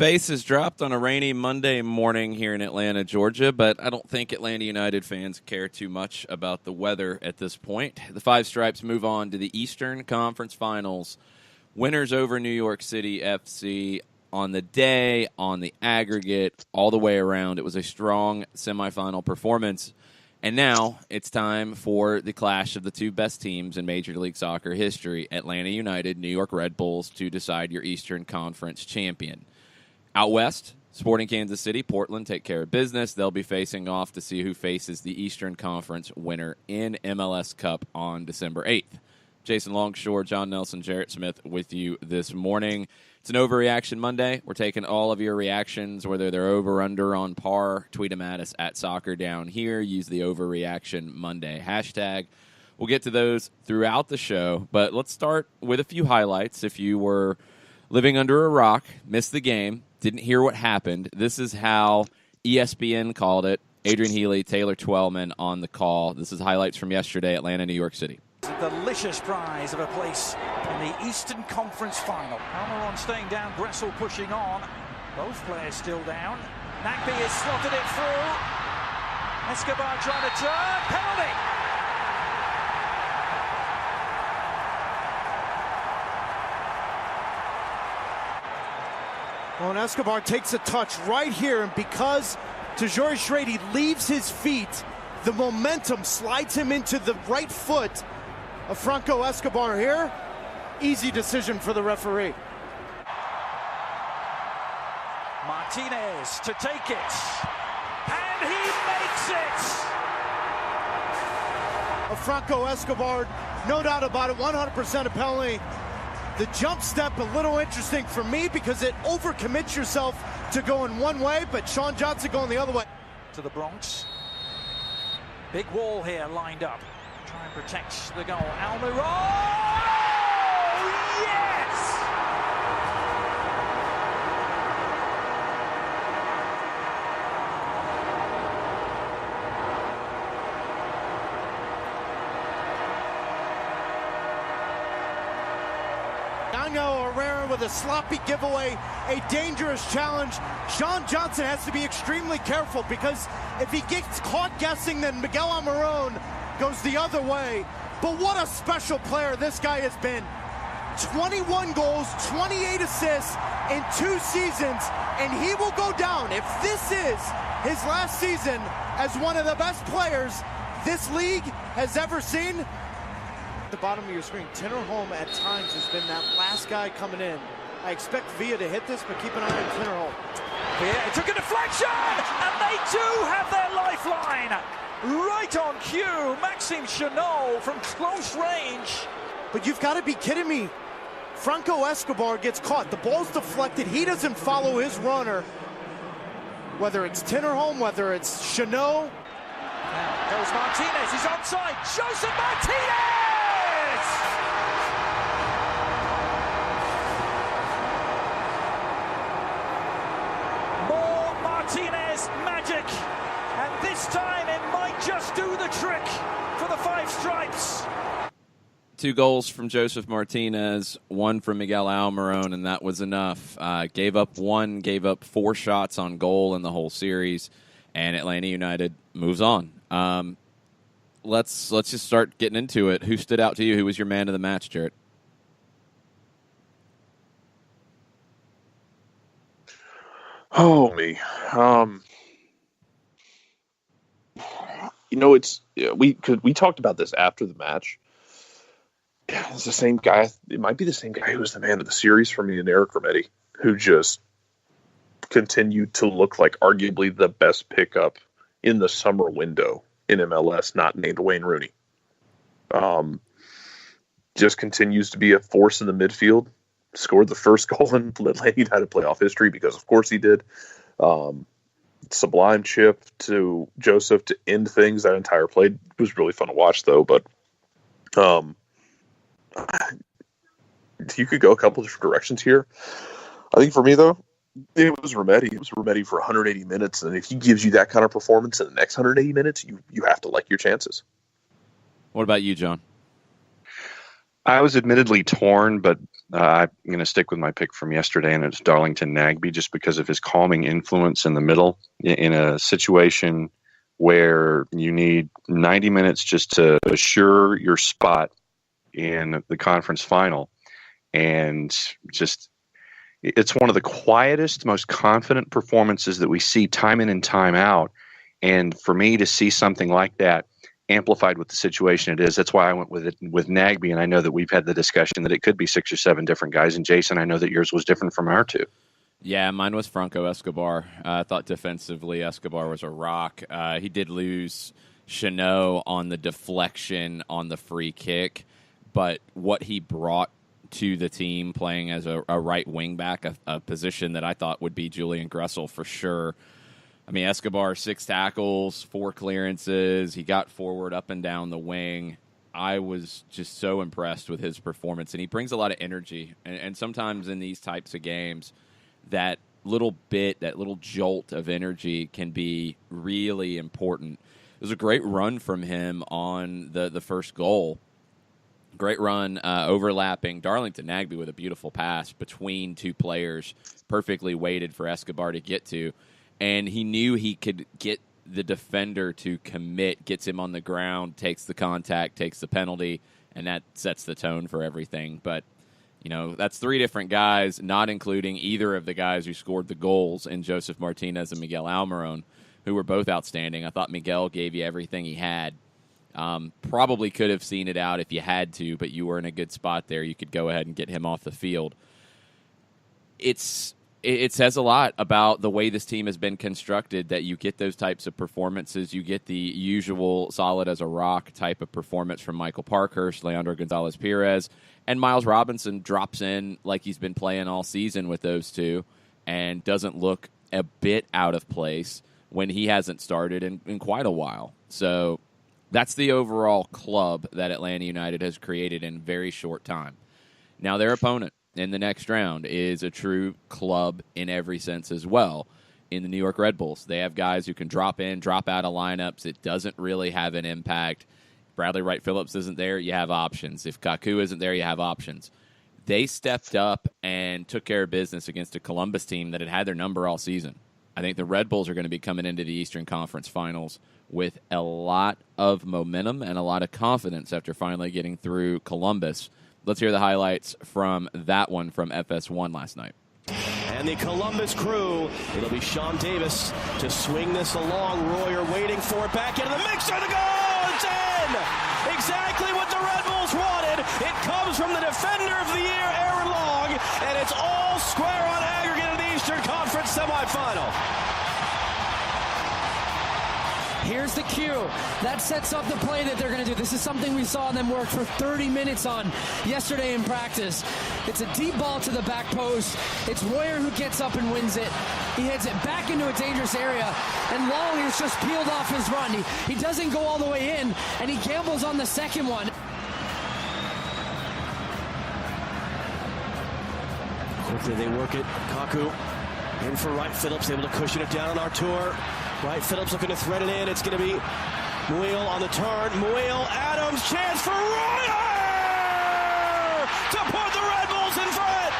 base is dropped on a rainy Monday morning here in Atlanta, Georgia, but I don't think Atlanta United fans care too much about the weather at this point. The Five Stripes move on to the Eastern Conference Finals. Winners over New York City FC on the day, on the aggregate, all the way around. It was a strong semifinal performance. And now it's time for the clash of the two best teams in Major League Soccer history, Atlanta United, New York Red Bulls, to decide your Eastern Conference champion. Out west, Sporting Kansas City, Portland take care of business. They'll be facing off to see who faces the Eastern Conference winner in MLS Cup on December 8th. Jason Longshore, John Nelson, Jarrett Smith with you this morning. It's an Overreaction Monday. We're taking all of your reactions, whether they're over, under, on par. Tweet them at us at Soccer Down Here. Use the Overreaction Monday hashtag. We'll get to those throughout the show, but let's start with a few highlights. If you were living under a rock, missed the game, didn't hear what happened, this is how ESPN called it. Adrian Healy, Taylor Twellman on the call. This is highlights from yesterday, Atlanta, New York City. The delicious prize of a place in the Eastern Conference Final. Almiron staying down, Gressel pushing on. Both players still down. Nagby has slotted it through. Escobar trying to turn. Penalty! Well, and Escobar takes a touch right here, and because Tajori Shrady leaves his feet, the momentum slides him into the right foot of Franco Escobar here. Easy decision for the referee. Martinez to take it, and he makes it! Franco Escobar, no doubt about it, 100% a penalty. The jump step a little interesting for me because it overcommits yourself to going one way, but Sean Johnson going the other way. To the Bronx. Big wall here lined up. Try and protect the goal. Almiron! Oh, yes! Daniel Herrera with a sloppy giveaway, a dangerous challenge. Sean Johnson has to be extremely careful because if he gets caught guessing, then Miguel Almiron goes the other way. But what a special player this guy has been. 21 goals, 28 assists in 2 seasons, and he will go down, if this is his last season, as one of the best players this league has ever seen. The bottom of your screen, Tinnerholm at times has been that last guy coming in. I expect Villa to hit this, but keep an eye on Tinnerholm. Villa took a deflection, and they do have their lifeline. Right on cue, Maxime Chanot from close range. But you've got to be kidding me. Franco Escobar gets caught. The ball's deflected. He doesn't follow his runner. Whether it's Tinnerholm, whether it's Chanot. Now goes Martinez. He's onside. Joseph Martinez! More Martinez magic. And this time it might just do the trick for the Five Stripes. 2 goals from Joseph Martinez, 1 from Miguel Almiron, and that was enough. Gave up 4 shots on goal in the whole series, and Atlanta United moves on. Let's just start getting into it. Who stood out to you? Who was your man of the match, Jarrett? Oh, me. We talked about this after the match. It's the same guy. It might be the same guy who was the man of the series for me, and Eric Rometti, who just continued to look like arguably the best pickup in the summer window in MLS, not named Wayne Rooney. Just continues to be a force in the midfield. Scored the first goal in Atlanta United playoff history because, of course, he did. Sublime chip to Joseph to end things. That entire play was really fun to watch, though. But you could go a couple different directions here. I think for me, though, it was Rometti. It was Rometti for 180 minutes, and if he gives you that kind of performance in the next 180 minutes, you have to like your chances. What about you, John? I was admittedly torn, but I'm going to stick with my pick from yesterday, and it's Darlington Nagbe, just because of his calming influence in the middle in a situation where you need 90 minutes just to assure your spot in the conference final. And just, it's one of the quietest, most confident performances that we see time in and time out. And for me to see something like that amplified with the situation it is, that's why I went with it with Nagbe. And I know that we've had the discussion that it could be 6 or 7 different guys. And Jason, I know that yours was different from our two. Yeah, mine was Franco Escobar. I thought defensively Escobar was a rock. He did lose Chanot on the deflection on the free kick, but what he brought to the team playing as a right wing back, a position that I thought would be Julian Gressel for sure. I mean, Escobar, 6 tackles, 4 clearances. He got forward up and down the wing. I was just so impressed with his performance, and he brings a lot of energy. And sometimes in these types of games, that little bit, that little jolt of energy can be really important. It was a great run from him on the first goal. Great run, overlapping Darlington Nagbe with a beautiful pass between 2 players, perfectly weighted for Escobar to get to. And he knew he could get the defender to commit, gets him on the ground, takes the contact, takes the penalty, and that sets the tone for everything. But you know, that's 3 different guys, not including either of the guys who scored the goals in Joseph Martinez and Miguel Almiron, who were both outstanding. I thought Miguel gave you everything he had. Probably could have seen it out if you had to, but you were in a good spot there. You could go ahead and get him off the field. It says a lot about the way this team has been constructed that you get those types of performances. You get the usual solid as a rock type of performance from Michael Parkhurst, Leandro Gonzalez-Perez, and Miles Robinson drops in like he's been playing all season with those 2 and doesn't look a bit out of place when he hasn't started in quite a while. So that's the overall club that Atlanta United has created in a very short time. Now their opponent in the next round is a true club in every sense as well. In the New York Red Bulls, they have guys who can drop in, drop out of lineups. It doesn't really have an impact. Bradley Wright Phillips isn't there, you have options. If Kaku isn't there, you have options. They stepped up and took care of business against a Columbus team that had had their number all season. I think the Red Bulls are going to be coming into the Eastern Conference Finals with a lot of momentum and a lot of confidence after finally getting through Columbus. Let's hear the highlights from that one from FS1 last night. And the Columbus crew, it'll be Sean Davis to swing this along. Royer waiting for it, back into the mixer, the goal! It's in! Exactly what the Red Bulls wanted. It comes from the defender of the year, Aaron Long, and it's all square on aggregate in the Eastern Conference semifinal. Here's the cue. That sets up the play that they're going to do. This is something we saw them work for 30 minutes on yesterday in practice. It's a deep ball to the back post. It's Royer who gets up and wins it. He heads it back into a dangerous area, and Long is just peeled off his run. He doesn't go all the way in, and he gambles on the second one. Quickly they work it. Kaku in for Wright Phillips, able to cushion it down on Artur. Wright Phillips looking to thread it in. It's going to be Muil on the turn. Muil, Adams, chance for Royer to put the Red Bulls in front.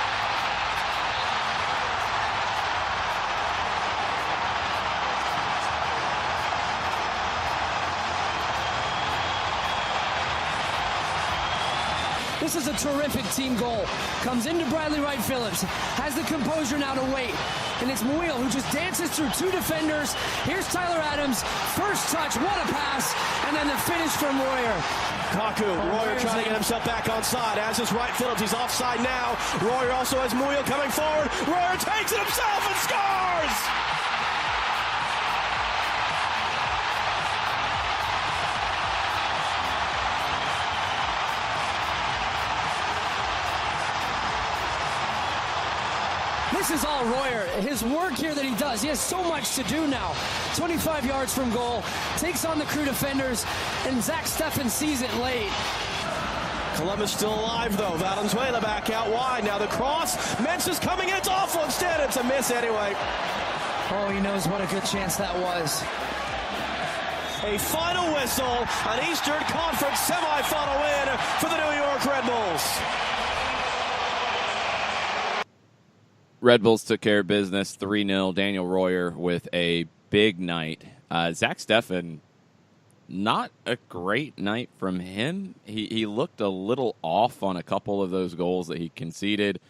This is a terrific team goal. Comes into Bradley Wright Phillips, has the composure now to wait. And it's Muil who just dances through 2 defenders. Here's Tyler Adams, first touch, what a pass, and then the finish from Royer. Kaku, Royer trying to get himself back onside, as is Wright Phillips. He's offside now. Royer also has Muil coming forward. Royer takes it himself and scores! This is all Royer. His work here that he does. He has so much to do now. 25 yards from goal. Takes on the crew defenders. And Zach Steffen sees it late. Columbus still alive, though. Valenzuela back out wide. Now the cross. Mensah's coming in. It's awful. Instead, it's a miss anyway. Oh, he knows what a good chance that was. A final whistle. An Eastern Conference semifinal win for the New York Red Bulls. Red Bulls took care of business, 3-0. Daniel Royer with a big night. Zach Steffen, not a great night from him. He looked a little off on a couple of those goals that he conceded.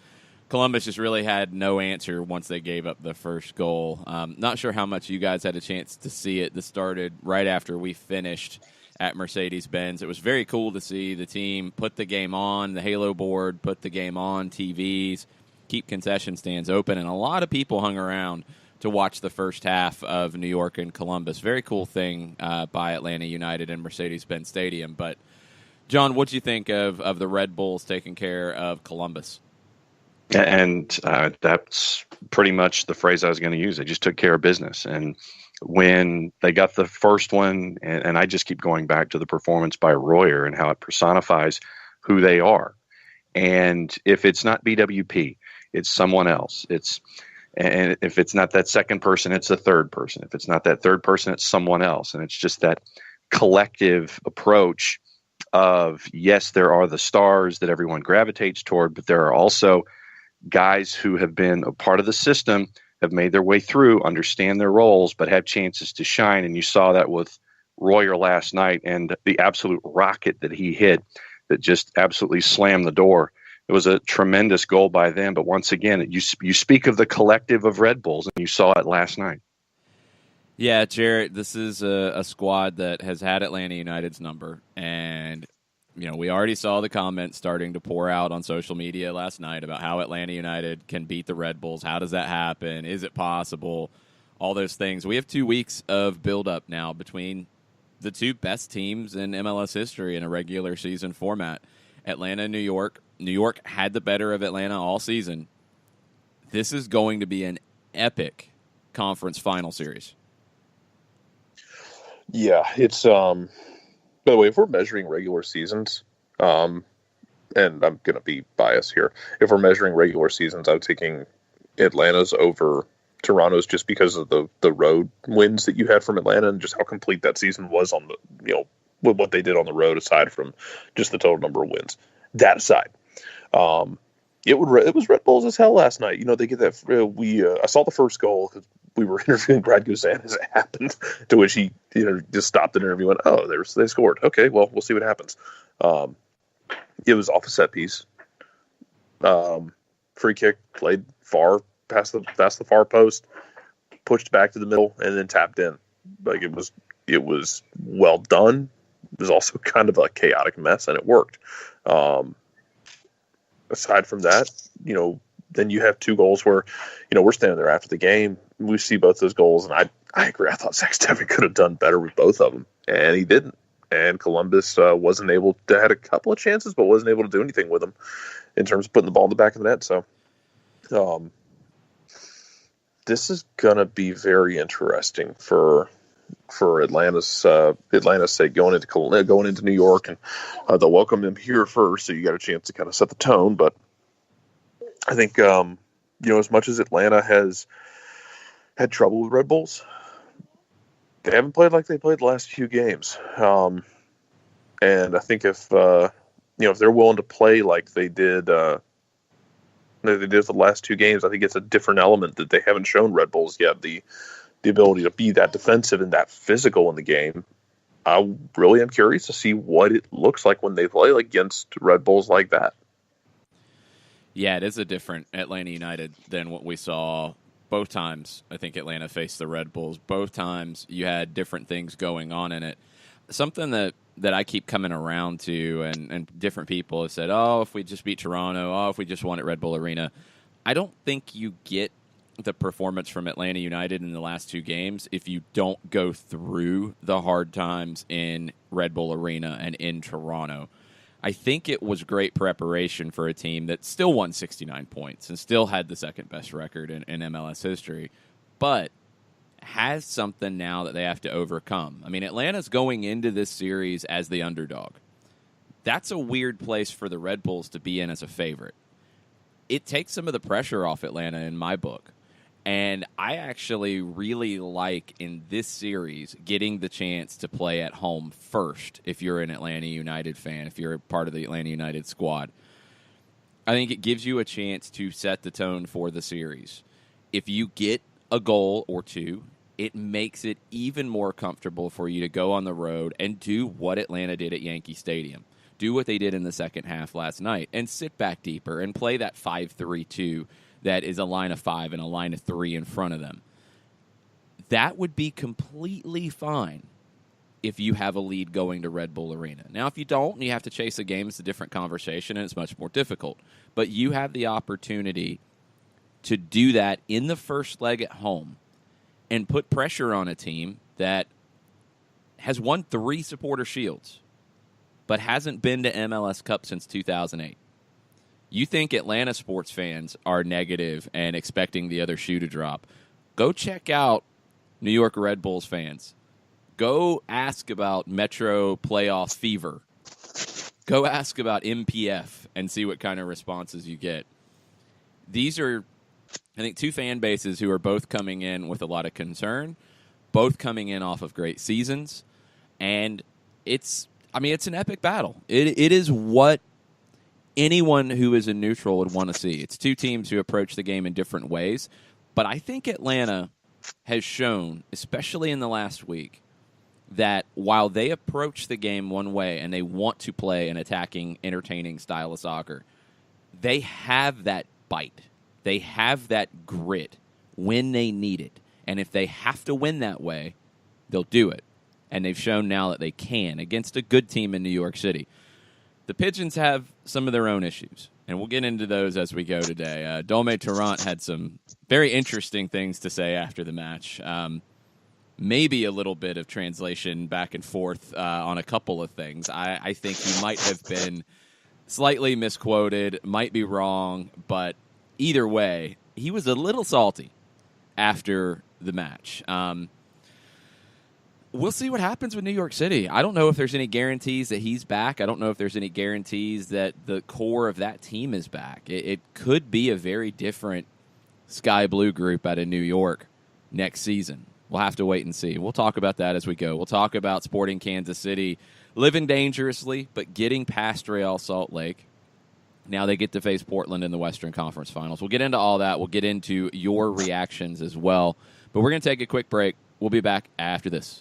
Columbus just really had no answer once they gave up the first goal. Not sure how much you guys had a chance to see it. This started right after we finished at Mercedes-Benz. It was very cool to see the team put the game on, the Halo board, put the game on TVs, keep concession stands open, and a lot of people hung around to watch the first half of New York and Columbus. Very cool thing by Atlanta United and Mercedes-Benz Stadium. But, John, what do you think of the Red Bulls taking care of Columbus? And that's pretty much the phrase I was going to use. They just took care of business. And when they got the first one, and I just keep going back to the performance by Royer and how it personifies who they are. And if it's not BWP, it's someone else. And if it's not that second person, it's the third person. If it's not that third person, it's someone else. And it's just that collective approach of, yes, there are the stars that everyone gravitates toward, but there are also guys who have been a part of the system, have made their way through, understand their roles, but have chances to shine. And you saw that with Royer last night and the absolute rocket that he hit that just absolutely slammed the door. It was a tremendous goal by them. But once again, you speak of the collective of Red Bulls, and you saw it last night. Yeah, Jarrett, this is a squad that has had Atlanta United's number. And, we already saw the comments starting to pour out on social media last night about how Atlanta United can beat the Red Bulls. How does that happen? Is it possible? All those things. We have 2 weeks of build-up now between the two best teams in MLS history in a regular season format. Atlanta and New York. New York had the better of Atlanta all season. This is going to be an epic conference final series. Yeah, it's by the way, if we're measuring regular seasons, and I'm going to be biased here, if we're measuring regular seasons, I'm taking Atlanta's over Toronto's just because of the road wins that you had from Atlanta and just how complete that season was on the, with what they did on the road aside from just the total number of wins. That aside, it was Red Bulls as hell last night. They get that. I saw the first goal because we were interviewing Brad Guzan as it happened, to which he just stopped the interview and went, "Oh, they scored. Okay, well, we'll see what happens." It was off a set piece, free kick played far past the far post, pushed back to the middle, and then tapped in. Like it was well done. It was also kind of a chaotic mess, and it worked. Aside from that, then you have 2 goals where, we're standing there after the game. We see both those goals, and I agree. I thought Zach Steffen could have done better with both of them, and he didn't. And Columbus wasn't able to, had a couple of chances, but wasn't able to do anything with them in terms of putting the ball in the back of the net. So this is going to be very interesting for Atlanta's sake going into New York, and they'll welcome them here first, so you got a chance to kind of set the tone. But I think as much as Atlanta has had trouble with Red Bulls, they haven't played like they played the last few games. And I think if they're willing to play like they did for the last 2 games, I think it's a different element that they haven't shown Red Bulls yet. The ability to be that defensive and that physical in the game. I really am curious to see what it looks like when they play against Red Bulls like that. Yeah, it is a different Atlanta United than what we saw both times. I think Atlanta faced the Red Bulls. Both times you had different things going on in it. Something that I keep coming around to, and different people have said, if we just beat Toronto, if we just won at Red Bull Arena. I don't think you get the performance from Atlanta United in the last 2 games if you don't go through the hard times in Red Bull Arena and in Toronto. I think it was great preparation for a team that still won 69 points and still had the second best record in MLS history, but has something now that they have to overcome. I mean, Atlanta's going into this series as the underdog. That's a weird place for the Red Bulls to be in as a favorite. It takes some of the pressure off Atlanta in my book. And I actually really like in this series getting the chance to play at home first if you're an Atlanta United fan, if you're a part of the Atlanta United squad. I think it gives you a chance to set the tone for the series. If you get a goal or two, it makes it even more comfortable for you to go on the road and do what Atlanta did at Yankee Stadium. Do what they did in the second half last night and sit back deeper and play that 5-3-2 that is a line of 5 and a line of 3 in front of them. That would be completely fine if you have a lead going to Red Bull Arena. Now, if you don't and you have to chase a game, it's a different conversation and it's much more difficult. But you have the opportunity to do that in the first leg at home and put pressure on a team that has won 3 supporter shields but hasn't been to MLS Cup since 2008. You think Atlanta sports fans are negative and expecting the other shoe to drop. Go check out New York Red Bulls fans. Go ask about Metro playoff fever. Go ask about MPF and see what kind of responses you get. These are, I think, 2 fan bases who are both coming in with a lot of concern, both coming in off of great seasons, and it's an epic battle. It is what anyone who is a neutral would want to see. It's 2 teams who approach the game in different ways, but I think Atlanta has shown, especially in the last week, that while they approach the game one way and they want to play an attacking, entertaining style of soccer, they have that bite. They have that grit when they need it. And if they have to win that way, they'll do it. And they've shown now that they can against a good team in New York City. The Pigeons have some of their own issues, and we'll get into those as we go today. Dome Tarrant had some very interesting things to say after the match. Maybe a little bit of translation back and forth on a couple of things. I think he might have been slightly misquoted, might be wrong, but either way, he was a little salty after the match. We'll see what happens with New York City. I don't know if there's any guarantees that he's back. I don't know if there's any guarantees that the core of that team is back. It could be a very different Sky Blue group out of New York next season. We'll have to wait and see. We'll talk about that as we go. We'll talk about Sporting Kansas City living dangerously, but getting past Real Salt Lake. Now they get to face Portland in the Western Conference Finals. We'll get into all that. We'll get into your reactions as well. But we're going to take a quick break. We'll be back after this.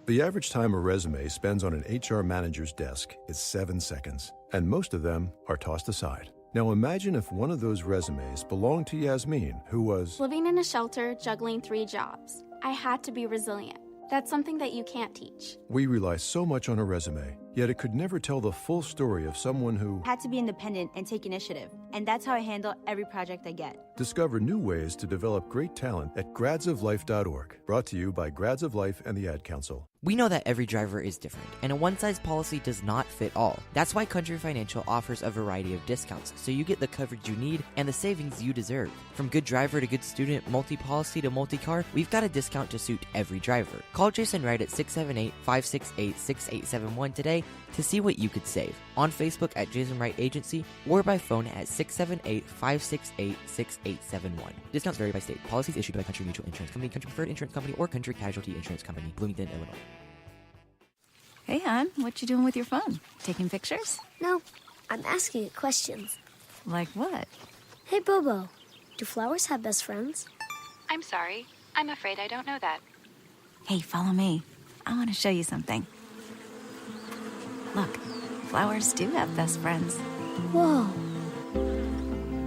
The average time a resume spends on an HR manager's desk is 7 seconds, and most of them are tossed aside. Now imagine if one of those resumes belonged to Yasmin, who was living in a shelter, juggling 3 jobs. I had to be resilient. That's something that you can't teach. We rely so much on a resume, yet it could never tell the full story of someone who had to be independent and take initiative. And that's how I handle every project I get. Discover new ways to develop great talent at gradsoflife.org. Brought to you by Grads of Life and the Ad Council. We know that every driver is different, and a one-size policy does not fit all. That's why Country Financial offers a variety of discounts, so you get the coverage you need and the savings you deserve. From good driver to good student, multi-policy to multi-car, we've got a discount to suit every driver. Call Jason Wright at 678-568-6871 today to see what you could save. On Facebook at Jason Wright Agency or by phone at 678-568-6871. Discounts vary by state. Policies issued by Country Mutual Insurance Company, Country Preferred Insurance Company, or Country Casualty Insurance Company, Bloomington, Illinois. Hey, hon, what you doing with your phone? Taking pictures? No, I'm asking it questions. Like what? Hey, Bobo, do flowers have best friends? I'm sorry. I'm afraid I don't know that. Hey, follow me. I want to show you something. Look, flowers do have best friends. Whoa.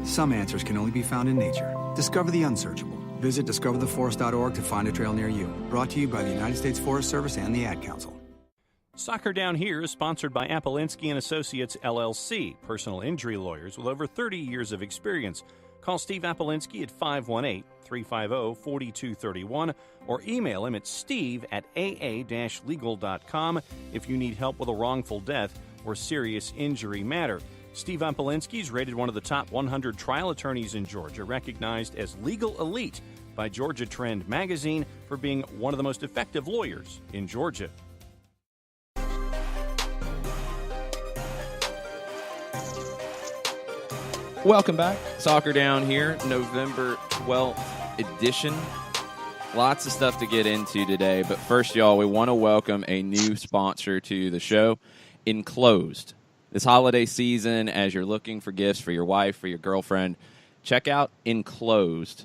Some answers can only be found in nature. Discover the unsearchable. Visit discovertheforest.org to find a trail near you. Brought to you by the United States Forest Service and the Ad Council. Soccer Down Here is sponsored by Apolinski & Associates, LLC, personal injury lawyers with over 30 years of experience. Call Steve Apolinski at 518-350-4231 or email him at steve@aa-legal.com if you need help with a wrongful death or serious injury matter. Steve Apolinski is rated one of the top 100 trial attorneys in Georgia, recognized as Legal Elite by Georgia Trend magazine for being one of the most effective lawyers in Georgia. Welcome back. Soccer Down Here, November 12th edition. Lots of stuff to get into today, but first, y'all, we want to welcome a new sponsor to the show, Enclosed. This holiday season, as you're looking for gifts for your wife, for your girlfriend, check out Enclosed.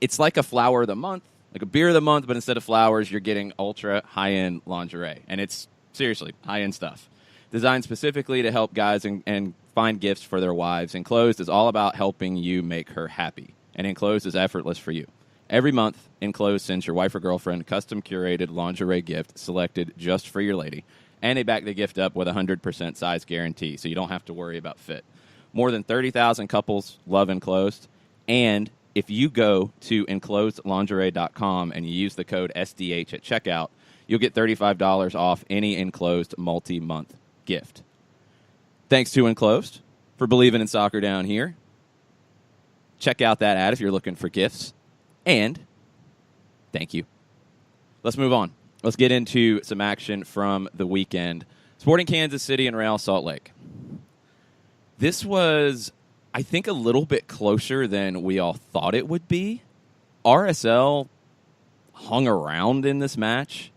It's like a flower of the month, like a beer of the month, but instead of flowers, you're getting ultra high-end lingerie. And it's, seriously, high-end stuff. Designed specifically to help guys and find gifts for their wives. Enclosed is all about helping you make her happy. And Enclosed is effortless for you. Every month, Enclosed sends your wife or girlfriend custom-curated lingerie gift selected just for your lady. And they back the gift up with a 100% size guarantee, so you don't have to worry about fit. More than 30,000 couples love Enclosed. And if you go to enclosedlingerie.com and you use the code SDH at checkout, you'll get $35 off any Enclosed multi-month gift. Thanks to Enclosed for believing in soccer down here. Check out that ad if you're looking for gifts. And thank you. Let's move on. Let's get into some action from the weekend. Sporting Kansas City and Real Salt Lake. This was, I think, a little bit closer than we all thought it would be. RSL hung around in this match.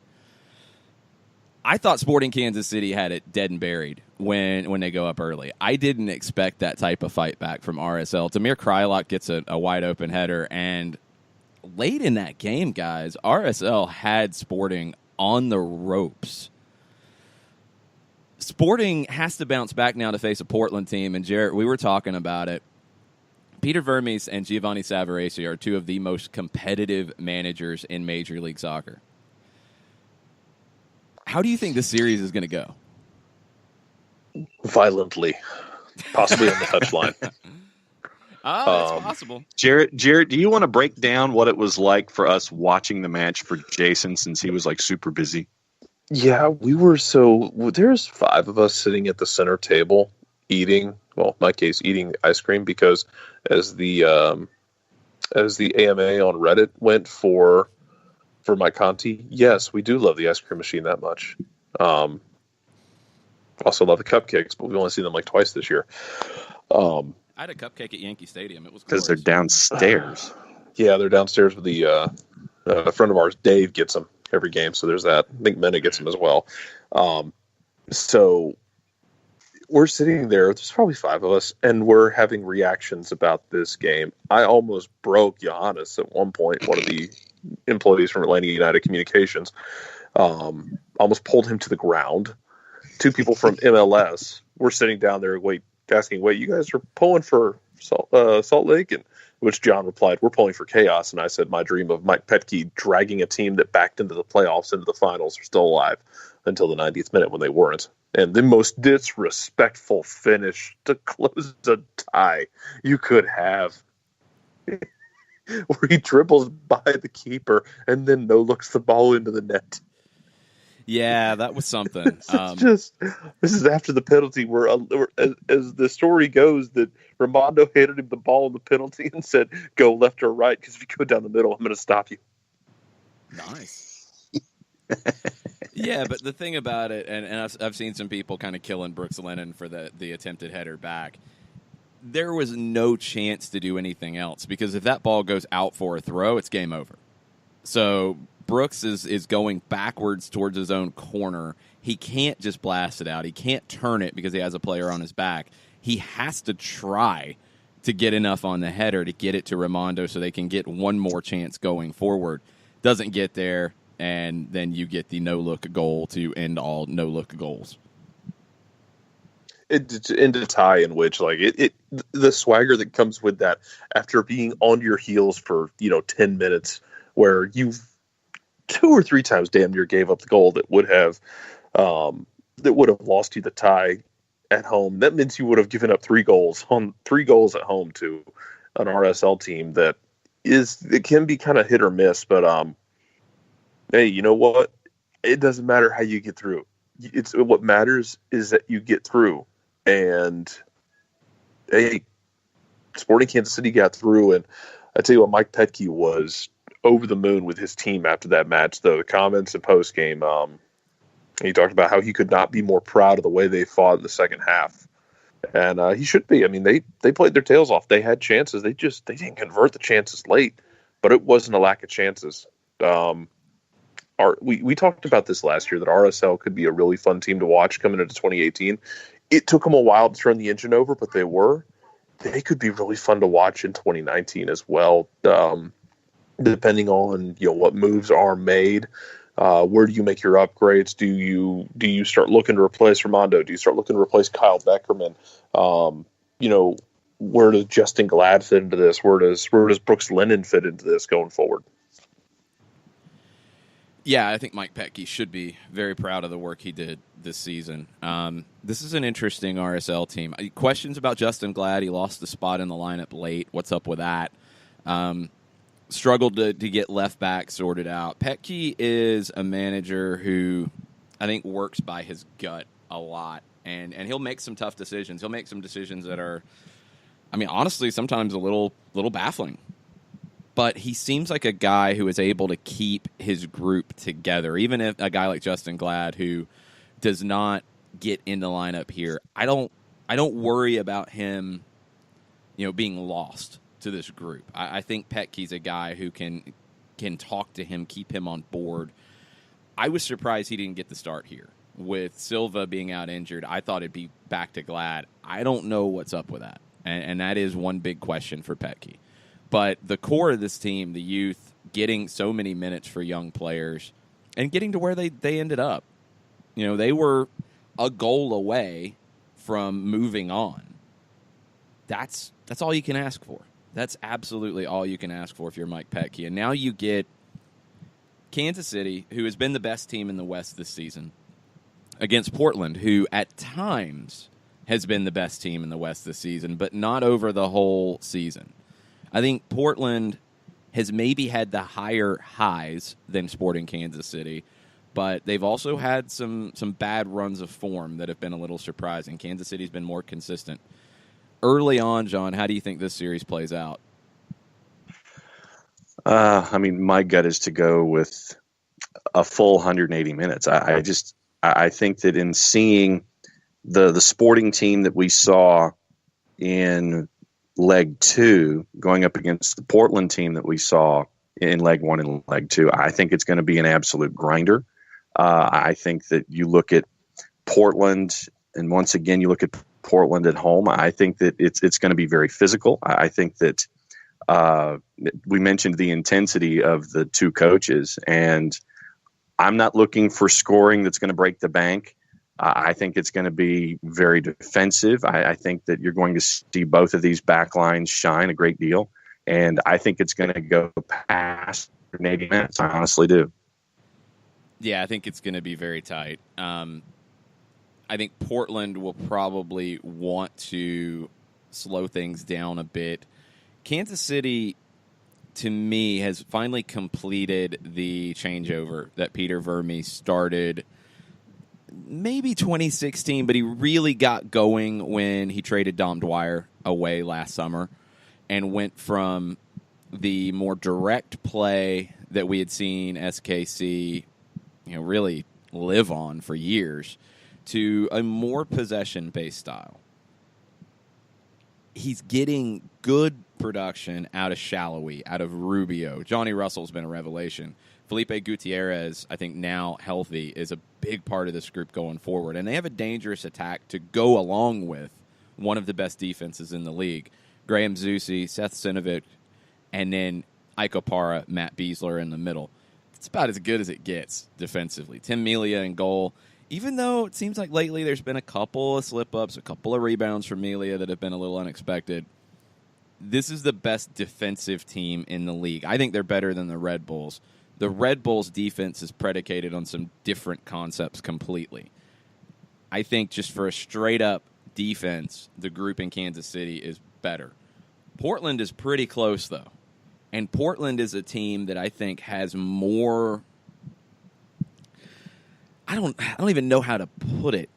I thought Sporting Kansas City had it dead and buried when they go up early. I didn't expect that type of fight back from RSL. Tamir Kreilach gets a wide-open header, and late in that game, guys, RSL had Sporting on the ropes. Sporting has to bounce back now to face a Portland team, and Jarrett, we were talking about it. Peter Vermes and Giovanni Savarese are two of the most competitive managers in Major League Soccer. How do you think this series is going to go? Violently. Possibly on the touchline. Oh, it's possible. Jarrett, do you want to break down what it was like for us watching the match for Jason since he was like super busy? Yeah, there's 5 of us sitting at the center table eating, well, in my case, eating ice cream because as the AMA on Reddit went for Mike Conti, yes, we do love the ice cream machine that much. Also love the cupcakes, but we've only seen them like twice this year. I had a cupcake at Yankee Stadium. It was because they're downstairs. Yeah, they're downstairs with a friend of ours, Dave, gets them every game. So there's that. I think Mena gets them as well. So we're sitting there. There's probably 5 of us, and we're having reactions about this game. I almost broke Johannes at one point, one of the employees from Atlanta United Communications. Almost pulled him to the ground. 2 people from MLS were sitting down there asking, you guys are pulling for Salt Lake? And which John replied, we're pulling for chaos. And I said, my dream of Mike Petke dragging a team that backed into the playoffs, into the finals, are still alive until the 90th minute when they weren't. And the most disrespectful finish to close a tie you could have. Where he dribbles by the keeper and then no-looks the ball into the net. Yeah, that was something. This is after the penalty where as the story goes, that Raimondo handed him the ball in the penalty and said, go left or right, because if you go down the middle, I'm going to stop you. Nice. Yeah, but the thing about it, and I've seen some people kind of killing Brooks Lennon for the attempted header back. There was no chance to do anything else, because if that ball goes out for a throw, it's game over. So Brooks is going backwards towards his own corner. He can't just blast it out. He can't turn it because he has a player on his back. He has to try to get enough on the header to get it to Raimondo so they can get one more chance going forward. Doesn't get there, and then you get the no-look goal to end all no-look goals. It's into tie in which, the swagger that comes with that after being on your heels for 10 minutes, where you've 2 or 3 times damn near gave up the goal that would have lost you the tie at home. That means you would have given up 3 goals at home to an RSL team that it can be kind of hit or miss. But hey, you know what? It doesn't matter how you get through. What matters is that you get through. And hey, Sporting Kansas City got through, and I tell you what, Mike Petke was over the moon with his team after that match. Though the comments and post game, he talked about how he could not be more proud of the way they fought in the second half, and he should be. I mean, they played their tails off. They had chances. They didn't convert the chances late, but it wasn't a lack of chances. we talked about this last year, that RSL could be a really fun team to watch coming into 2018. It took them a while to turn the engine over, but they could be really fun to watch in 2019 as well. Depending on what moves are made, where do you make your upgrades? Do you start looking to replace Ramondo? Do you start looking to replace Kyle Beckerman? Where does Justin Glad fit into this? Where does Brooks Lennon fit into this going forward? Yeah, I think Mike Petke should be very proud of the work he did this season. This is an interesting RSL team. Questions about Justin Glad. He lost the spot in the lineup late. What's up with that? Struggled to get left back sorted out. Petke is a manager who I think works by his gut a lot, and he'll make some tough decisions. He'll make some decisions that are, honestly, sometimes a little baffling. But he seems like a guy who is able to keep his group together. Even if a guy like Justin Glad, who does not get in the lineup here, I don't worry about him, being lost to this group. I think Petke's a guy who can talk to him, keep him on board. I was surprised he didn't get the start here. With Silva being out injured, I thought it'd be back to Glad. I don't know what's up with that, and that is one big question for Petke. But the core of this team, the youth, getting so many minutes for young players and getting to where they ended up. They were a goal away from moving on. That's all you can ask for. That's absolutely all you can ask for if you're Mike Petke. And now you get Kansas City, who has been the best team in the West this season, against Portland, who at times has been the best team in the West this season, but not over the whole season. I think Portland has maybe had the higher highs than Sporting Kansas City, but they've also had some bad runs of form that have been a little surprising. Kansas City's been more consistent. Early on, John, how do you think this series plays out? My gut is to go with a full 180 minutes. I think that in seeing the Sporting team that we saw in leg 2 going up against the Portland team that we saw in leg 1 and leg 2, I think it's going to be an absolute grinder. I think that you look at Portland, and once again you look at Portland at home, I think that it's going to be very physical. I think that we mentioned the intensity of the two coaches, and I'm not looking for scoring that's going to break the bank. I think it's going to be very defensive. I think that you're going to see both of these back lines shine a great deal, and I think it's going to go past 180 minutes. I honestly do. Yeah, I think it's going to be very tight. I think Portland will probably want to slow things down a bit. Kansas City, to me, has finally completed the changeover that Peter Vermes started maybe 2016, but he really got going when he traded Dom Dwyer away last summer and went from the more direct play that we had seen SKC really live on for years to a more possession-based style. He's getting good production out of Shallowy, out of Rubio. Johnny Russell's been a revelation. Felipe Gutierrez, I think now healthy, is a big part of this group going forward. And they have a dangerous attack to go along with one of the best defenses in the league. Graham Zusi, Seth Sinovic, and then Ike Opara, Matt Beasler in the middle. It's about as good as it gets defensively. Tim Melia in goal. Even though it seems like lately there's been a couple of slip-ups, a couple of rebounds from Melia that have been a little unexpected, this is the best defensive team in the league. I think they're better than the Red Bulls. The Red Bulls' defense is predicated on some different concepts completely. I think just for a straight-up defense, the group in Kansas City is better. Portland is pretty close, though. And Portland is a team that I think has more... I don't even know how to put it.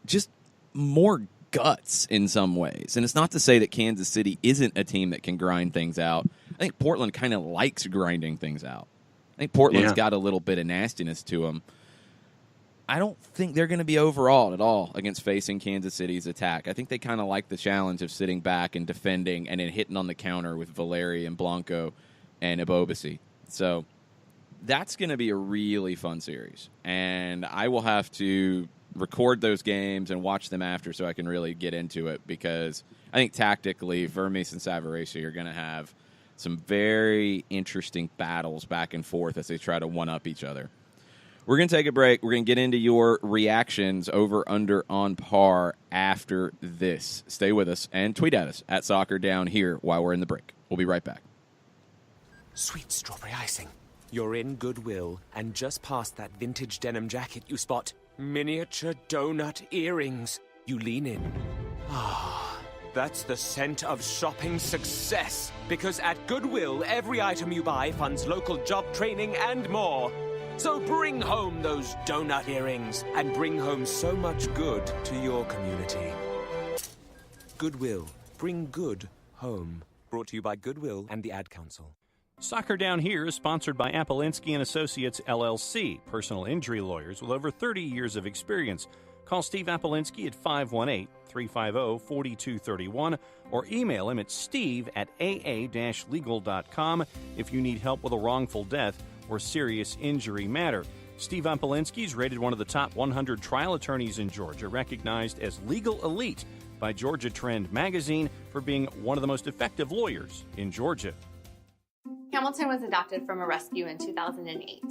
Just more guts in some ways. And it's not to say that Kansas City isn't a team that can grind things out. I think Portland kind of likes grinding things out. I think Portland's got a little bit of nastiness to them. I don't think they're going to be overawed at all against facing Kansas City's attack. I think they kind of like the challenge of sitting back and defending and then hitting on the counter with Valeri and Blanco and Ebobisse. So That's going to be a really fun series, and I will have to record those games and watch them after so I can really get into it, because I think tactically Vermes and Savarese are going to have some very interesting battles back and forth as they try to one-up each other. We're going to take a break. We're going to get into your reactions over under on par after this. Stay with us and tweet at us at Soccer Down Here while we're in the break. We'll be right back. Sweet strawberry icing. You're in Goodwill, and just past that vintage denim jacket you spot miniature donut earrings. You lean in. Ah, that's the scent of shopping success. Because at Goodwill, every item you buy funds local job training and more. So bring home those donut earrings and bring home so much good to your community. Goodwill. Bring good home. Brought to you by Goodwill and the Ad Council. Soccer Down Here is sponsored by Appolinsky & Associates, LLC, personal injury lawyers with over 30 years of experience. Call Steve Appolinsky at 518-350-4231 or email him at steve@aa-legal.com if you need help with a wrongful death or serious injury matter. Steve Appolinsky is rated one of the top 100 trial attorneys in Georgia, recognized as legal elite by Georgia Trend magazine for being one of the most effective lawyers in Georgia. Hamilton was adopted from a rescue in 2008.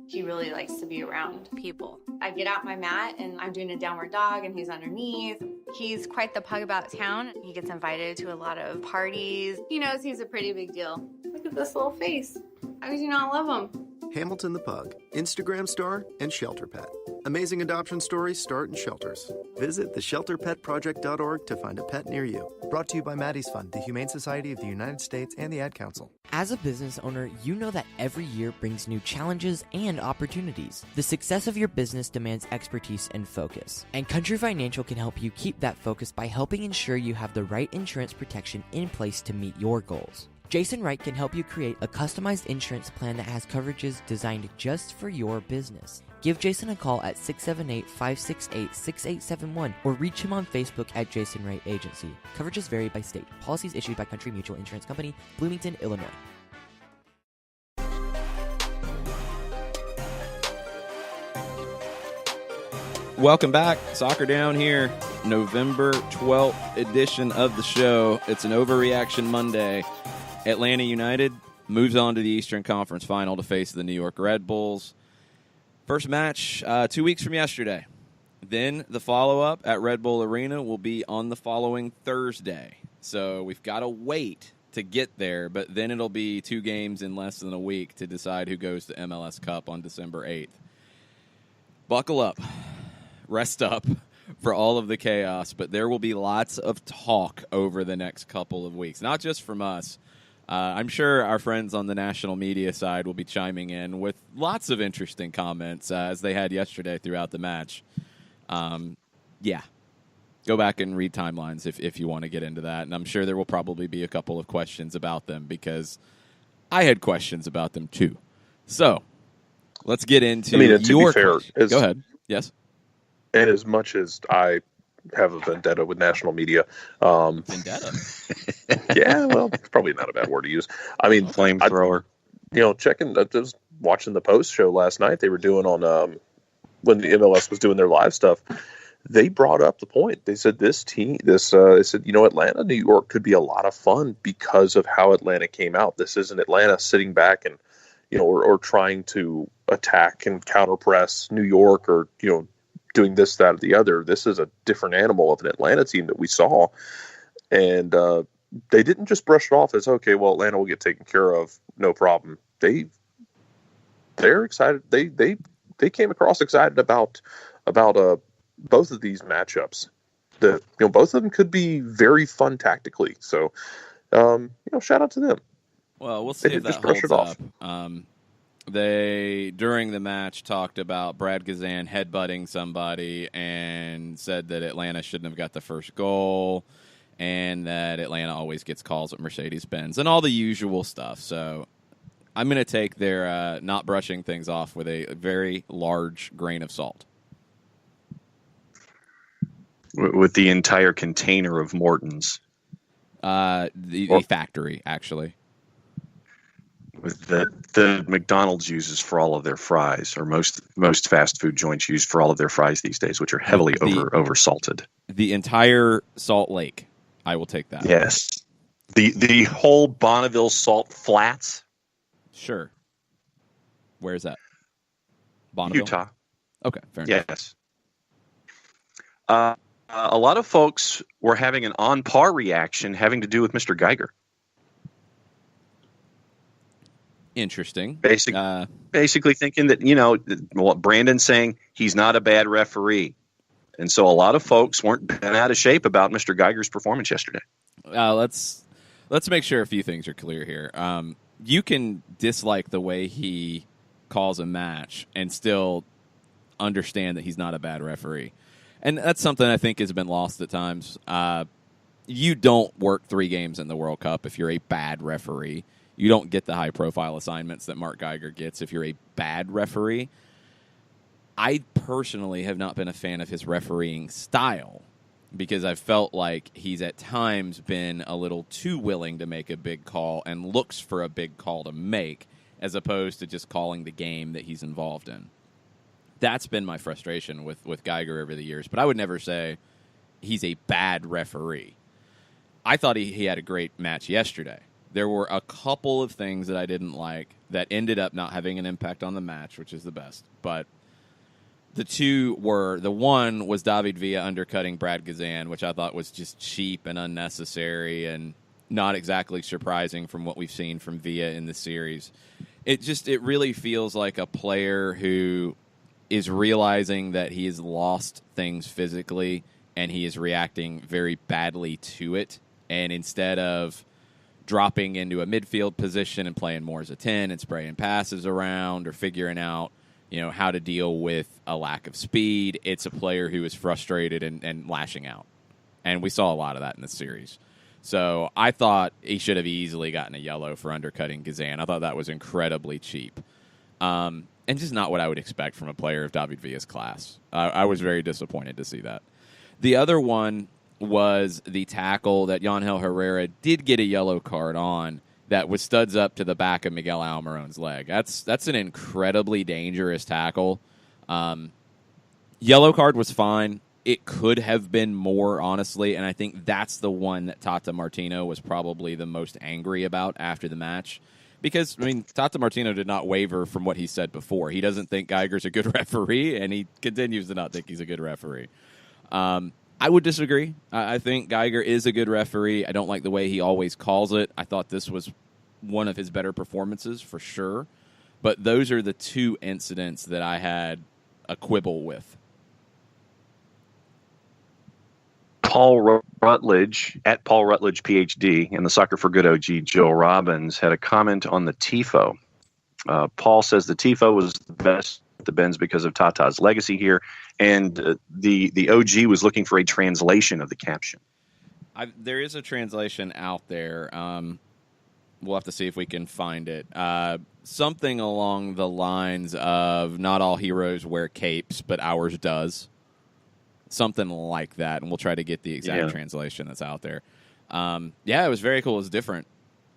He really likes to be around people. I get out my mat and I'm doing a downward dog and he's underneath. He's quite the pug about town. He gets invited to a lot of parties. He knows he's a pretty big deal. Look at this little face. How could you not love him? Hamilton the Pug, Instagram star and shelter pet. Amazing adoption stories start in shelters. Visit theshelterpetproject.org to find a pet near you. Brought to you by Maddie's Fund, the Humane Society of the United States, and the Ad Council. As a business owner, you know that every year brings new challenges and opportunities. The success of your business demands expertise and focus. And Country Financial can help you keep that focus by helping ensure you have the right insurance protection in place to meet your goals. Jason Wright can help you create a customized insurance plan that has coverages designed just for your business. Give Jason a call at 678-568-6871 or reach him on Facebook at Jason Wright Agency. Coverages vary by state. Policies issued by Country Mutual Insurance Company, Bloomington, Illinois. Welcome back. Soccer Down Here, November 12th edition of the show. It's an Overreaction Monday. Atlanta United moves on to the Eastern Conference Final to face the New York Red Bulls. First match 2 weeks from yesterday. Then the follow-up at Red Bull Arena will be on the following Thursday. So we've got to wait to get there, but then it'll be 2 games in less than a week to decide who goes to MLS Cup on December 8th. Buckle up. Rest up for all of the chaos, but there will be lots of talk over the next couple of weeks, not just from us. I'm sure our friends on the national media side will be chiming in with lots of interesting comments as they had yesterday throughout the match. Yeah, go back and read timelines if you want to get into that, and I'm sure there will probably be a couple of questions about them because I had questions about them too. So let's get into to your be fair, Go ahead. Yes. And as much as I have a vendetta with national media, vendetta. Yeah, well, it's probably not a bad word to use. I mean, flamethrower. Checking. I was watching the post show last night. They were doing on when the MLS was doing their live stuff. They brought up the point. They said they said, Atlanta, New York could be a lot of fun because of how Atlanta came out. This isn't Atlanta sitting back and or trying to attack and counter press New York or doing this, that, or the other. This is a different animal of an Atlanta team that we saw. And they didn't just brush it off as, okay, well, Atlanta will get taken care of, no problem. They're excited. They came across excited about both of these matchups. Both of them could be very fun tactically. So, shout out to them. Well, we'll see if that holds up. They, during the match, talked about Brad Gazan headbutting somebody and said that Atlanta shouldn't have got the first goal and that Atlanta always gets calls at Mercedes-Benz and all the usual stuff. So I'm going to take their not brushing things off with a very large grain of salt. With the entire container of Morton's. The factory, actually. the McDonald's uses for all of their fries, or most fast food joints use for all of their fries these days, which are heavily over salted. The entire Salt Lake, I will take that. Yes, the whole Bonneville Salt Flats. Sure. Where is that? Bonneville? Utah. Okay, fair enough. Yes. A lot of folks were having an on-par reaction having to do with Mr. Geiger. Interesting. Basically thinking that, what Brandon's saying, he's not a bad referee. And so a lot of folks weren't bent out of shape about Mr. Geiger's performance yesterday. Let's make sure a few things are clear here. You can dislike the way he calls a match and still understand that he's not a bad referee. And that's something I think has been lost at times. You don't work 3 games in the World Cup if you're a bad referee. You don't get the high-profile assignments that Mark Geiger gets if you're a bad referee. I personally have not been a fan of his refereeing style because I felt like he's at times been a little too willing to make a big call and looks for a big call to make as opposed to just calling the game that he's involved in. That's been my frustration with Geiger over the years, but I would never say he's a bad referee. I thought he had a great match yesterday. There were a couple of things that I didn't like that ended up not having an impact on the match, which is the best. But the two were, the one was David Villa undercutting Brad Gazan, which I thought was just cheap and unnecessary and not exactly surprising from what we've seen from Villa in the series. It really feels like a player who is realizing that he has lost things physically and he is reacting very badly to it. And instead of dropping into a midfield position and playing more as a 10 and spraying passes around or figuring out, how to deal with a lack of speed, it's a player who is frustrated and lashing out. And we saw a lot of that in the series. So I thought he should have easily gotten a yellow for undercutting Gazan. I thought that was incredibly cheap. And just not what I would expect from a player of David Villa's class. I was very disappointed to see that. The other one was the tackle that Yangel Herrera did get a yellow card on that was studs up to the back of Miguel Almirón's leg. That's an incredibly dangerous tackle. Yellow card was fine. It could have been more, honestly, and I think that's the one that Tata Martino was probably the most angry about after the match. Because, Tata Martino did not waver from what he said before. He doesn't think Geiger's a good referee, and he continues to not think he's a good referee. I would disagree. I think Geiger is a good referee. I don't like the way he always calls it. I thought this was one of his better performances, for sure. But those are the two incidents that I had a quibble with. Paul Rutledge, at Paul Rutledge, PhD, and the Soccer for Good OG, Joe Robbins, had a comment on the TIFO. Paul says the TIFO was the best at the Benz because of Tata's legacy here, and the OG was looking for a translation of the caption. There is a translation out there. We'll have to see if we can find it. Something along the lines of, not all heroes wear capes, but ours does. Something like that, and we'll try to get the exact translation that's out there. It was very cool. It was different.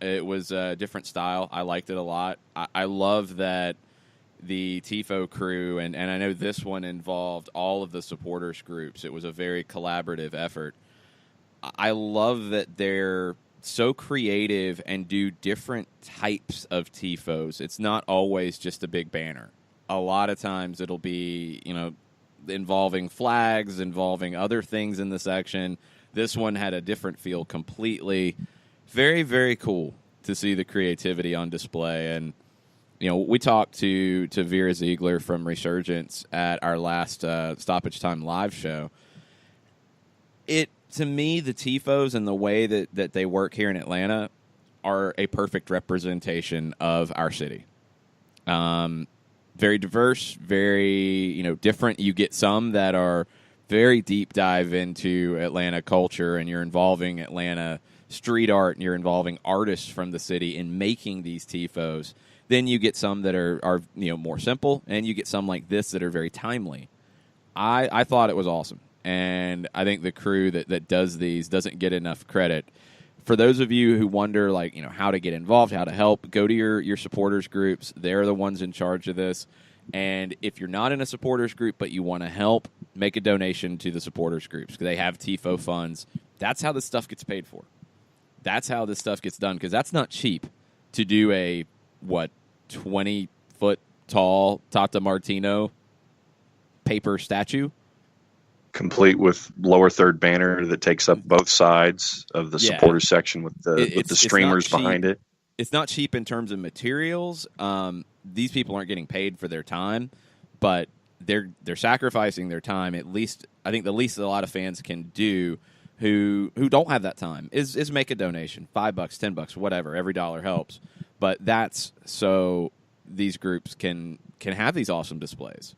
It was a different style. I liked it a lot. I love that the TIFO crew, and I know this one involved all of the supporters groups. It was a very collaborative effort. I love that they're so creative and do different types of TIFOs. It's not always just a big banner. A lot of times it'll be, involving flags, involving other things in the section. This one had a different feel completely. Very, very cool to see the creativity on display. And, we talked to Vera Ziegler from Resurgence at our last Stoppage Time live show. To me, the TIFOs and the way that they work here in Atlanta are a perfect representation of our city. Very diverse, very, different. You get some that are very deep dive into Atlanta culture, and you're involving Atlanta street art, and you're involving artists from the city in making these TIFOs. Then you get some that are more simple, and you get some like this that are very timely. I thought it was awesome, and I think the crew that does these doesn't get enough credit for those of you who wonder, like, how to get involved, how to help, go to your supporters groups. They're the ones in charge of this. And if you're not in a supporters group but you want to help, make a donation to the supporters groups. They have TIFO funds. That's how this stuff gets paid for. That's how this stuff gets done, because that's not cheap to do a, 20-foot tall Tata Martino paper statue. Complete with lower third banner that takes up both sides of the supporters section with the streamers behind it. It's not cheap in terms of materials. These people aren't getting paid for their time, but they're sacrificing their time. At least, I think the least that a lot of fans can do who don't have that time is make a donation, $5, $10, whatever. Every dollar helps. But that's so these groups can have these awesome displays,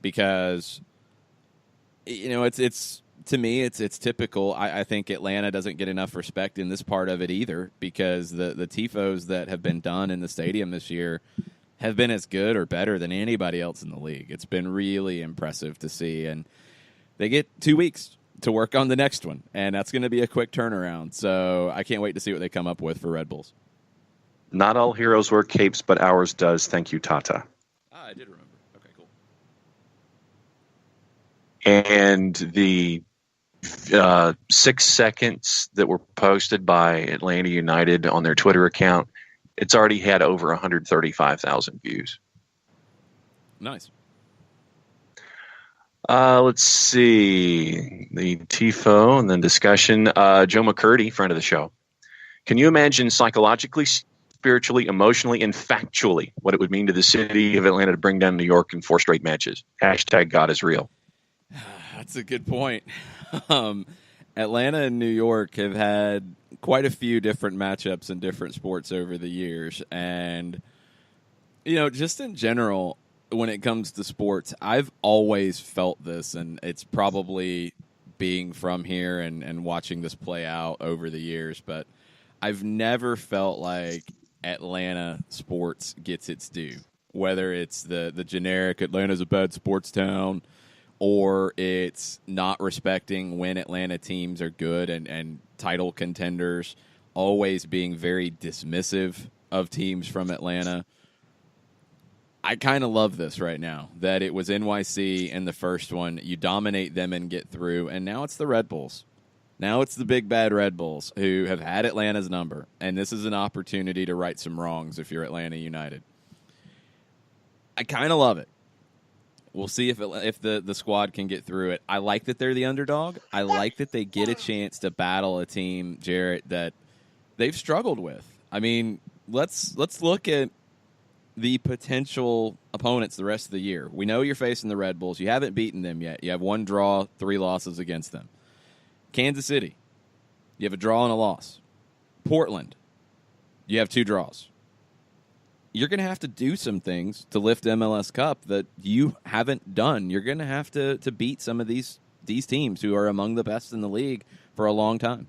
because it's to me it's typical. I think Atlanta doesn't get enough respect in this part of it either, because the TIFOs that have been done in the stadium this year have been as good or better than anybody else in the league. It's been really impressive to see, and they get 2 weeks to work on the next one, and that's going to be a quick turnaround. So I can't wait to see what they come up with for Red Bulls. Not all heroes wear capes, but ours does. Thank you, Tata. I did remember. Okay, cool. And the 6 seconds that were posted by Atlanta United on their Twitter account, it's already had over 135,000 views. Nice. Let's see. The TIFO and then discussion. Joe McCurdy, friend of the show. Can you imagine psychologically, spiritually, emotionally, and factually what it would mean to the city of Atlanta to bring down New York in 4 straight matches? # God is real. That's a good point. Atlanta and New York have had quite a few different matchups in different sports over the years. And, just in general, when it comes to sports, I've always felt this, and it's probably being from here and watching this play out over the years, but I've never felt like Atlanta sports gets its due, whether it's the generic Atlanta's a bad sports town, or it's not respecting when Atlanta teams are good and title contenders, always being very dismissive of teams from Atlanta. I kind of love this right now, that it was NYC in the first one. You dominate them and get through, and now it's the Red Bulls. Now it's the big bad Red Bulls who have had Atlanta's number, and this is an opportunity to right some wrongs if you're Atlanta United. I kind of love it. We'll see if the squad can get through it. I like that they're the underdog. I like that they get a chance to battle a team, Jarrett, that they've struggled with. I mean, let's look at the potential opponents the rest of the year. We know you're facing the Red Bulls. You haven't beaten them yet. You have 1 draw, 3 losses against them. Kansas City, you have a draw and a loss. Portland, you have 2 draws. You're going to have to do some things to lift MLS Cup that you haven't done. You're going to have to beat some of these teams who are among the best in the league for a long time.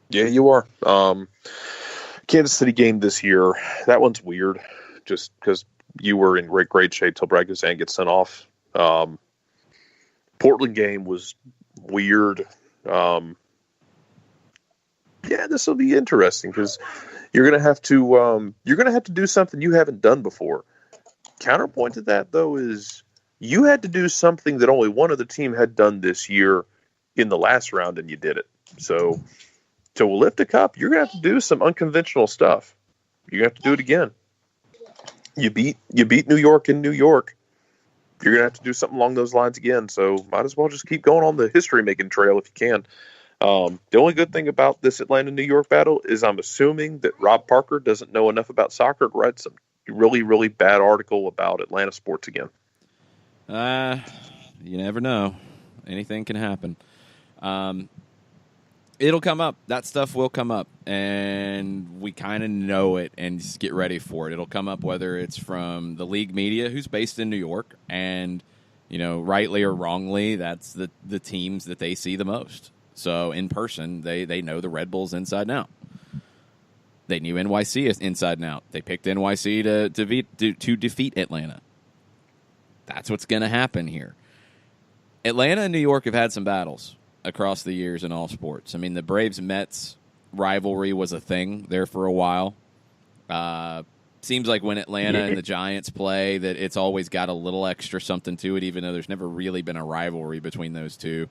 Yeah, you are. Kansas City game this year, that one's weird just because you were in great shape till Brad Guzan gets sent off. Portland game was weird. This will be interesting because you're gonna have to do something you haven't done before. Counterpoint to that, though, is you had to do something that only one other team had done this year in the last round, and you did it. So to lift a cup, you're gonna have to do some unconventional stuff. You have to do it again. You beat New York in New York. You're going to have to do something along those lines again. So might as well just keep going on the history-making trail if you can. The only good thing about this Atlanta-New York battle is I'm assuming that Rob Parker doesn't know enough about soccer to write some really, really bad article about Atlanta sports again. You never know. Anything can happen. It'll come up. That stuff will come up, and we kind of know it and just get ready for it. It'll come up whether it's from the league media, who's based in New York, and, rightly or wrongly, that's the teams that they see the most. So in person, they know the Red Bulls inside and out. They knew NYC inside and out. They picked NYC to defeat Atlanta. That's what's going to happen here. Atlanta and New York have had some battles across the years in all sports. I mean, the Braves-Mets rivalry was a thing there for a while. Seems like when Atlanta and the Giants play that it's always got a little extra something to it, even though there's never really been a rivalry between those two.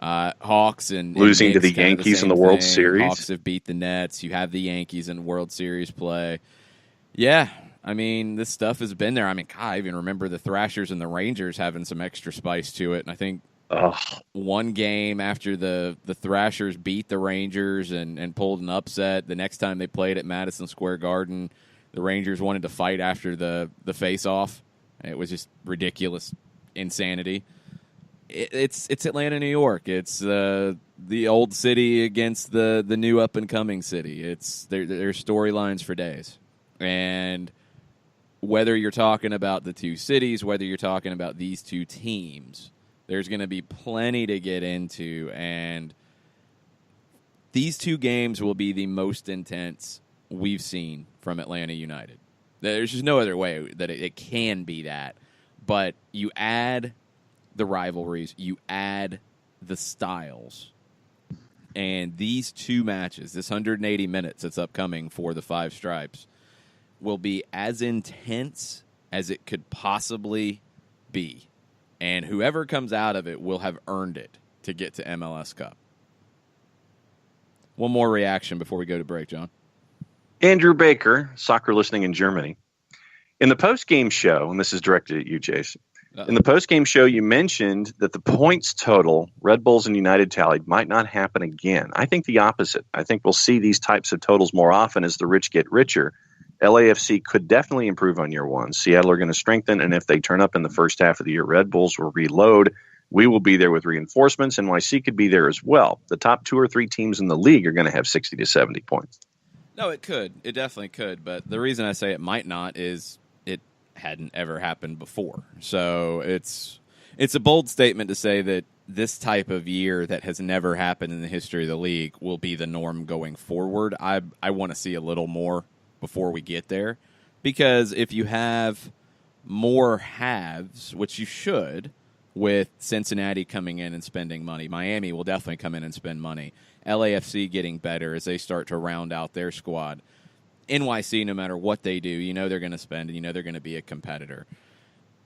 Hawks and losing to the Knicks, kind of Yankees in same the World thing. Series. Hawks have beat the Nets. You have the Yankees in World Series play. Yeah, I mean, this stuff has been there. I mean, God, I even remember the Thrashers and the Rangers having some extra spice to it. And I think one game after the Thrashers beat the Rangers and pulled an upset, the next time they played at Madison Square Garden, the Rangers wanted to fight after the face-off. It was just ridiculous insanity. It's Atlanta, New York. It's the old city against the new up-and-coming city. It's there's storylines for days. And whether you're talking about the two cities, whether you're talking about these two teams, there's going to be plenty to get into. And these two games will be the most intense we've seen from Atlanta United. There's just no other way that it can be that. But you add the rivalries, you add the styles, and these two matches, this 180 minutes that's upcoming for the Five Stripes, will be as intense as it could possibly be. And whoever comes out of it will have earned it to get to MLS Cup. One more reaction before we go to break, John. Andrew Baker, soccer listening in Germany. In the post-game show, and this is directed at you, Jason, in the post-game show, you mentioned that the points total Red Bulls and United tallied might not happen again. I think the opposite. I think we'll see these types of totals more often as the rich get richer. LAFC could definitely improve on year one. Seattle are going to strengthen, and if they turn up in the first half of the year, Red Bulls will reload. We will be there with reinforcements. NYC could be there as well. The top 2 or 3 teams in the league are going to have 60 to 70 points. No, it could. It definitely could. But the reason I say it might not is it hadn't ever happened before. So it's a bold statement to say that this type of year that has never happened in the history of the league will be the norm going forward. I want to see a little more before we get there, because if you have more halves, which you should, with Cincinnati coming in and spending money, Miami will definitely come in and spend money, LAFC getting better as they start to round out their squad, NYC, no matter what they do, you know they're going to spend and you know they're going to be a competitor.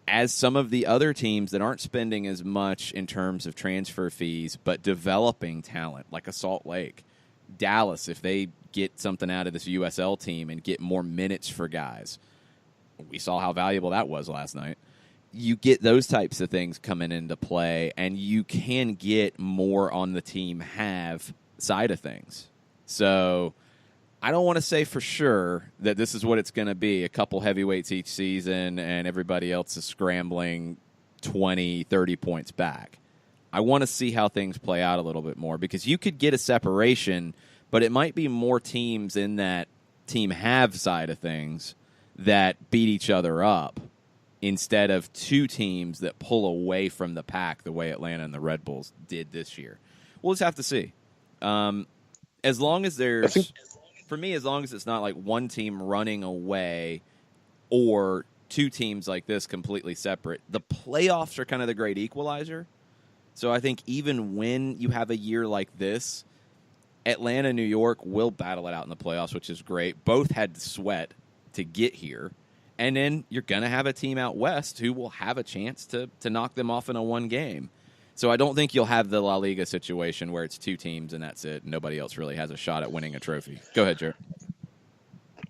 As some of the other teams that aren't spending as much in terms of transfer fees but developing talent, like a Salt Lake, Dallas, if they get something out of this USL team and get more minutes for guys. We saw how valuable that was last night. You get those types of things coming into play, and you can get more on the team have side of things. So I don't want to say for sure that this is what it's going to be, a couple heavyweights each season and everybody else is scrambling 20, 30 points back. I want to see how things play out a little bit more, because you could get a separation, but it might be more teams in that team have side of things that beat each other up instead of two teams that pull away from the pack the way Atlanta and the Red Bulls did this year. We'll just have to see. As long as there's, for me, as long as it's not like one team running away or two teams like this completely separate, the playoffs are kind of the great equalizer. So I think even when you have a year like this, Atlanta, New York will battle it out in the playoffs, which is great. Both had to sweat to get here. And then you're going to have a team out west who will have a chance to knock them off in a one game. So I don't think you'll have the La Liga situation where it's two teams and that's it. Nobody else really has a shot at winning a trophy. Go ahead, Jared.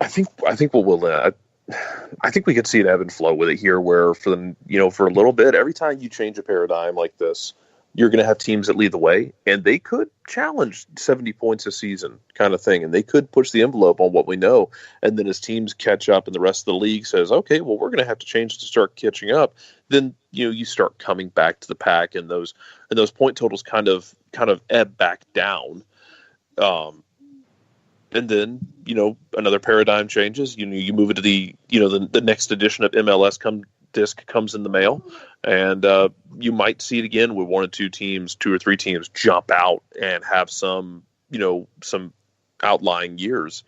I think what we'll I think we could see an ebb and flow with it here, where for a little bit, every time you change a paradigm like this, you're going to have teams that lead the way, and they could challenge 70 points a season kind of thing, and they could push the envelope on what we know. And then as teams catch up and the rest of the league says, okay, well, we're going to have to change to start catching up, then you start coming back to the pack, and those point totals kind of ebb back down. And then, another paradigm changes. You move it to the next edition of MLS disc comes in the mail, and you might see it again with one or two or three teams jump out and have some outlying years.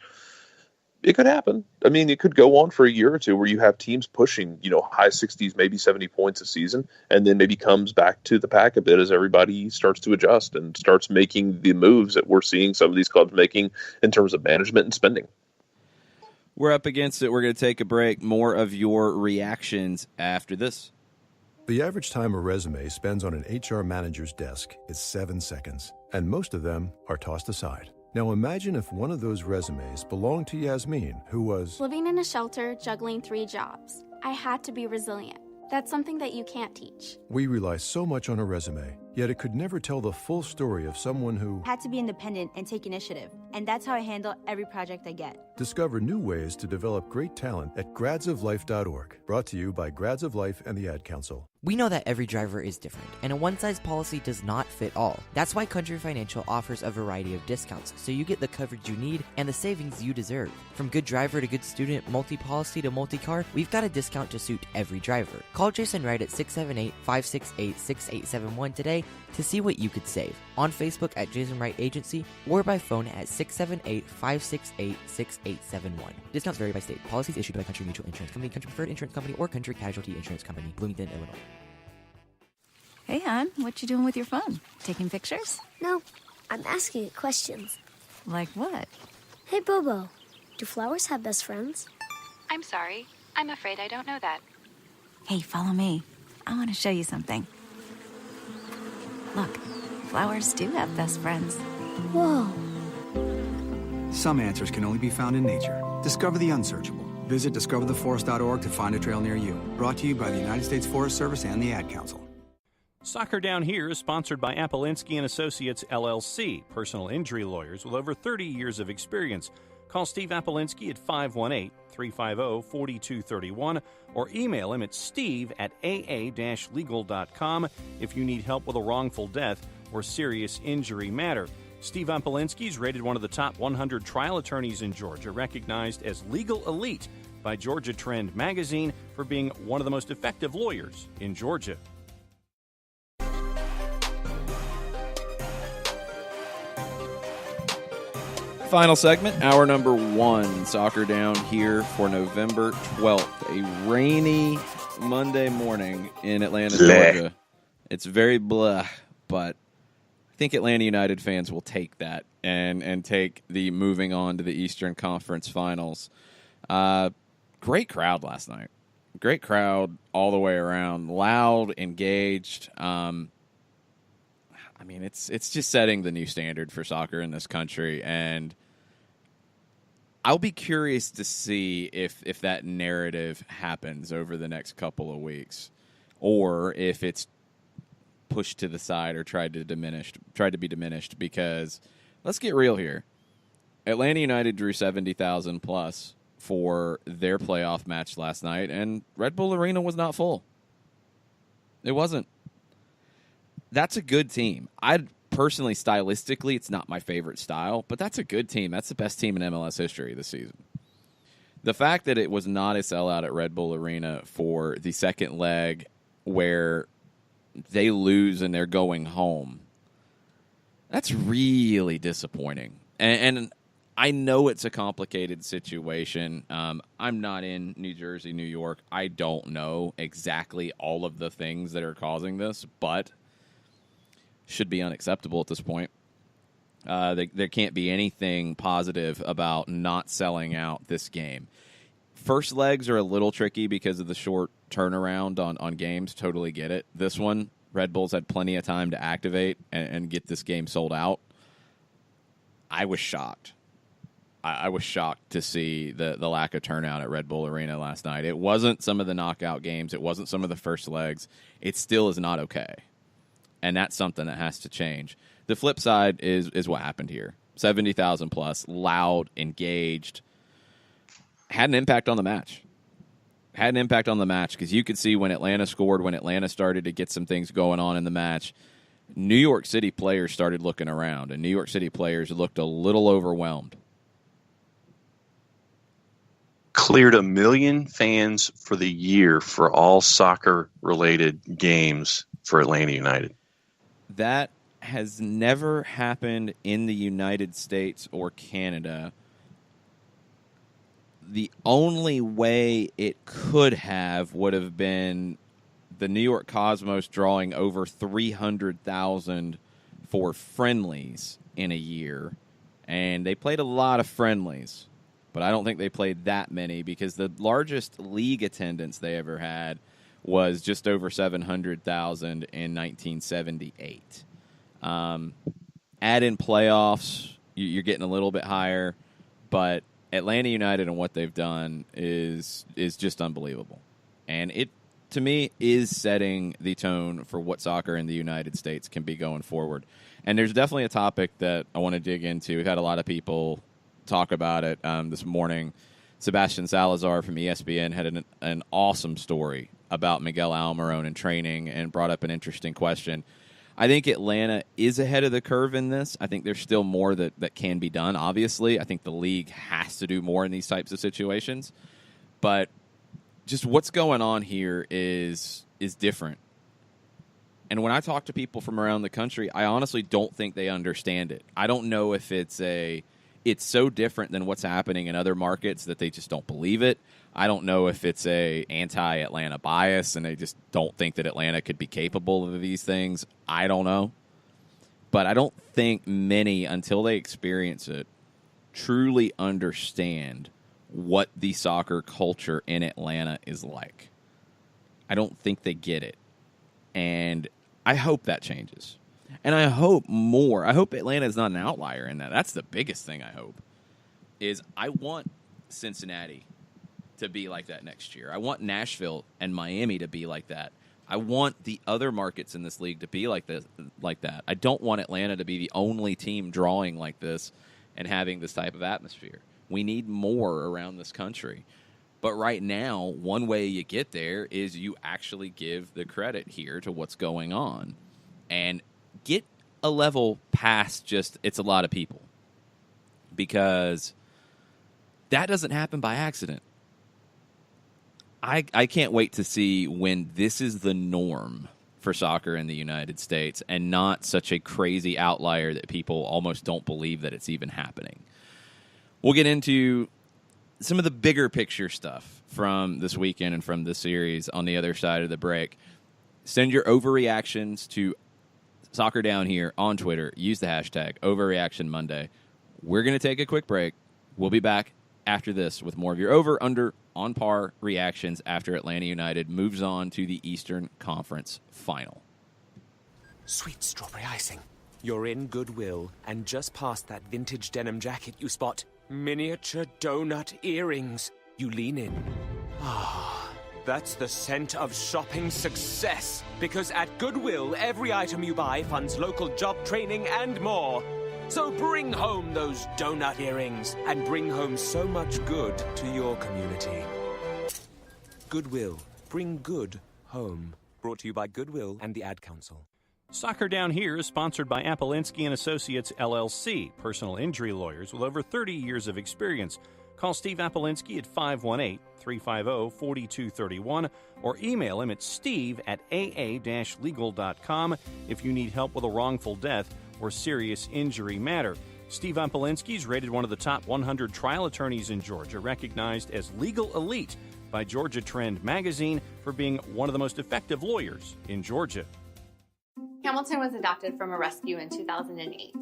It could happen. I mean, it could go on for a year or two where you have teams pushing, high 60s, maybe 70 points a season, and then maybe comes back to the pack a bit as everybody starts to adjust and starts making the moves that we're seeing some of these clubs making in terms of management and spending. We're up against it. We're going to take a break. More of your reactions after this. The average time a resume spends on an HR manager's desk is 7 seconds, and most of them are tossed aside. Now imagine if one of those resumes belonged to Yasmin, who was living in a shelter, juggling 3 jobs. I had to be resilient. That's something that you can't teach. We rely so much on a resume, yet it could never tell the full story of someone who had to be independent and take initiative. And that's how I handle every project I get. Discover new ways to develop great talent at gradsoflife.org. Brought to you by Grads of Life and the Ad Council. We know that every driver is different, and a one-size policy does not fit all. That's why Country Financial offers a variety of discounts, so you get the coverage you need and the savings you deserve. From good driver to good student, multi-policy to multi-car, we've got a discount to suit every driver. Call Jason Wright at 678-568-6871 today to see what you could save. On Facebook at Jason Wright Agency or by phone at 678-568-6871. Discounts vary by state. Policies issued by Country Mutual Insurance Company, Country Preferred Insurance Company, or Country Casualty Insurance Company, Bloomington, Illinois. Hey, hon, what you doing with your phone? Taking pictures? No, I'm asking it questions. Like what? Hey, Bobo, do flowers have best friends? I'm sorry. I'm afraid I don't know that. Hey, follow me. I want to show you something. Look, flowers do have best friends. Whoa. Some answers can only be found in nature. Discover the unsearchable. Visit discovertheforest.org to find a trail near you. Brought to you by the United States Forest Service and the Ad Council. Soccer Down Here is sponsored by Appolinsky & Associates, LLC, personal injury lawyers with over 30 years of experience. Call Steve Appolinsky at 518-350-4231 or email him at steve@aa-legal.com if you need help with a wrongful death or serious injury matter. Steve Appolinsky is rated one of the top 100 trial attorneys in Georgia, recognized as legal elite by Georgia Trend magazine for being one of the most effective lawyers in Georgia. Final segment, hour number 1, Soccer Down Here for November 12th. A rainy Monday morning in Atlanta, Georgia. It's very blah, but I think Atlanta United fans will take that and take the moving on to the Eastern Conference Finals. Great crowd last night. Great crowd all the way around. Loud, engaged. I mean, it's just setting the new standard for soccer in this country, and I'll be curious to see if that narrative happens over the next couple of weeks, or if it's pushed to the side or tried to be diminished. Because let's get real here, Atlanta United drew 70,000 plus for their playoff match last night, and Red Bull Arena was not full. It wasn't. That's a good team. Personally, stylistically, it's not my favorite style, but that's a good team. That's the best team in MLS history this season. The fact that it was not a sellout at Red Bull Arena for the second leg where they lose and they're going home, that's really disappointing. And I know it's a complicated situation. I'm not in New Jersey, New York. I don't know exactly all of the things that are causing this, but should be unacceptable at this point. There can't be anything positive about not selling out this game. First legs are a little tricky because of the short turnaround on games. Totally get it. This one, Red Bulls had plenty of time to activate and get this game sold out. I was shocked. I was shocked to see the lack of turnout at Red Bull Arena last night. It wasn't some of the knockout games. It wasn't some of the first legs. It still is not okay. And that's something that has to change. The flip side is what happened here. 70,000 plus, loud, engaged. Had an impact on the match. Had an impact on the match because you could see when Atlanta scored, when Atlanta started to get some things going on in the match, New York City players started looking around, and New York City players looked a little overwhelmed. Cleared 1 million fans for the year for all soccer-related games for Atlanta United. That has never happened in the United States or Canada the only way it could have would have been the New York Cosmos drawing over 300,000 for friendlies in a year. And they played a lot of friendlies, but I don't think they played that many because the largest league attendance they ever had was just over 700,000 in 1978. Add in playoffs, you're getting a little bit higher, but Atlanta United and what they've done is just unbelievable. And it, to me, is setting the tone for what soccer in the United States can be going forward. And there's definitely a topic that I want to dig into. We've had a lot of people talk about it this morning. Sebastian Salazar from ESPN had an awesome story about Miguel Almiron and training and brought up an interesting question. I think Atlanta is ahead of the curve in this. I think there's still more that can be done, obviously. I think the league has to do more in these types of situations. But just what's going on here is different. And when I talk to people from around the country, I honestly don't think they understand it. I don't know if it's so different than what's happening in other markets that they just don't believe it. I don't know if it's a anti-Atlanta bias and they just don't think that Atlanta could be capable of these things. I don't know. But I don't think many, until they experience it, truly understand what the soccer culture in Atlanta is like. I don't think they get it. And I hope that changes. And I hope more. I hope Atlanta is not an outlier in that. That's the biggest thing I hope. Is I want Cincinnati to be like that next year. I want Nashville and Miami to be like that. I want the other markets in this league to be like that. I don't want Atlanta to be the only team drawing like this and having this type of atmosphere. We need more around this country. But right now, one way you get there is you actually give the credit here to what's going on and get a level past just it's a lot of people, because that doesn't happen by accident. I can't wait to see when this is the norm for soccer in the United States and not such a crazy outlier that people almost don't believe that it's even happening. We'll get into some of the bigger picture stuff from this weekend and from this series on the other side of the break. Send your overreactions to Soccer Down Here on Twitter. Use the hashtag OverreactionMonday. We're going to take a quick break. We'll be back after this with more of your over, under, on par reactions after Atlanta United moves on to the Eastern Conference Final. Sweet strawberry icing. You're in Goodwill, and just past that vintage denim jacket you spot miniature donut earrings. You lean in. Ah, that's the scent of shopping success. Because at Goodwill, every item you buy funds local job training and more. So bring home those donut earrings and bring home so much good to your community. Goodwill. Bring good home. Brought to you by Goodwill and the Ad Council. Soccer Down Here is sponsored by Appolinsky & Associates, LLC, personal injury lawyers with over 30 years of experience. Call Steve Appolinsky at 518-350-4231 or email him at steve@aa-legal.com if you need help with a wrongful death or serious injury matter. Steve Appolinsky is rated one of the top 100 trial attorneys in Georgia, recognized as legal elite by Georgia Trend magazine for being one of the most effective lawyers in Georgia. Hamilton was adopted from a rescue in 2008.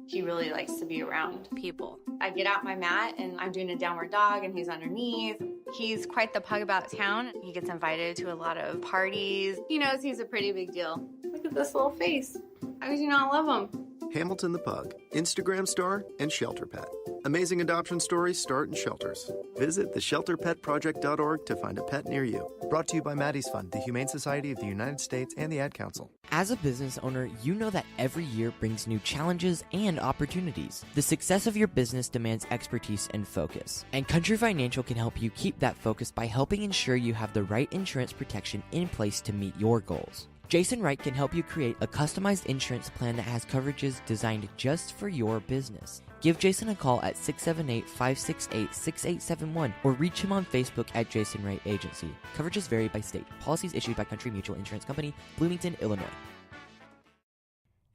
He really likes to be around people. I get out my mat and I'm doing a downward dog and he's underneath. He's quite the pug about town. He gets invited to a lot of parties. He knows he's a pretty big deal. Look at this little face. How could you not love him? Hamilton the Pug, Instagram star and shelter pet. Amazing adoption stories start in shelters. Visit theshelterpetproject.org to find a pet near you. Brought to you by Maddie's Fund, the Humane Society of the United States, and the Ad Council. As a business owner, you know that every year brings new challenges and opportunities. The success of your business demands expertise and focus. And Country Financial can help you keep that focus by helping ensure you have the right insurance protection in place to meet your goals. Jason Wright can help you create a customized insurance plan that has coverages designed just for your business. Give Jason a call at 678-568-6871 or reach him on Facebook at Jason Wright Agency. Coverages vary by state. Policies issued by Country Mutual Insurance Company, Bloomington, Illinois.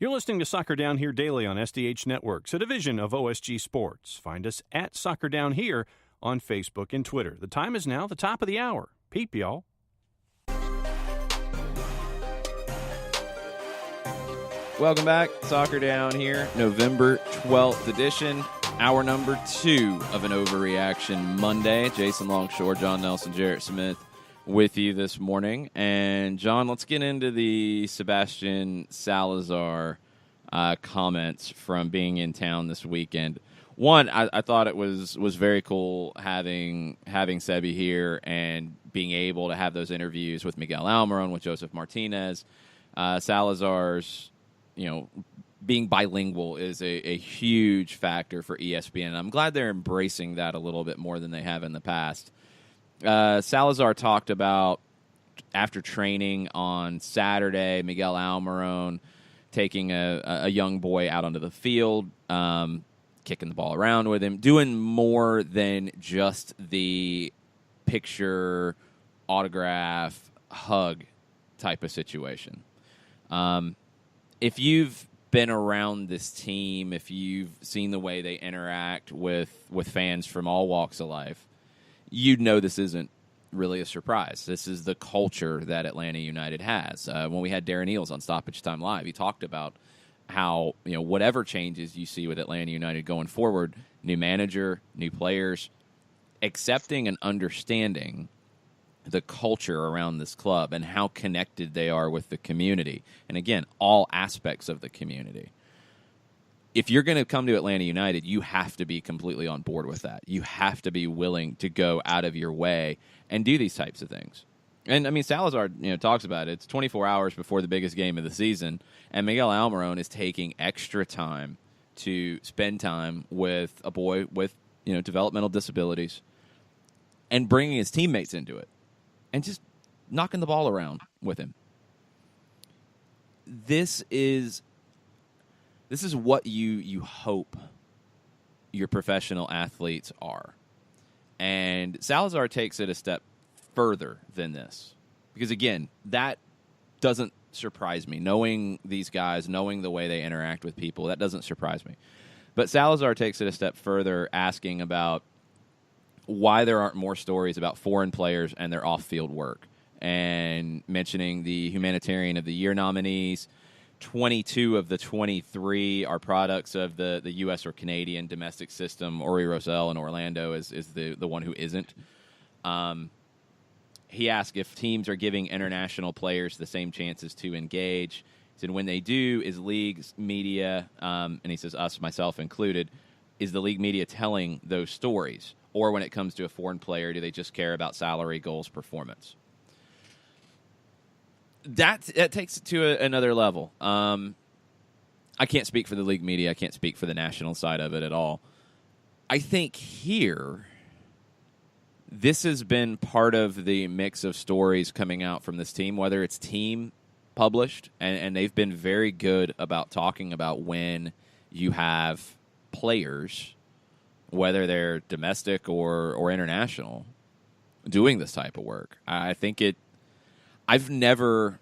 You're listening to Soccer Down Here daily on SDH Networks, a division of OSG Sports. Find us at Soccer Down Here on Facebook and Twitter. The time is now the top of the hour. Peep, y'all. Welcome back. Soccer Down here, November 12th edition. Hour number 2 of an Overreaction Monday. Jason Longshore, John Nelson, Jarrett Smith with you this morning. And, John, let's get into the Sebastian Salazar comments from being in town this weekend. One, I thought it was very cool having Sebi here and being able to have those interviews with Miguel Almiron, with Joseph Martinez. Salazar's, being bilingual is a huge factor for ESPN, and I'm glad they're embracing that a little bit more than they have in the past. Salazar talked about, after training on Saturday, Miguel Almiron taking a young boy out onto the field, kicking the ball around with him, doing more than just the picture, autograph, hug type of situation. If you've been around this team, if you've seen the way they interact with fans from all walks of life, you'd know this isn't really a surprise. This is the culture that Atlanta United has. When we had Darren Eales on Stoppage Time Live, he talked about how, whatever changes you see with Atlanta United going forward, new manager, new players, accepting and understanding the culture around this club and how connected they are with the community. And again, all aspects of the community. If you're going to come to Atlanta United, you have to be completely on board with that. You have to be willing to go out of your way and do these types of things. And, Salazar, talks about it. It's 24 hours before the biggest game of the season, and Miguel Almiron is taking extra time to spend time with a boy with, developmental disabilities and bringing his teammates into it and just knocking the ball around with him. This is what you hope your professional athletes are. And Salazar takes it a step further than this. Because, again, that doesn't surprise me. Knowing these guys, knowing the way they interact with people, that doesn't surprise me. But Salazar takes it a step further, asking about why there aren't more stories about foreign players and their off-field work, and mentioning the Humanitarian of the Year nominees. 22 of the 23 are products of the U.S. or Canadian domestic system. Ori Rosell in Orlando is the one who isn't. He asked if teams are giving international players the same chances to engage. He said when they do, is leagues media, and he says us, myself included, is the league media telling those stories? Or when it comes to a foreign player, do they just care about salary, goals, performance? That takes it to another level. I can't speak for the league media. I can't speak for the national side of it at all. I think here, this has been part of the mix of stories coming out from this team, whether it's team published, and they've been very good about talking about when you have players, whether they're domestic or international, doing this type of work. I think I've never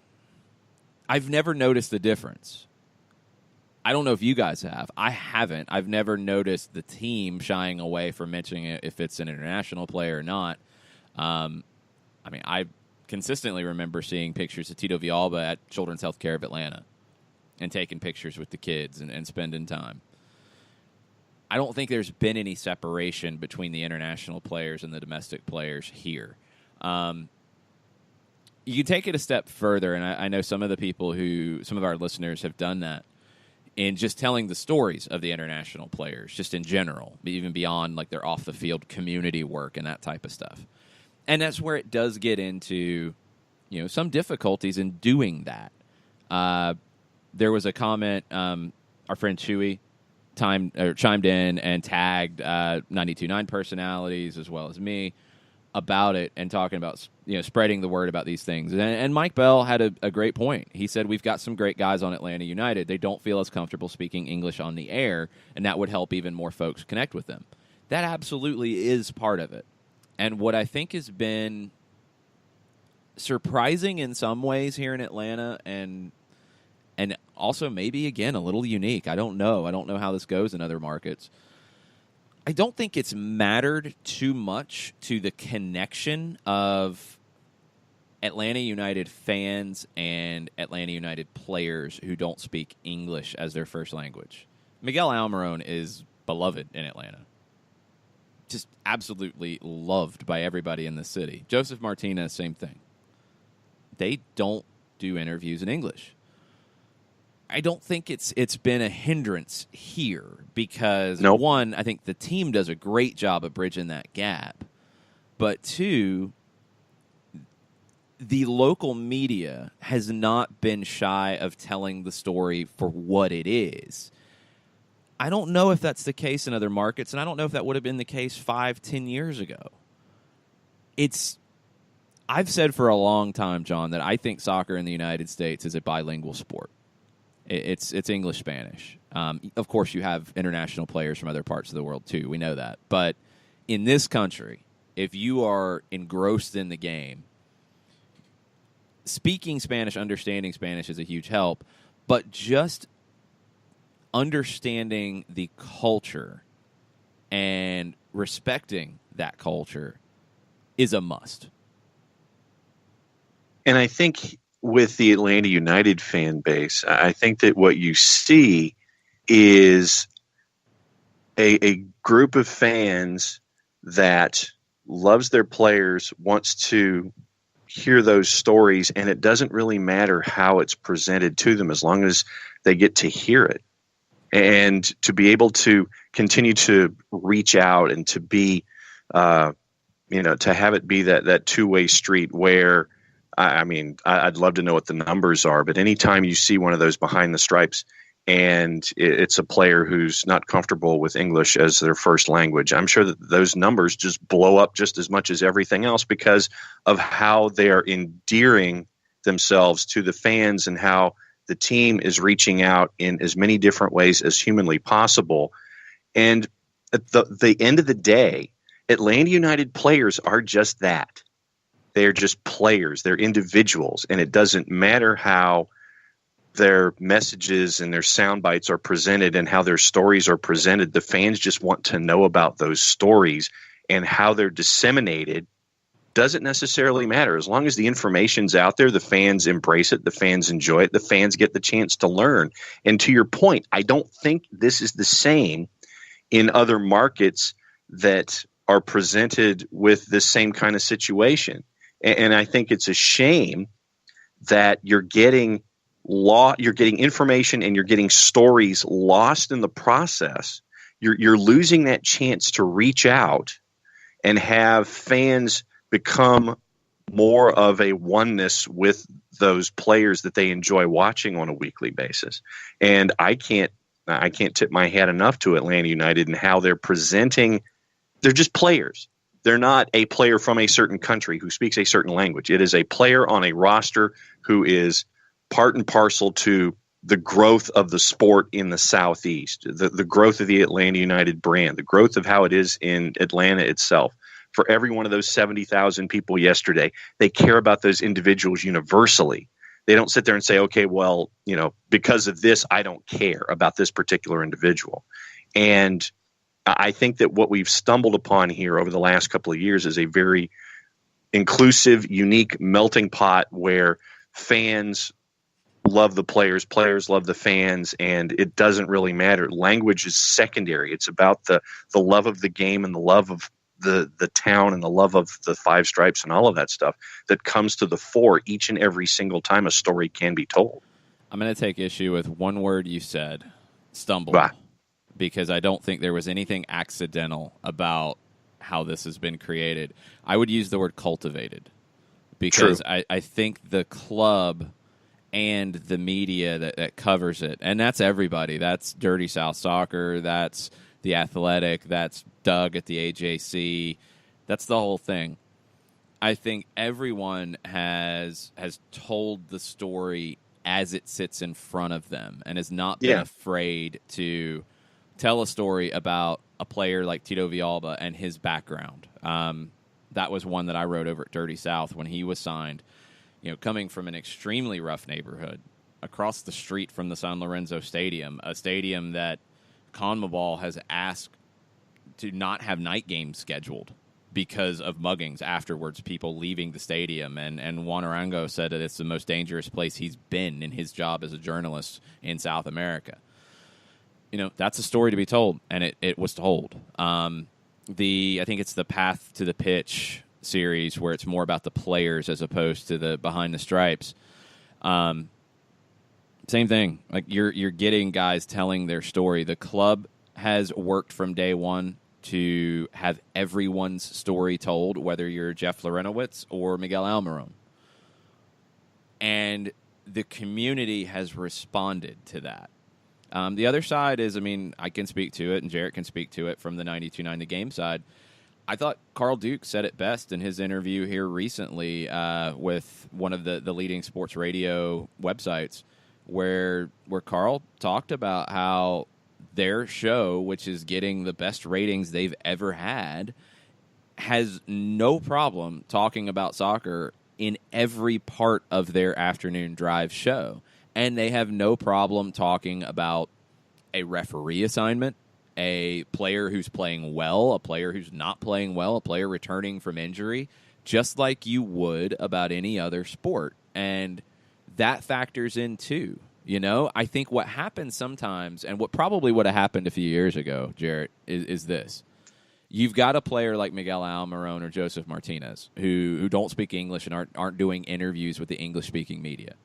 noticed the difference. I don't know if you guys have. I haven't. I've never noticed the team shying away from mentioning it if it's an international player or not. I consistently remember seeing pictures of Tito Villalba at Children's Healthcare of Atlanta and taking pictures with the kids and spending time. I don't think there's been any separation between the international players and the domestic players here. You can take it a step further, and I know some of our listeners have done that in just telling the stories of the international players, just in general, even beyond like their off-the-field community work and that type of stuff. And that's where it does get into, some difficulties in doing that. There was a comment, our friend Chewy chimed in and tagged 92.9 personalities as well as me about it and talking about spreading the word about these things. And Mike Bell had a great point. He said, we've got some great guys on Atlanta United. They don't feel as comfortable speaking English on the air, and that would help even more folks connect with them. That absolutely is part of it. And what I think has been surprising in some ways here in Atlanta and also maybe, again, a little unique. I don't know. I don't know how this goes in other markets. I don't think it's mattered too much to the connection of Atlanta United fans and Atlanta United players who don't speak English as their first language. Miguel Almiron is beloved in Atlanta. Just absolutely loved by everybody in the city. Joseph Martinez, same thing. They don't do interviews in English. I don't think it's been a hindrance here because, one, I think the team does a great job of bridging that gap. But two, the local media has not been shy of telling the story for what it is. I don't know if that's the case in other markets, and I don't know if that would have been the case 5-10 years ago. I've said for a long time, John, that I think soccer in the United States is a bilingual sport. It's English-Spanish. Of course, you have international players from other parts of the world, too. We know that. But in this country, if you are engrossed in the game, speaking Spanish, understanding Spanish is a huge help. But just understanding the culture and respecting that culture is a must. And I think with the Atlanta United fan base, I think that what you see is a group of fans that loves their players, wants to hear those stories, and it doesn't really matter how it's presented to them as long as they get to hear it. And to be able to continue to reach out and to be, to have it be that two-way street where, I'd love to know what the numbers are, but anytime you see one of those behind the stripes and it's a player who's not comfortable with English as their first language, I'm sure that those numbers just blow up just as much as everything else because of how they're endearing themselves to the fans and how the team is reaching out in as many different ways as humanly possible. And at the end of the day, Atlanta United players are just that. They're just players. They're individuals. And it doesn't matter how their messages and their sound bites are presented and how their stories are presented. The fans just want to know about those stories, and how they're disseminated doesn't necessarily matter. As long as the information's out there, the fans embrace it, the fans enjoy it, the fans get the chance to learn. And to your point, I don't think this is the same in other markets that are presented with this same kind of situation. And I think it's a shame that you're getting information and you're getting stories lost in the process. You're losing that chance to reach out and have fans become more of a oneness with those players that they enjoy watching on a weekly basis. And I can't tip my hat enough to Atlanta United and how they're presenting. They're just players. They're not a player from a certain country who speaks a certain language. It is a player on a roster who is part and parcel to the growth of the sport in the Southeast, the growth of the Atlanta United brand, the growth of how it is in Atlanta itself. For every one of those 70,000 people yesterday, they care about those individuals universally. They don't sit there and say, okay, well, because of this, I don't care about this particular individual. And I think that what we've stumbled upon here over the last couple of years is a very inclusive, unique melting pot where fans love the players, players love the fans, and it doesn't really matter. Language is secondary. It's about the love of the game and the love of the town and the love of the Five Stripes and all of that stuff that comes to the fore each and every single time a story can be told. I'm going to take issue with one word you said, stumble. Because I don't think there was anything accidental about how this has been created. I would use the word cultivated because I think the club and the media that covers it, and that's everybody. That's Dirty South Soccer. That's The Athletic. That's Doug at the AJC. That's the whole thing. I think everyone has told the story as it sits in front of them and has not been afraid to tell a story about a player like Tito Villalba and his background. That was one that I wrote over at Dirty South when he was signed. Coming from an extremely rough neighborhood across the street from the San Lorenzo Stadium, a stadium that CONMEBOL has asked to not have night games scheduled because of muggings afterwards, people leaving the stadium. And Juan Arango said that it's the most dangerous place he's been in his job as a journalist in South America. That's a story to be told, and it was told. I think it's the Path to the Pitch series where it's more about the players as opposed to the behind the stripes. Same thing. Like you're getting guys telling their story. The club has worked from day one to have everyone's story told, whether you're Jeff Lorenowitz or Miguel Almiron. And the community has responded to that. The other side is, I can speak to it, and Jarrett can speak to it from the 92.9 The Game side. I thought Carl Duke said it best in his interview here recently with one of the leading sports radio websites, where Carl talked about how their show, which is getting the best ratings they've ever had, has no problem talking about soccer in every part of their afternoon drive show. And they have no problem talking about a referee assignment, a player who's playing well, a player who's not playing well, a player returning from injury, just like you would about any other sport. And that factors in too. I think what happens sometimes, and what probably would have happened a few years ago, Jarrett, is this. You've got a player like Miguel Almiron or Joseph Martinez who don't speak English and aren't doing interviews with the English-speaking media.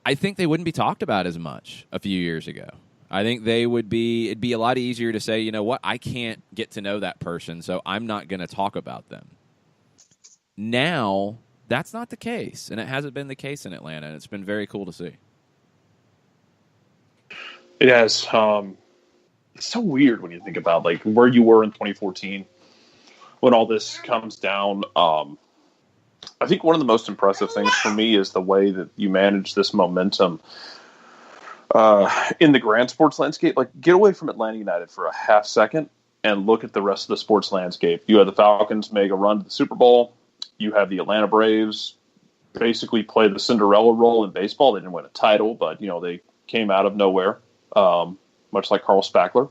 I think they wouldn't be talked about as much a few years ago. I think it'd be a lot easier to say, you know what, I can't get to know that person, so I'm not going to talk about them. Now, that's not the case, and it hasn't been the case in Atlanta, and it's been very cool to see. It has. It's so weird when you think about where you were in 2014 when all this comes down. I think one of the most impressive things for me is the way that you manage this momentum in the grand sports landscape. Get away from Atlanta United for a half second and look at the rest of the sports landscape. You have the Falcons make a run to the Super Bowl. You have the Atlanta Braves basically play the Cinderella role in baseball. They didn't win a title, but they came out of nowhere, much like Carl Spackler.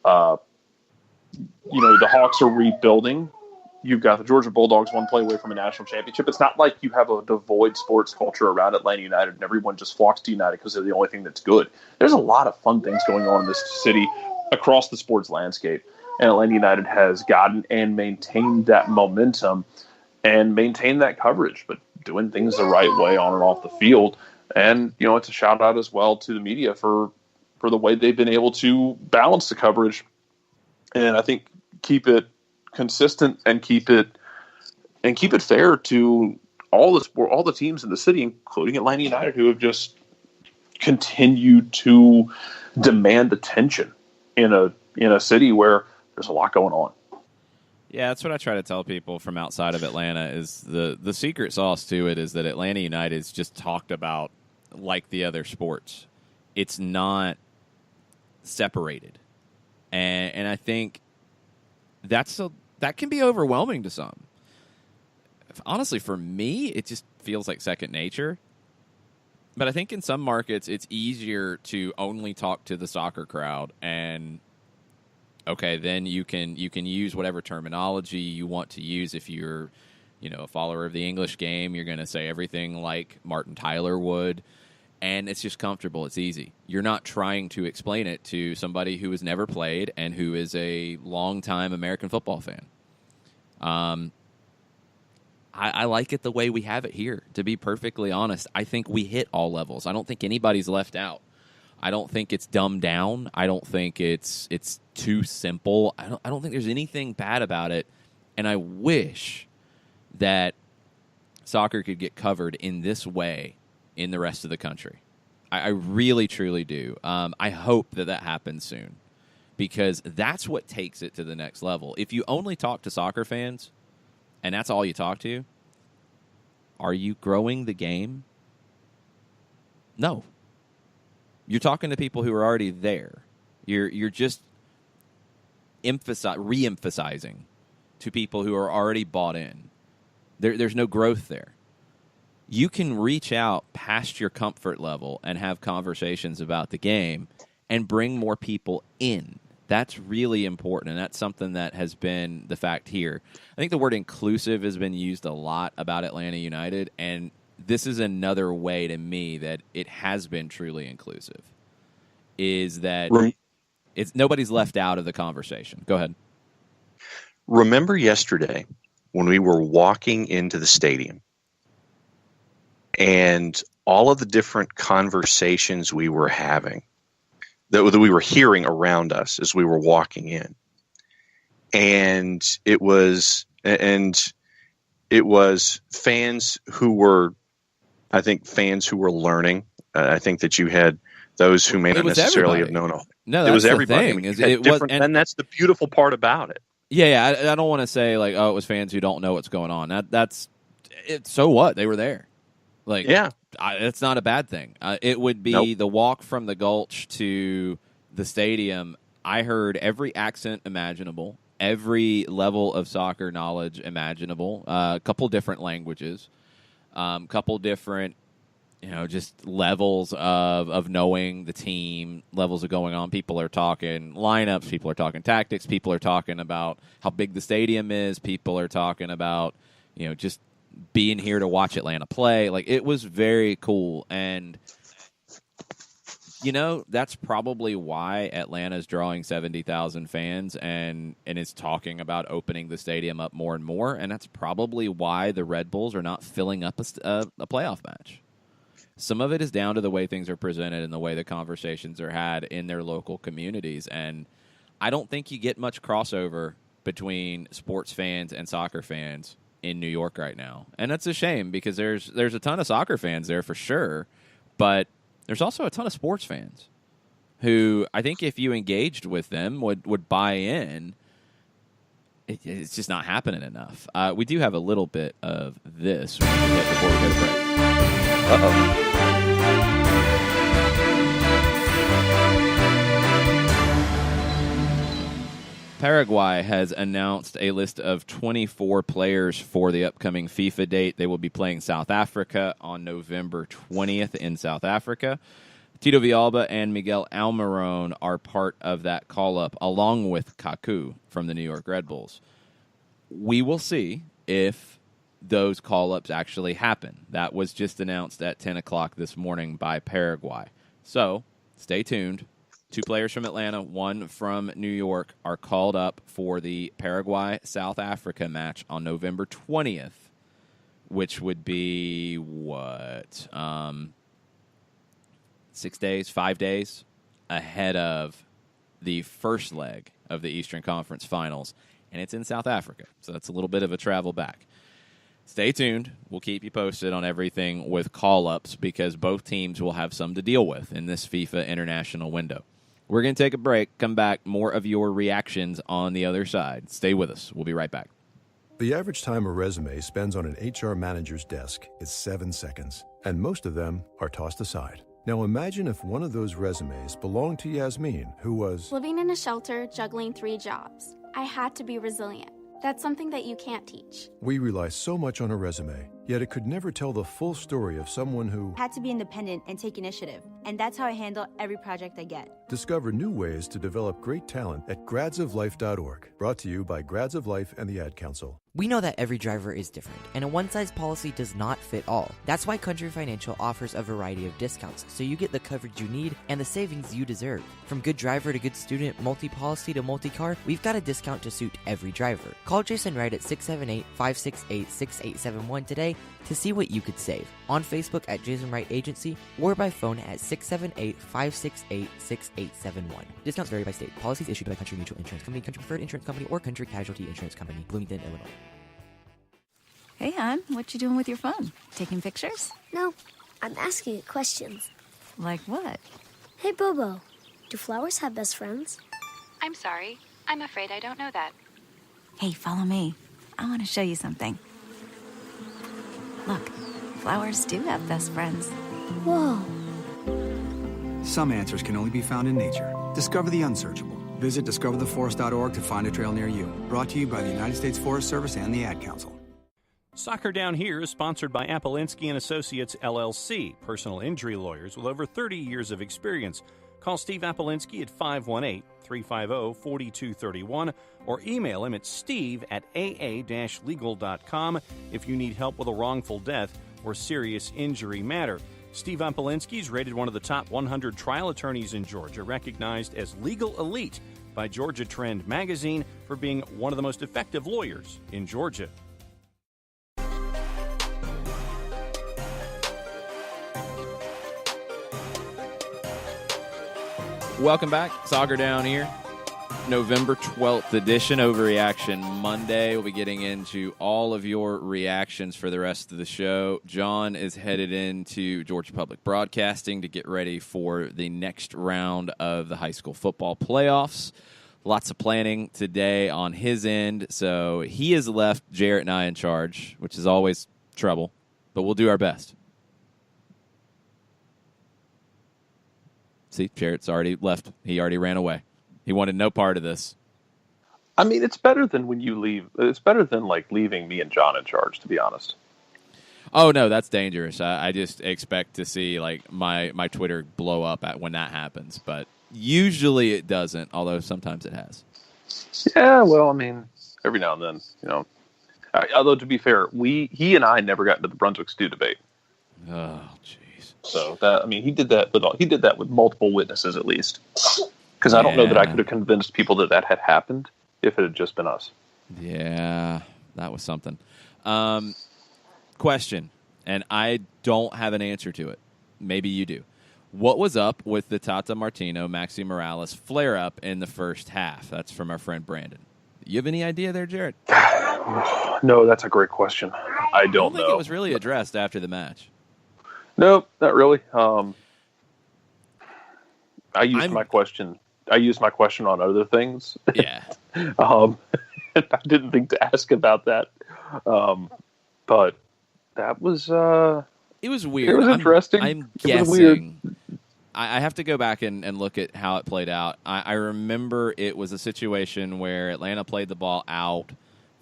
The Hawks are rebuilding. You've got the Georgia Bulldogs one play away from a national championship. It's not like you have a devoid sports culture around Atlanta United and everyone just flocks to United because they're the only thing that's good. There's a lot of fun things going on in this city across the sports landscape. And Atlanta United has gotten and maintained that momentum and maintained that coverage, but doing things the right way on and off the field. And, it's a shout out as well to the media for the way they've been able to balance the coverage. And I think keep it consistent and keep it fair to all the teams in the city, including Atlanta United, who have just continued to demand attention in a city where there's a lot going on. Yeah, that's what I try to tell people from outside of Atlanta is the secret sauce to it is that Atlanta United is just talked about like the other sports. It's not separated. And I think that can be overwhelming to some. Honestly, for me, it just feels like second nature. But I think in some markets, it's easier to only talk to the soccer crowd, and okay, then you can use whatever terminology you want to use. If you're, a follower of the English game, you're going to say everything like Martin Tyler would, and it's just comfortable. It's easy. You're not trying to explain it to somebody who has never played and who is a longtime American football fan. I like it the way we have it here, to be perfectly honest. I think we hit all levels. I don't think anybody's left out. I don't think it's dumbed down. I don't think it's too simple. I don't think there's anything bad about it. And I wish that soccer could get covered in this way in the rest of the country. I really, truly do. I hope that happens soon, because that's what takes it to the next level. If you only talk to soccer fans, and that's all you talk to, are you growing the game? No. You're talking to people who are already there. You're just re-emphasizing to people who are already bought in. There's no growth there. You can reach out past your comfort level and have conversations about the game and bring more people in. That's really important, and that's something that has been the fact here. I think the word inclusive has been used a lot about Atlanta United, and this is another way to me that it has been truly inclusive, is that nobody's left out of the conversation. Go ahead. Remember yesterday when we were walking into the stadium and all of the different conversations we were having that we were hearing around us as we were walking in. And it was fans who were, I think, learning. I think that you had those who may not necessarily have known. No, it was the everybody. thing. And that's the beautiful part about it. Yeah, I don't want to say like, oh, it was fans who don't know what's going on. That's it. So what? They were there. Like, yeah, it's not a bad thing. It would be the walk from the Gulch to the stadium. I heard every accent imaginable, every level of soccer knowledge imaginable, a couple different languages, couple different, just levels of knowing the team, levels of going on. People are talking lineups, people are talking tactics, people are talking about how big the stadium is, people are talking about, just being here to watch Atlanta play. Like, it was very cool. And, that's probably why Atlanta's drawing 70,000 fans and is talking about opening the stadium up more and more. And that's probably why the Red Bulls are not filling up a playoff match. Some of it is down to the way things are presented and the way the conversations are had in their local communities. And I don't think you get much crossover between sports fans and soccer fans in New York right now. And that's a shame because there's a ton of soccer fans there for sure, but there's also a ton of sports fans who I think if you engaged with them would buy in. It's just not happening enough. We do have a little bit of this we can hit before we go to break. Uh-oh. Paraguay has announced a list of 24 players for the upcoming FIFA date. They will be playing South Africa on November 20th in South Africa. Tito Villalba and Miguel Almiron are part of that call-up, along with Kaku from the New York Red Bulls. We will see if those call-ups actually happen. That was just announced at 10 o'clock this morning by Paraguay. So, stay tuned. 2 players from Atlanta, 1 from New York are called up for the Paraguay-South Africa match on November 20th, which would be, 6 days, 5 days ahead of the first leg of the Eastern Conference Finals, and it's in South Africa, so that's a little bit of a travel back. Stay tuned. We'll keep you posted on everything with call-ups because both teams will have some to deal with in this FIFA international window. We're going to take a break, come back, more of your reactions on the other side. Stay with us. We'll be right back. The average time a resume spends on an HR manager's desk is 7 seconds, and most of them are tossed aside. Now imagine if one of those resumes belonged to Yasmin, who was living in a shelter, juggling 3 jobs. I had to be resilient. That's something that you can't teach. We rely so much on a resume, yet it could never tell the full story of someone who had to be independent and take initiative. And that's how I handle every project I get. Discover new ways to develop great talent at gradsoflife.org. Brought to you by Grads of Life and the Ad Council. We know that every driver is different, and a one-size policy does not fit all. That's why Country Financial offers a variety of discounts, so you get the coverage you need and the savings you deserve. From good driver to good student, multi-policy to multi-car, we've got a discount to suit every driver. Call Jason Wright at 678-568-6871 today to see what you could save. On Facebook at Jason Wright Agency or by phone at 678-568-6871. Discounts vary by state. Policies issued by Country Mutual Insurance Company, Country Preferred Insurance Company, or Country Casualty Insurance Company, Bloomington, Illinois. Hey, hon, what you doing with your phone? Taking pictures? No, I'm asking it questions. Like what? Hey, Bobo, do flowers have best friends? I'm sorry. I'm afraid I don't know that. Hey, follow me. I want to show you something. Look, flowers do have best friends. Whoa. Some answers can only be found in nature. Discover the unsearchable. Visit discovertheforest.org to find a trail near you. Brought to you by the United States Forest Service and the Ad Council. Soccer Down Here is sponsored by Appolinsky & Associates, LLC, personal injury lawyers with over 30 years of experience. Call Steve Apolinski at 518-350-4231 or email him at steve@aa-legal.com if you need help with a wrongful death or serious injury matter. Steve Apolinski is rated one of the top 100 trial attorneys in Georgia, recognized as legal elite by Georgia Trend magazine for being one of the most effective lawyers in Georgia. Welcome back. Soccer Down here. November 12th edition, Overreaction Monday. We'll be getting into all of your reactions for the rest of the show. John is headed into Georgia Public Broadcasting to get ready for the next round of the high school football playoffs. Lots of planning today on his end, so he has left Jarrett and I in charge, which is always trouble, but we'll do our best. See, Jarrett's already left. He already ran away. He wanted no part of this. I mean, it's better than when you leave. It's better than like leaving me and John in charge, to be honest. Oh no, that's dangerous. I just expect to see like my Twitter blow up when that happens, but usually it doesn't. Although sometimes it has. Yeah, well, I mean, every now and then, you know. Although to be fair, he and I never got into the Brunswick Stew debate. Oh, jeez. So that, I mean, he did that with multiple witnesses at least. Because I don't know that I could have convinced people that had happened if it had just been us. Yeah, that was something. Question, and I don't have an answer to it. Maybe you do. What was up with the Tata Martino, Maxi Morales flare-up in the first half? That's from our friend Brandon. You have any idea there, Jarrett? No, that's a great question. I don't know. think it was really addressed after the match. Nope, not really. I used my question on other things. Yeah. I didn't think to ask about that. But that was it was weird. It was interesting. I'm guessing. I have to go back and look at how it played out. I remember it was a situation where Atlanta played the ball out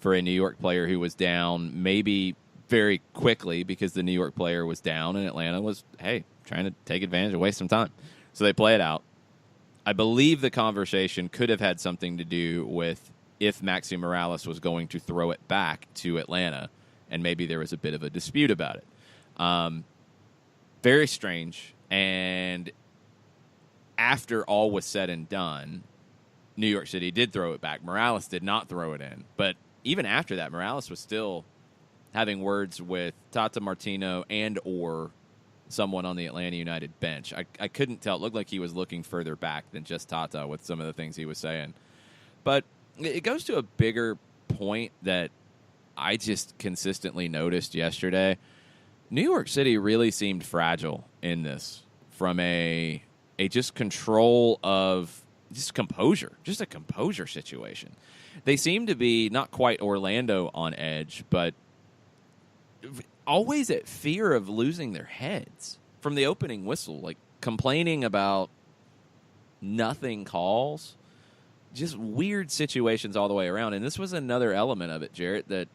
for a New York player who was down, maybe very quickly because the New York player was down, and Atlanta was, hey, trying to take advantage and waste some time. So they play it out. I believe the conversation could have had something to do with if Maxi Morales was going to throw it back to Atlanta, and maybe there was a bit of a dispute about it. Very strange. And after all was said and done, New York City did throw it back. Morales did not throw it in. But even after that, Morales was still having words with Tata Martino and or someone on the Atlanta United bench. I couldn't tell. It looked like he was looking further back than just Tata with some of the things he was saying. But it goes to a bigger point that I just consistently noticed yesterday. New York City really seemed fragile in this from a just control of just composure, just a composure situation. They seem to be not quite Orlando on edge, but always at fear of losing their heads from the opening whistle, like complaining about nothing calls, just weird situations all the way around. And this was another element of it, Jarrett, that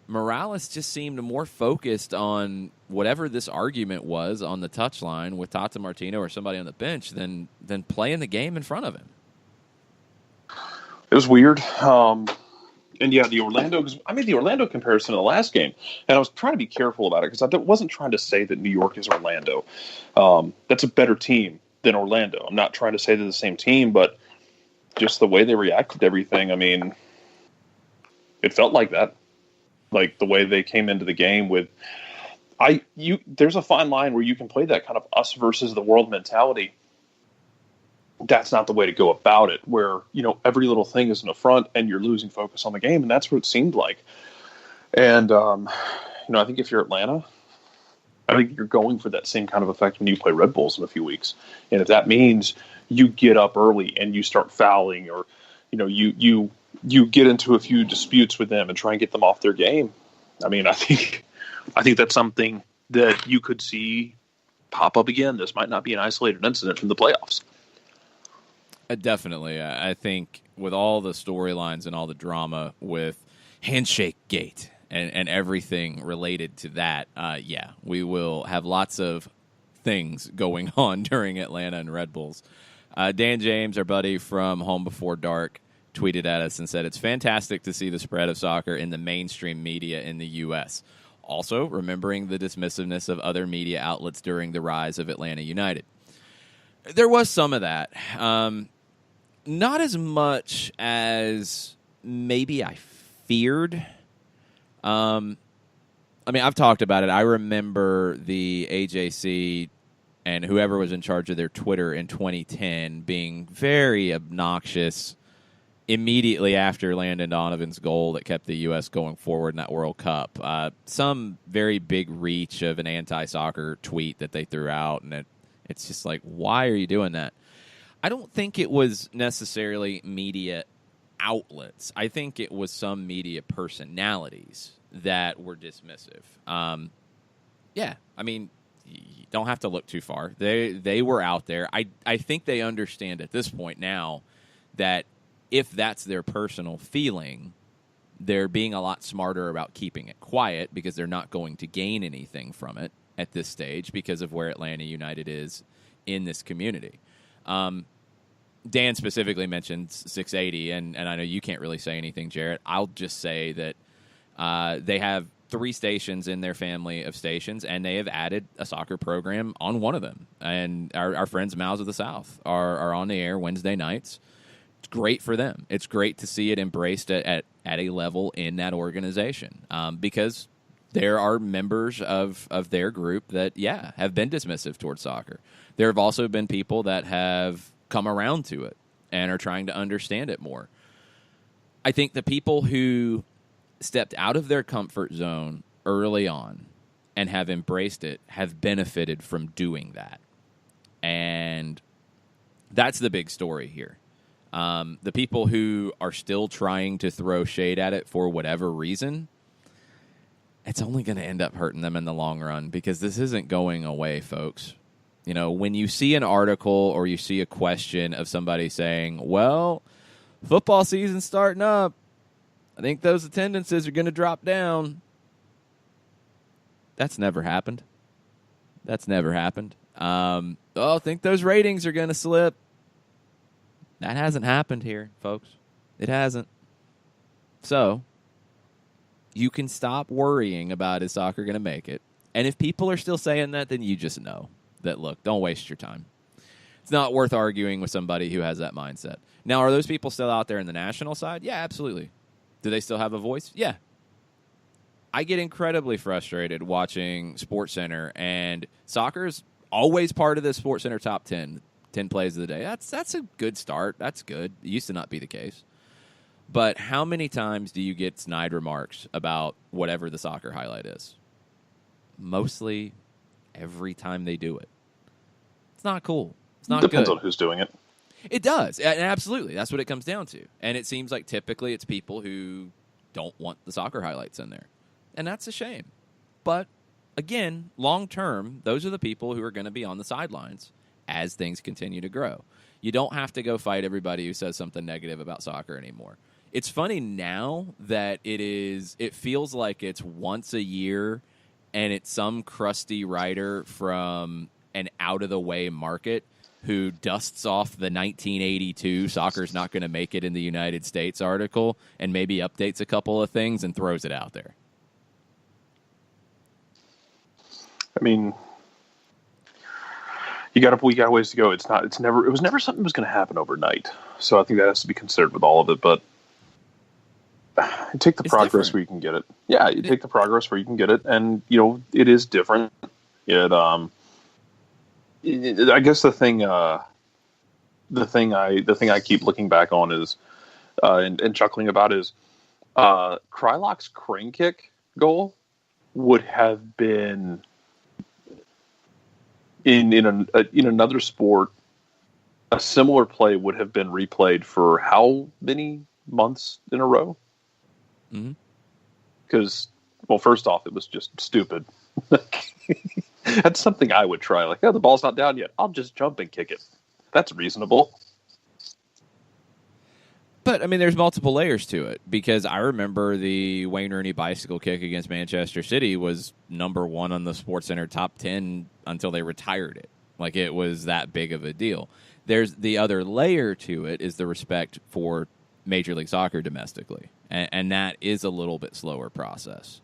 Morales just seemed more focused on whatever this argument was on the touchline with Tata Martino or somebody on the bench than playing the game in front of him. It was weird. And yeah, the Orlando comparison in the last game, and I was trying to be careful about it because I wasn't trying to say that New York is Orlando. That's a better team than Orlando. I'm not trying to say they're the same team, but just the way they reacted to everything, I mean, it felt like that. Like the way they came into the game with, there's a fine line where you can play that kind of us versus the world mentality. That's not the way to go about it, where, you know, every little thing is an affront and you're losing focus on the game, and that's what it seemed like. And, I think if you're Atlanta, I think you're going for that same kind of effect when you play Red Bulls in a few weeks. And if that means you get up early and you start fouling, or, you know, you get into a few disputes with them and try and get them off their game, I mean, I think that's something that you could see pop up again. This might not be an isolated incident from the playoffs. Definitely. I think with all the storylines and all the drama with Handshake Gate and everything related to that, we will have lots of things going on during Atlanta and Red Bulls. Dan James, our buddy from Home Before Dark, tweeted at us and said, it's fantastic to see the spread of soccer in the mainstream media in the U.S. Also, remembering the dismissiveness of other media outlets during the rise of Atlanta United. There was some of that. Not as much as maybe I feared. I mean, I've talked about it. I remember the AJC and whoever was in charge of their Twitter in 2010 being very obnoxious immediately after Landon Donovan's goal that kept the U.S. going forward in that World Cup. Some very big reach of an anti-soccer tweet that they threw out, and it's just like, why are you doing that? I don't think it was necessarily media outlets. I think it was some media personalities that were dismissive. Yeah, I mean, you don't have to look too far. They were out there. I think they understand at this point now that if that's their personal feeling, they're being a lot smarter about keeping it quiet because they're not going to gain anything from it at this stage because of where Atlanta United is in this community. Dan specifically mentioned 680, and I know you can't really say anything, Jarrett. I'll just say that they have 3 stations in their family of stations, and they have added a soccer program on one of them. And our friends Mouths of the South are on the air Wednesday nights. It's great for them. It's great to see it embraced at a level in that organization because there are members of their group that, have been dismissive towards soccer. There have also been people that have come around to it and are trying to understand it more. I think the people who stepped out of their comfort zone early on and have embraced it have benefited from doing that. And that's the big story here. The people who are still trying to throw shade at it for whatever reason, it's only going to end up hurting them in the long run because this isn't going away, folks. You know, when you see an article or you see a question of somebody saying, well, football season's starting up, I think those attendances are going to drop down. That's never happened. I think those ratings are going to slip. That hasn't happened here, folks. It hasn't. So, you can stop worrying about is soccer going to make it. And if people are still saying that, then you just know that, look, don't waste your time. It's not worth arguing with somebody who has that mindset. Now, are those people still out there in the national side? Yeah, absolutely. Do they still have a voice? Yeah. I get incredibly frustrated watching SportsCenter, and soccer is always part of the SportsCenter top 10 plays of the day. That's a good start. That's good. It used to not be the case. But how many times do you get snide remarks about whatever the soccer highlight is? Mostly every time they do it. It's not cool. It's not good. Depends on who's doing it. It does. And absolutely. That's what it comes down to. And it seems like typically it's people who don't want the soccer highlights in there. And that's a shame. But, again, long term, those are the people who are going to be on the sidelines as things continue to grow. You don't have to go fight everybody who says something negative about soccer anymore. It's funny now that it feels like it's once a year and it's some crusty writer from an out-of-the-way market who dusts off the 1982 soccer's not going to make it in the United States article and maybe updates a couple of things and throws it out there. I mean, we got a ways to go. It was never something that was going to happen overnight. So I think that has to be considered with all of it. But you take the progress where you can get it. Yeah, you take the progress where you can get it, and it is different. I guess the thing I keep looking back on is and chuckling about is Krylock's crane kick goal would have been in another sport. A similar play would have been replayed for how many months in a row? Because, first off, it was just stupid. That's something I would try. Like, the ball's not down yet. I'll just jump and kick it. That's reasonable. But, I mean, there's multiple layers to it. Because I remember the Wayne Rooney bicycle kick against Manchester City was number 1 on the SportsCenter top 10 until they retired it. Like, it was that big of a deal. There's the other layer to it is the respect for Major League Soccer domestically, and that is a little bit slower process.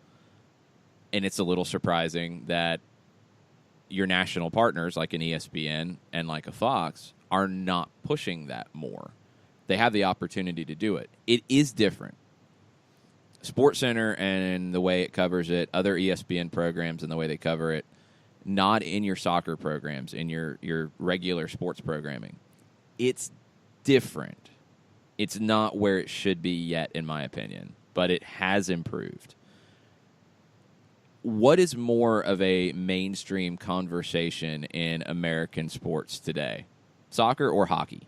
And it's a little surprising that your national partners, like an ESPN and like a Fox, are not pushing that more. They have the opportunity to do it. It is different. SportsCenter and the way it covers it, other ESPN programs and the way they cover it, not in your soccer programs, in your regular sports programming. It's different. It's not where it should be yet, in my opinion, but it has improved. What is more of a mainstream conversation in American sports today? Soccer or hockey?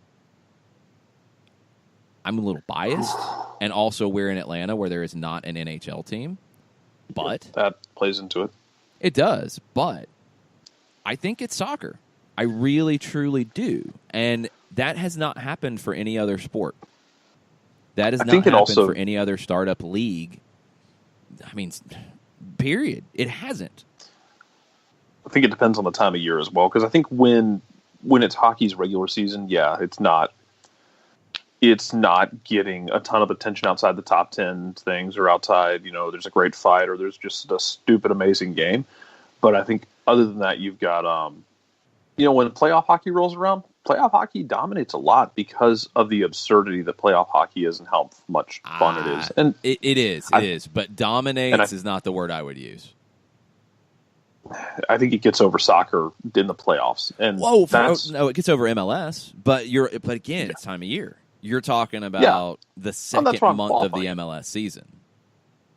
I'm a little biased, and also we're in Atlanta where there is not an NHL team, but... That plays into it. It does, but I think it's soccer. I really, truly do. And that has not happened for any other sport. That has not happened for any other startup league. I mean, period. It hasn't. I think it depends on the time of year as well, because I think when it's hockey's regular season, yeah, it's not getting a ton of attention outside the top 10 things or outside, there's a great fight or there's just a stupid, amazing game. But I think other than that, you've got, when playoff hockey rolls around, playoff hockey dominates a lot because of the absurdity that playoff hockey is and how much fun it is. And it is. But dominates is not the word I would use. I think it gets over soccer in the playoffs. And no, it gets over MLS. But again, it's time of year. You're talking about the second month of the MLS season.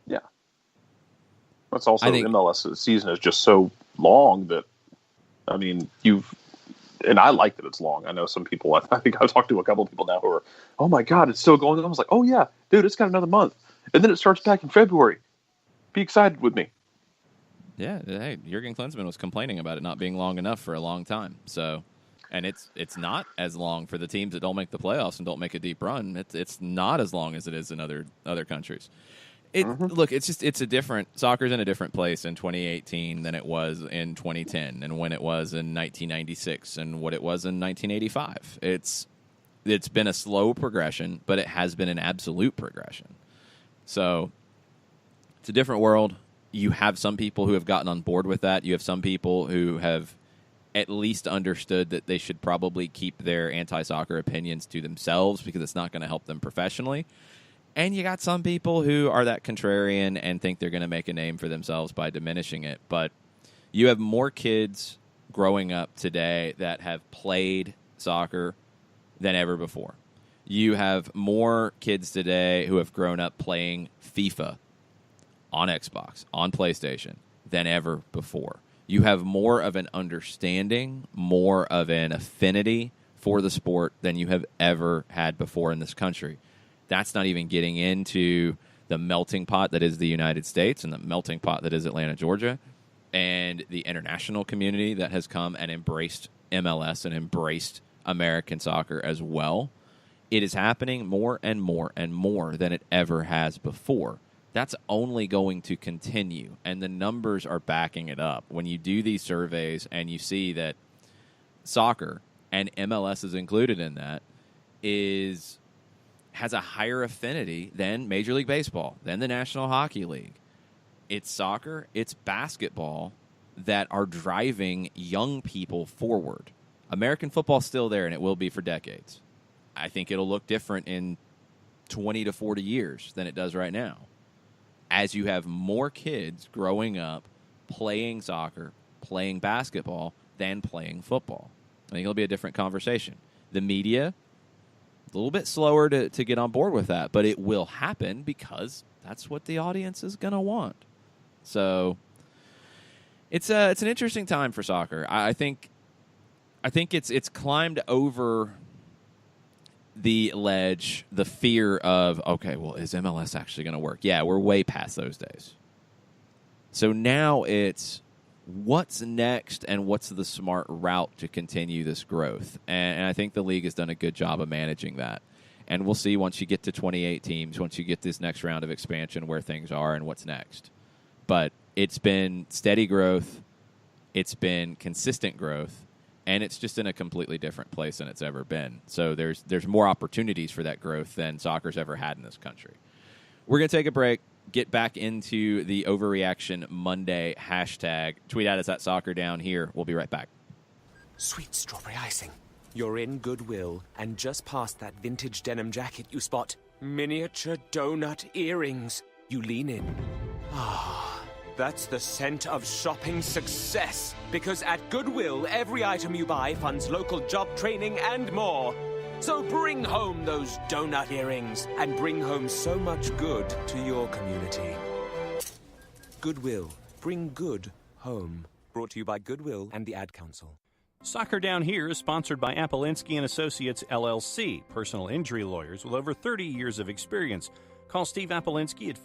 Yeah. That's also MLS season is just so long that, I mean, and I like that it's long. I know some people, I think I've talked to a couple of people now who are, oh my God, it's still going on. I was like, oh yeah, dude, it's got another month. And then it starts back in February. Be excited with me. Yeah. Hey, Jurgen Klinsmann was complaining about it not being long enough for a long time. So, and it's not as long for the teams that don't make the playoffs and don't make a deep run. It's not as long as it is in other countries. Look, it's a different soccer's in a different place in 2018 than it was in 2010, and when it was in 1996, and what it was in 1985. It's been a slow progression, but it has been an absolute progression. So it's a different world. You have some people who have gotten on board with that. You have some people who have at least understood that they should probably keep their anti-soccer opinions to themselves because it's not going to help them professionally. And you got some people who are that contrarian and think they're going to make a name for themselves by diminishing it. But you have more kids growing up today that have played soccer than ever before. You have more kids today who have grown up playing FIFA on Xbox, on PlayStation, than ever before. You have more of an understanding, more of an affinity for the sport than you have ever had before in this country. That's not even getting into the melting pot that is the United States and the melting pot that is Atlanta, Georgia, and the international community that has come and embraced MLS and embraced American soccer as well. It is happening more and more and more than it ever has before. That's only going to continue, and the numbers are backing it up. When you do these surveys and you see that soccer, and MLS is included in that, has a higher affinity than Major League Baseball, than the National Hockey League. It's soccer, it's basketball that are driving young people forward. American football's still there, and it will be for decades. I think it'll look different in 20 to 40 years than it does right now, as you have more kids growing up playing soccer, playing basketball, than playing football. I think it'll be a different conversation. The media, a little bit slower to get on board with that, but it will happen because that's what the audience is going to want. So it's an interesting time for soccer. I think it's climbed over the ledge, the fear of, okay, well, is MLS actually going to work? Yeah, we're way past those days. So now it's what's next and what's the smart route to continue this growth. And I think the league has done a good job of managing that. And we'll see once you get to 28 teams, once you get this next round of expansion, where things are and what's next. But it's been steady growth. It's been consistent growth. and it's just in a completely different place than it's ever been. So there's more opportunities for that growth than soccer's ever had in this country. We're going to take a break, get back into the Overreaction Monday hashtag. Tweet at us at Soccer Down Here. We'll be right back. Sweet strawberry icing. You're in Goodwill, and just past that vintage denim jacket you spot miniature donut earrings. You lean in. Ah, that's the scent of shopping success. Because at Goodwill, every item you buy funds local job training and more. So bring home those donut earrings and bring home so much good to your community. Goodwill. Bring good home. Brought to you by Goodwill and the Ad Council. Soccer Down Here is sponsored by Apolinski & Associates, LLC, personal injury lawyers with over 30 years of experience. Call Steve Apolinski at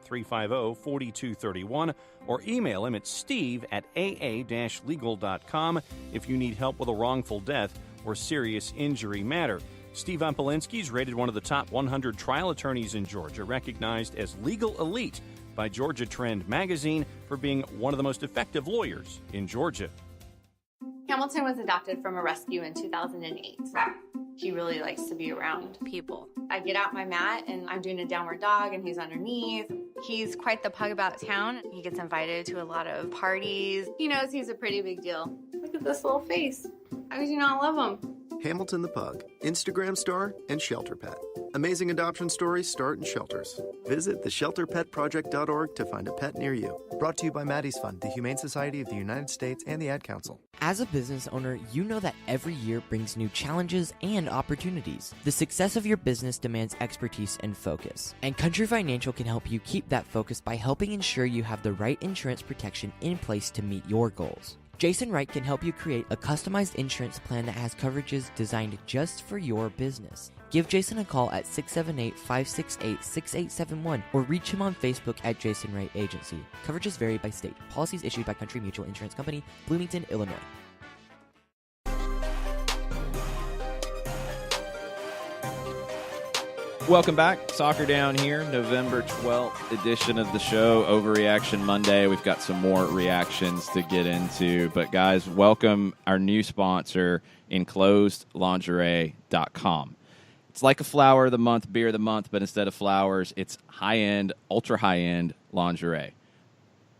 518-350-4231 or email him at steve@aa-legal.com if you need help with a wrongful death or serious injury matter. Steve Apolinski is rated one of the top 100 trial attorneys in Georgia, recognized as legal elite by Georgia Trend magazine for being one of the most effective lawyers in Georgia. Hamilton was adopted from a rescue in 2008. He really likes to be around people. I get out my mat and I'm doing a downward dog and he's underneath. He's quite the pug about town. He gets invited to a lot of parties. He knows he's a pretty big deal. Look at this little face. How could you not love him? Hamilton the Pug, Instagram star and shelter pet. Amazing adoption stories start in shelters. Visit theshelterpetproject.org to find a pet near you. Brought to you by Maddie's Fund, the Humane Society of the United States, and the Ad Council. As a business owner, you know that every year brings new challenges and opportunities. The success of your business demands expertise and focus. And Country Financial can help you keep that focus by helping ensure you have the right insurance protection in place to meet your goals. Jason Wright can help you create a customized insurance plan that has coverages designed just for your business. Give Jason a call at 678-568-6871 or reach him on Facebook at Jason Wright Agency. Coverages vary by state. Policies issued by Country Mutual Insurance Company, Bloomington, Illinois. Welcome back. Soccer Down Here, November 12th edition of the show, Overreaction Monday. We've got some more reactions to get into. But, guys, welcome our new sponsor, EnclosedLingerie.com. It's like a flower of the month, beer of the month, but instead of flowers, it's high-end, ultra-high-end lingerie.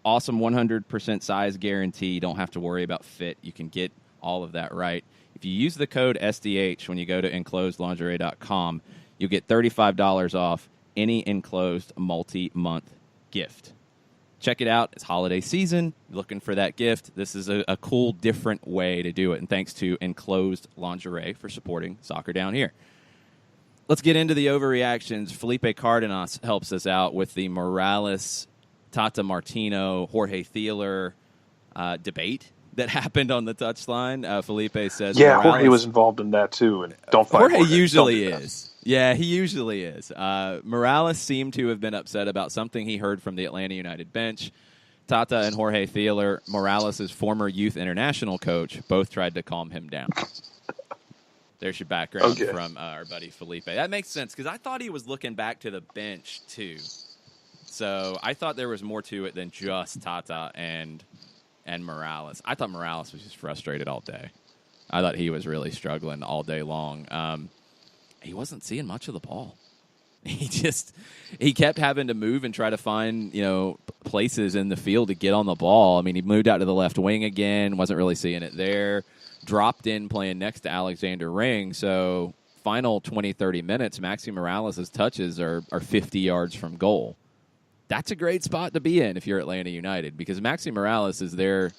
Awesome 100% size guarantee. You don't have to worry about fit. You can get all of that right. If you use the code SDH when you go to EnclosedLingerie.com, you'll get $35 off any Enclosed multi-month gift. Check it out. It's holiday season. You're looking for that gift. This is a cool, different way to do it. And thanks to Enclosed Lingerie for supporting Soccer Down Here. Let's get into the overreactions. Felipe Cardenas helps us out with the Morales, Tata Martino, Jorge Thieler debate that happened on the touchline. Felipe says, "Yeah, Morales, Jorge was involved in that too." And don't fight Jorge usually don't is. Yeah, he usually is. Morales seemed to have been upset about something he heard from the Atlanta United bench. Tata and Jorge Thieler, Morales' former youth international coach, both tried to calm him down. There's your background from our buddy Felipe. That makes sense because I thought he was looking back to the bench too. So I thought there was more to it than just Tata and Morales. I thought Morales was just frustrated all day. I thought he was really struggling all day long. He wasn't seeing much of the ball. He kept having to move and try to find, places in the field to get on the ball. I mean, he moved out to the left wing again, wasn't really seeing it there. Dropped in playing next to Alexander Ring. So final 20, 30 minutes, Maxi Morales' touches are 50 yards from goal. That's a great spot to be in if you're Atlanta United because Maxi Morales is there.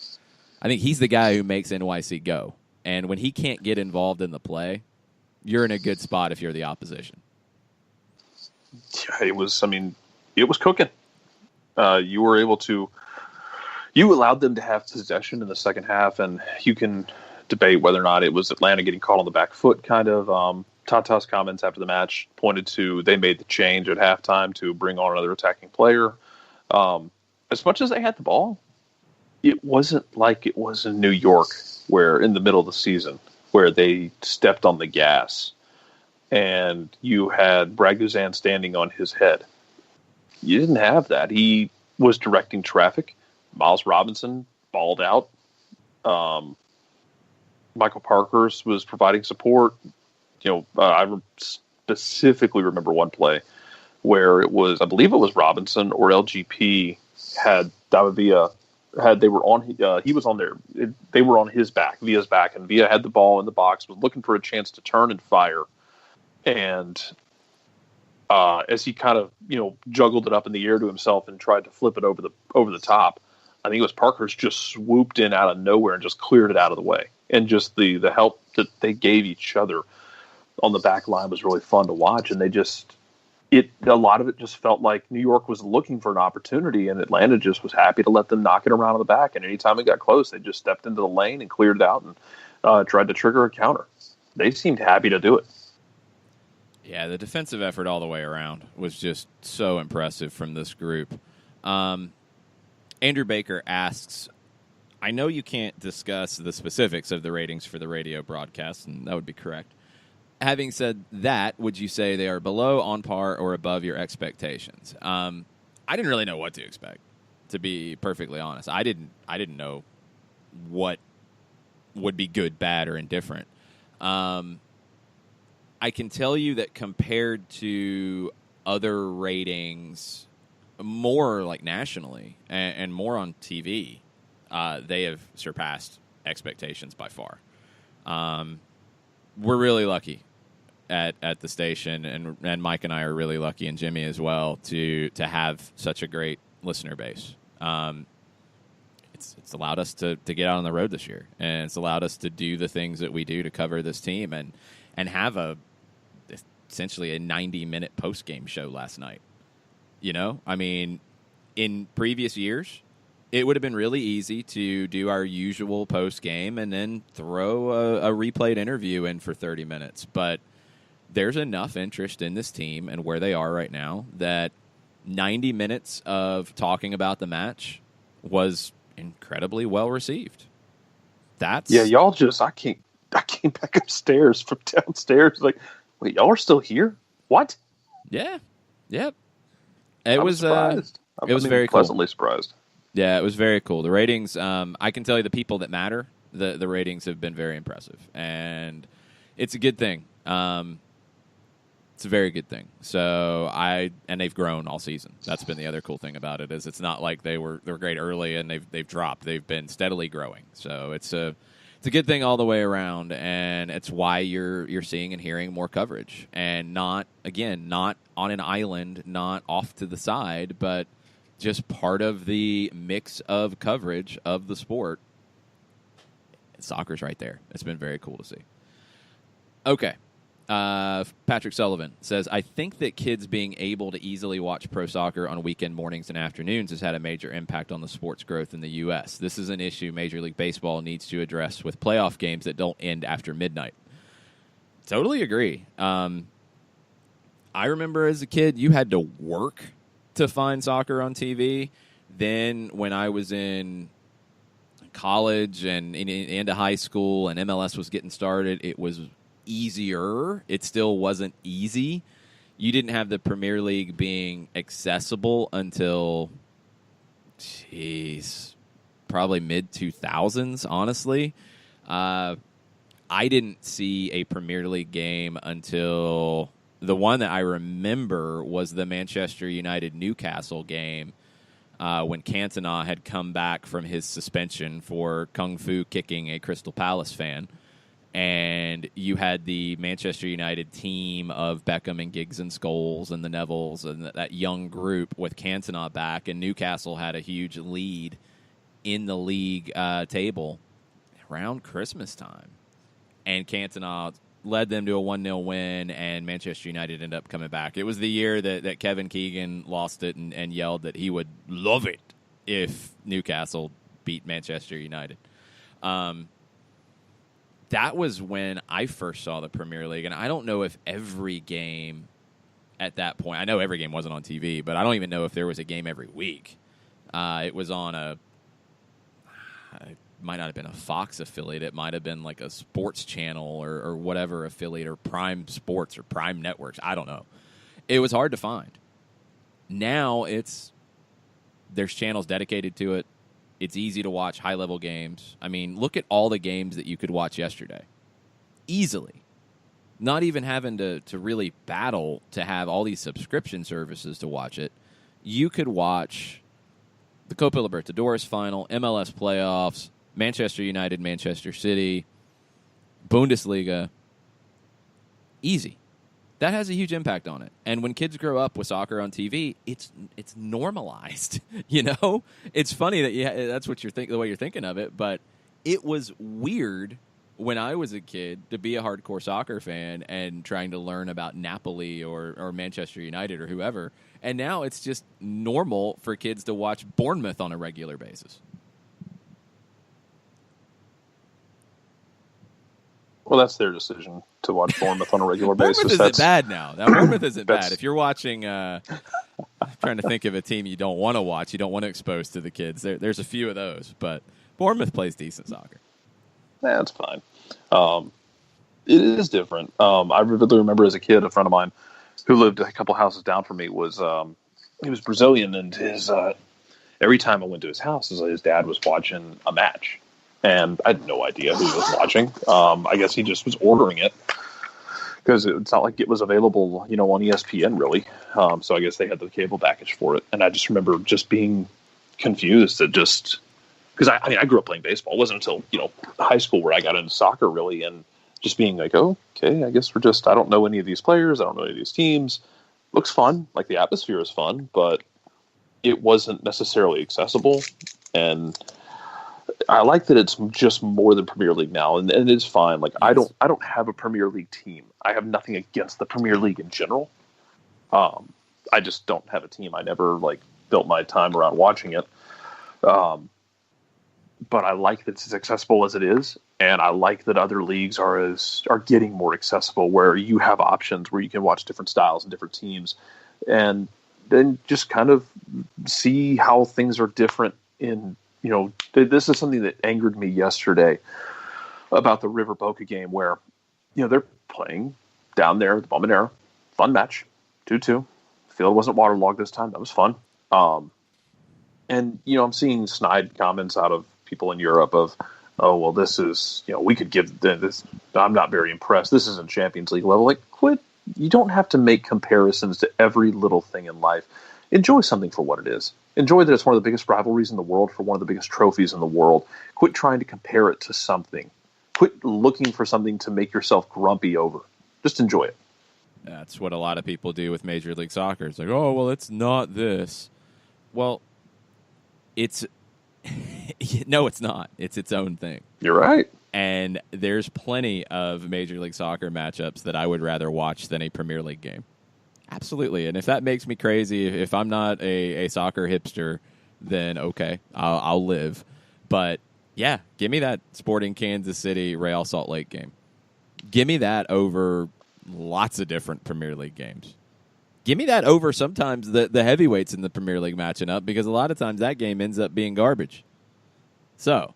I think he's the guy who makes NYC go. And when he can't get involved in the play, you're in a good spot if you're the opposition. Yeah, it was cooking. You allowed them to have possession in the second half, and you can debate whether or not it was Atlanta getting caught on the back foot, kind of. Tata's comments after the match pointed to they made the change at halftime to bring on another attacking player. As much as they had the ball, it wasn't like it was in New York, where in the middle of the season, where they stepped on the gas and you had Braguzan standing on his head. You didn't have that. He was directing traffic. Miles Robinson balled out. Michael Parkhurst was providing support. I specifically remember one play where it was, I believe it was Robinson or LGP had Davavia they were on he was on there. They were on his back, Villa's back, and Villa had the ball in the box, was looking for a chance to turn and fire. And as he kind of juggled it up in the air to himself and tried to flip it over the top, I think it was Parkhurst just swooped in out of nowhere and just cleared it out of the way. And just the help that they gave each other on the back line was really fun to watch. And a lot of it just felt like New York was looking for an opportunity, and Atlanta just was happy to let them knock it around on the back. And anytime it got close, they just stepped into the lane and cleared it out and tried to trigger a counter. They seemed happy to do it. Yeah, the defensive effort all the way around was just so impressive from this group. Andrew Baker asks, I know you can't discuss the specifics of the ratings for the radio broadcast, and that would be correct. Having said that, would you say they are below, on par, or above your expectations? I didn't really know what to expect, to be perfectly honest. I didn't know what would be good, bad, or indifferent. I can tell you that compared to other ratings, more like nationally and more on TV, they have surpassed expectations by far. We're really lucky at the station, and Mike and I are really lucky, and Jimmy as well, to have such a great listener base. It's allowed us to get out on the road this year, and it's allowed us to do the things that we do to cover this team and have essentially a 90-minute post-game show last night. I mean, in previous years, it would have been really easy to do our usual post-game and then throw a replayed interview in for 30 minutes. But there's enough interest in this team and where they are right now that 90 minutes of talking about the match was incredibly well received. Y'all just, I came back upstairs from downstairs like, wait, y'all are still here? What? Yeah. Yep. It was surprised. It was very cool. Pleasantly surprised. Yeah, it was very cool. The ratings, I can tell you the people that matter, the ratings have been very impressive. And it's a good thing. It's a very good thing. So and they've grown all season. That's been the other cool thing about it, is it's not like they were great early and they've dropped. They've been steadily growing. So it's a good thing all the way around, and it's why you're seeing and hearing more coverage, and not on an island, not off to the side, but just part of the mix of coverage of the sport. Soccer's right there. It's been very cool to see. Okay. Patrick Sullivan says, I think that kids being able to easily watch pro soccer on weekend mornings and afternoons has had a major impact on the sport's growth in the U.S. This is an issue Major League Baseball needs to address with playoff games that don't end after midnight. Totally agree. I remember as a kid, you had to work to find soccer on TV. Then when I was in college and into high school and MLS was getting started, it was easier. It still wasn't easy. You didn't have the Premier League being accessible until, probably mid-2000s, honestly. I didn't see a Premier League game until the one that I remember was the Manchester United-Newcastle game when Cantona had come back from his suspension for kung fu kicking a Crystal Palace fan. And you had the Manchester United team of Beckham and Giggs and Scholes and the Nevilles and that young group with Cantona back, and Newcastle had a huge lead in the league table around Christmas time. And Cantona led them to a 1-0 win, and Manchester United ended up coming back. It was the year that Kevin Keegan lost it and yelled that he would love it if Newcastle beat Manchester United. That was when I first saw the Premier League, and I don't know if every game at that point, I know every game wasn't on TV, but I don't even know if there was a game every week. It was on it might not have been a Fox affiliate. It might have been like a sports channel or whatever affiliate, or Prime Sports or Prime Networks. I don't know. It was hard to find. Now there's channels dedicated to it. It's easy to watch high-level games. I mean, look at all the games that you could watch yesterday. Easily. Not even having to really battle to have all these subscription services to watch it. You could watch the Copa Libertadores final, MLS playoffs, Manchester United, Manchester City, Bundesliga. Easy. That has a huge impact on it. And when kids grow up with soccer on TV, it's normalized. You know, it's funny that that's what the way you're thinking of it. But it was weird when I was a kid to be a hardcore soccer fan and trying to learn about Napoli or Manchester United or whoever. And now it's just normal for kids to watch Bournemouth on a regular basis. Well, that's their decision to watch Bournemouth on a regular basis. Bournemouth isn't bad now. Now, Bournemouth isn't bad. If you're watching, I'm trying to think of a team you don't want to watch, you don't want to expose to the kids. There's a few of those, but Bournemouth plays decent soccer. That's fine. It is different. I vividly remember as a kid, a friend of mine who lived a couple houses down from me was he was Brazilian, and his every time I went to his house, his dad was watching a match. And I had no idea who he was watching. I guess he just was ordering it because it's not like it was available, on ESPN really. So I guess they had the cable package for it. And I just remember just being confused at just because I grew up playing baseball. It wasn't until high school where I got into soccer really, and just being like, oh, okay, I guess I don't know any of these players. I don't know any of these teams. Looks fun, like the atmosphere is fun, but it wasn't necessarily accessible. And I like that it's just more than Premier League now, and it's fine. Like I don't have a Premier League team. I have nothing against the Premier League in general. I just don't have a team. I never built my time around watching it. But I like that it's as accessible as it is, and I like that other leagues are getting more accessible, where you have options where you can watch different styles and different teams, and then just kind of see how things are different in. This is something that angered me yesterday about the River Boca game where, they're playing down there at the Bombonera. Fun match, 2-2. Field wasn't waterlogged this time. That was fun. And, I'm seeing snide comments out of people in Europe of, oh, well, this is, we could give this. I'm not very impressed. This isn't Champions League level. Quit. You don't have to make comparisons to every little thing in life. Enjoy something for what it is. Enjoy that it's one of the biggest rivalries in the world for one of the biggest trophies in the world. Quit trying to compare it to something. Quit looking for something to make yourself grumpy over. Just enjoy it. That's what a lot of people do with Major League Soccer. It's like, oh, well, it's not this. Well, it's... No, it's not. It's its own thing. You're right. And there's plenty of Major League Soccer matchups that I would rather watch than a Premier League game. Absolutely. And if that makes me crazy, if I'm not a soccer hipster, then okay, I'll live. But yeah, give me that Sporting Kansas City Real Salt Lake game. Give me that over lots of different Premier League games. Give me that over sometimes the heavyweights in the Premier League matching up, because a lot of times that game ends up being garbage. So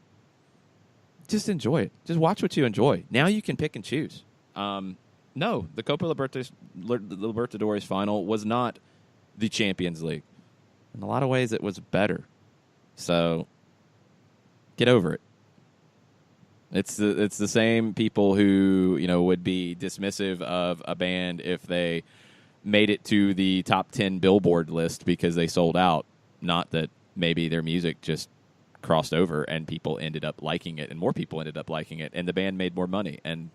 just enjoy it. Just watch what you enjoy. Now you can pick and choose. No, the Copa Libertadores final was not the Champions League. In a lot of ways, it was better. So, get over it. It's the same people who would be dismissive of a band if they made it to the top 10 Billboard list because they sold out. Not that maybe their music just crossed over and people ended up liking it, and more people ended up liking it, and the band made more money. And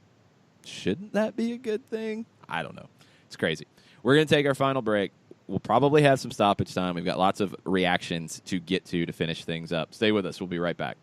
shouldn't that be a good thing? I don't know. It's crazy. We're going to take our final break. We'll probably have some stoppage time. We've got lots of reactions to get to finish things up. Stay with us. We'll be right back.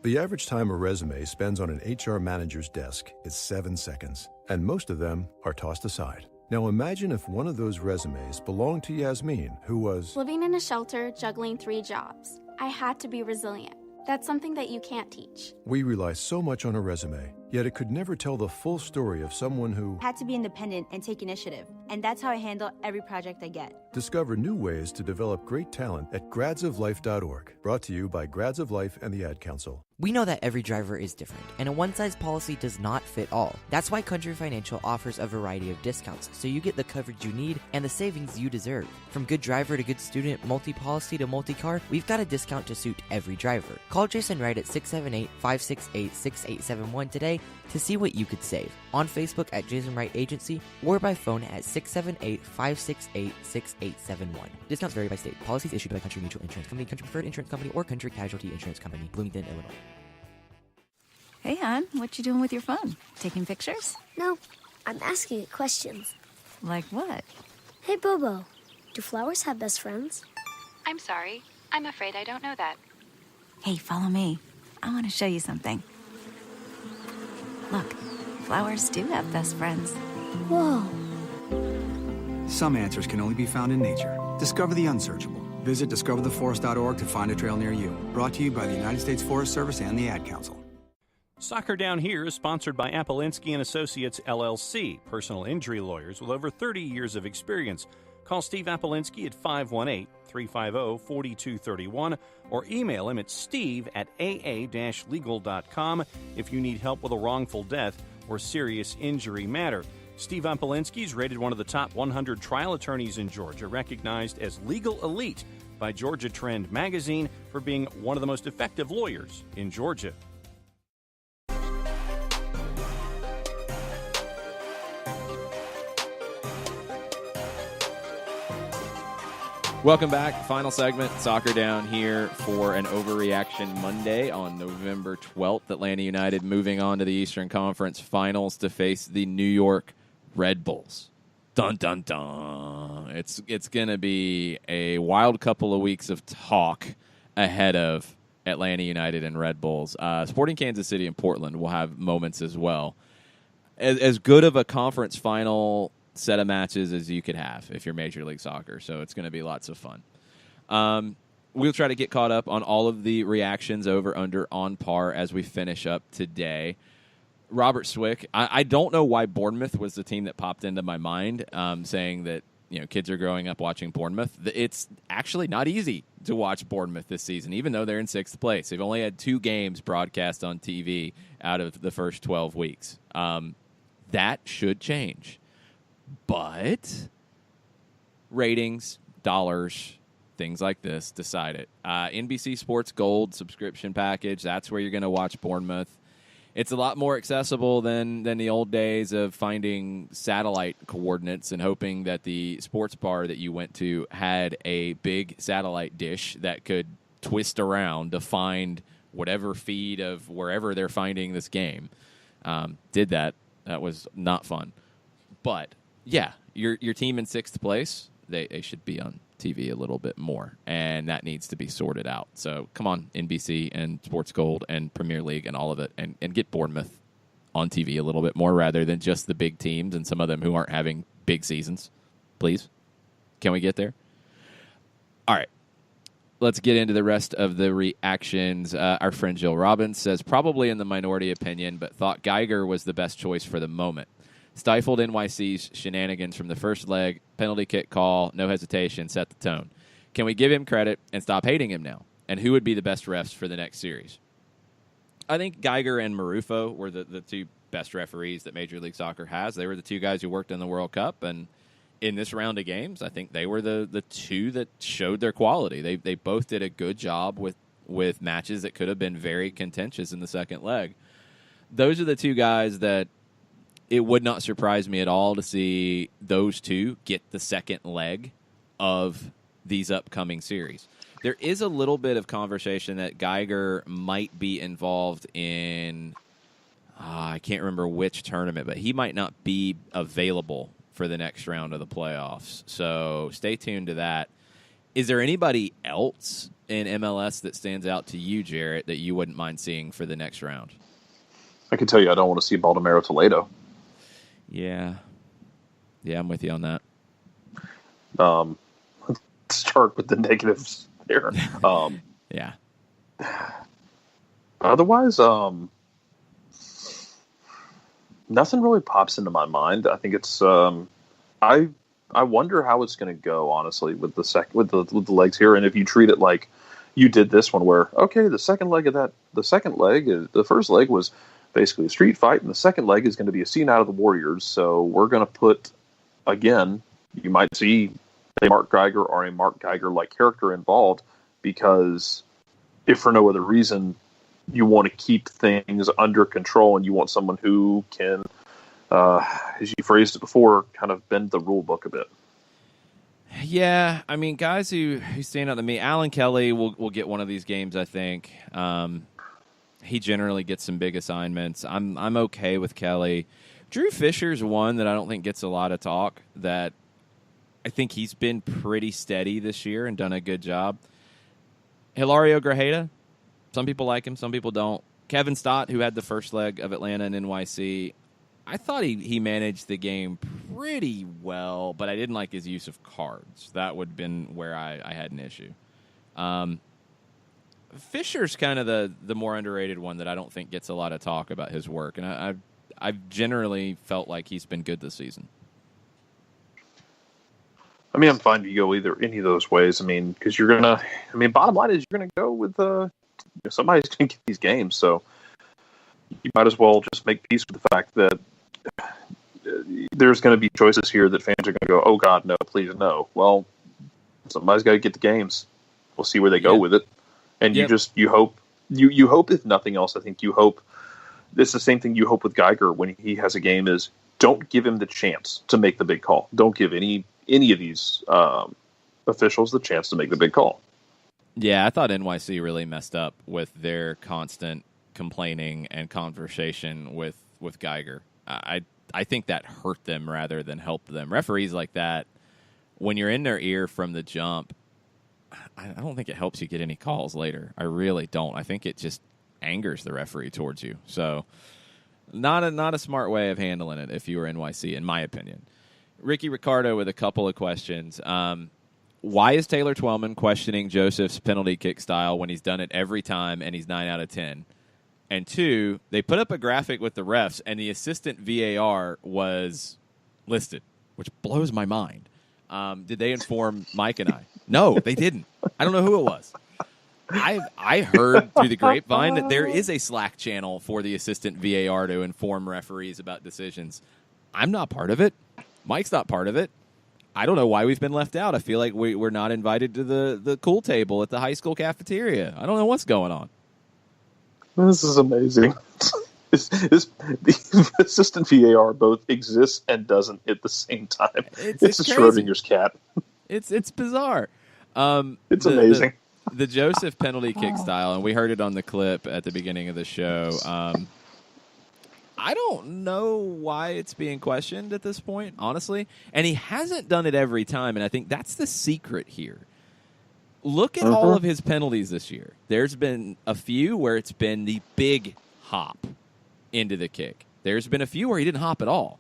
The average time a resume spends on an HR manager's desk is 7 seconds, and most of them are tossed aside. Now imagine if one of those resumes belonged to Yasmin, who was living in a shelter, juggling 3 jobs. I had to be resilient. That's something that you can't teach. We rely so much on a resume. Yet it could never tell the full story of someone who had to be independent and take initiative. And that's how I handle every project I get. Discover new ways to develop great talent at gradsoflife.org. Brought to you by Grads of Life and the Ad Council. We know that every driver is different, and a one-size policy does not fit all. That's why Country Financial offers a variety of discounts, so you get the coverage you need and the savings you deserve. From good driver to good student, multi-policy to multi-car, we've got a discount to suit every driver. Call Jason Wright at 678-568-6871 today to see what you could save. On Facebook at Jason Wright Agency or by phone at 678-568-6871. Discounts vary by state. Policies issued by Country Mutual Insurance Company, Country Preferred Insurance Company, or Country Casualty Insurance Company, Bloomington, Illinois. Hey, hon, what you doing with your phone? Taking pictures? No, I'm asking it questions. Like what? Hey, Bobo, do flowers have best friends? I'm sorry. I'm afraid I don't know that. Hey, follow me. I want to show you something. Look, flowers do have best friends. Whoa. Some answers can only be found in nature. Discover the unsearchable. Visit discovertheforest.org to find a trail near you. Brought to you by the United States Forest Service and the Ad Council. Soccer Down Here is sponsored by Appolinsky and Associates, LLC, personal injury lawyers with over 30 years of experience. Call Steve Appolinsky at 518-350-4231 or email him at steve@aa-legal.com if you need help with a wrongful death or serious injury matter. Steve Appolinsky is rated one of the top 100 trial attorneys in Georgia, recognized as legal elite by Georgia Trend magazine for being one of the most effective lawyers in Georgia. Welcome back. Final segment, Soccer Down Here for an Overreaction Monday on November 12th. Atlanta United moving on to the Eastern Conference Finals to face the New York Red Bulls. Dun, dun, dun. It's going to be a wild couple of weeks of talk ahead of Atlanta United and Red Bulls. Sporting Kansas City and Portland will have moments as well. As good of a conference final set of matches as you could have if you're Major League Soccer, so it's going to be lots of fun. We'll try to get caught up on all of the reactions over, under, on par as we finish up today. Robert Swick, I don't know why Bournemouth was the team that popped into my mind, saying that kids are growing up watching Bournemouth. It's actually not easy to watch Bournemouth this season, even though they're in 6th place. They've only had 2 games broadcast on TV out of the first 12 weeks. That should change. But ratings, dollars, things like this decide it. NBC Sports Gold subscription package, that's where you're going to watch Bournemouth. It's a lot more accessible than the old days of finding satellite coordinates and hoping that the sports bar that you went to had a big satellite dish that could twist around to find whatever feed of wherever they're finding this game. Did that. That was not fun. But yeah, your team in 6th place, they should be on TV a little bit more, and that needs to be sorted out. So come on, NBC and Sports Gold and Premier League and all of it, and get Bournemouth on TV a little bit more rather than just the big teams and some of them who aren't having big seasons. Please? Can we get there? All right. Let's get into the rest of the reactions. Our friend Jill Robbins says, probably in the minority opinion, but thought Geiger was the best choice for the moment. Stifled NYC's shenanigans from the first leg, penalty kick call, no hesitation, set the tone. Can we give him credit and stop hating him now? And who would be the best refs for the next series? I think Geiger and Marufo were the 2 best referees that Major League Soccer has. They were the 2 guys who worked in the World Cup, and in this round of games, I think they were the 2 that showed their quality. They both did a good job with matches that could have been very contentious in the second leg. Those are the 2 guys that it would not surprise me at all to see those 2 get the second leg of these upcoming series. There is a little bit of conversation that Geiger might be involved in, I can't remember which tournament, but he might not be available for the next round of the playoffs. So stay tuned to that. Is there anybody else in MLS that stands out to you, Jarrett, that you wouldn't mind seeing for the next round? I can tell you I don't want to see Baldomero Toledo. Yeah, I'm with you on that. Let's start with the negatives here. Yeah. Otherwise, Nothing really pops into my mind. I think it's I wonder how it's going to go, honestly, with the legs here, and if you treat it like you did this one, where okay, the first leg was basically a street fight, and the second leg is going to be a scene out of the Warriors. So we're going to put, again, you might see a Mark Geiger or a Mark Geiger-like character involved, because if for no other reason, you want to keep things under control, and you want someone who can, as you phrased it before, kind of bend the rule book a bit. Yeah, I mean, guys who stand out to me, Alan Kelly will get one of these games, I think. He generally gets some big assignments. I'm okay with Kelly. Drew Fisher's one that I don't think gets a lot of talk, that I think he's been pretty steady this year and done a good job. Hilario Grajeda, some people like him, some people don't. Kevin Stott, who had the first leg of Atlanta and NYC, I thought he managed the game pretty well, but I didn't like his use of cards. That would have been where I had an issue. Fisher's kind of the more underrated one that I don't think gets a lot of talk about his work, and I've generally felt like he's been good this season. I mean, I'm fine if you go any of those ways. I mean, because bottom line is you're gonna go with somebody's gonna get these games, so you might as well just make peace with the fact that there's going to be choices here that fans are going to go, oh God, no, please no. Well, somebody's got to get the games. We'll see where they go with it, and you hope if nothing else. I think you hope it's the same thing you hope with Geiger when he has a game is don't give him the chance to make the big call. Don't give any of these officials the chance to make the big call. Yeah, I thought NYC really messed up with their constant complaining and conversation with Geiger. I think that hurt them rather than helped them. Referees like that, when you're in their ear from the jump, I don't think it helps you get any calls later. I really don't. I think it just angers the referee towards you. So not a smart way of handling it if you were NYC, in my opinion. Ricky Ricardo with a couple of questions. Why is Taylor Twellman questioning Joseph's penalty kick style when he's done it every time and he's 9 out of 10? And 2, they put up a graphic with the refs, and the assistant VAR was listed, which blows my mind. Did they inform Mike and I? No, they didn't. I don't know who it was. I heard through the grapevine that there is a Slack channel for the assistant VAR to inform referees about decisions. I'm not part of it. Mike's not part of it. I don't know why we've been left out. I feel like we're not invited to the cool table at the high school cafeteria. I don't know what's going on. This is amazing. The assistant VAR both exists and doesn't at the same time. It's a Schrodinger's cat. It's bizarre. It's amazing. The Joseph penalty kick style, and we heard it on the clip at the beginning of the show. I don't know why it's being questioned at this point, honestly. And he hasn't done it every time, and I think that's the secret here. Look at all of his penalties this year. There's been a few where it's been the big hop into the kick. There's been a few where he didn't hop at all.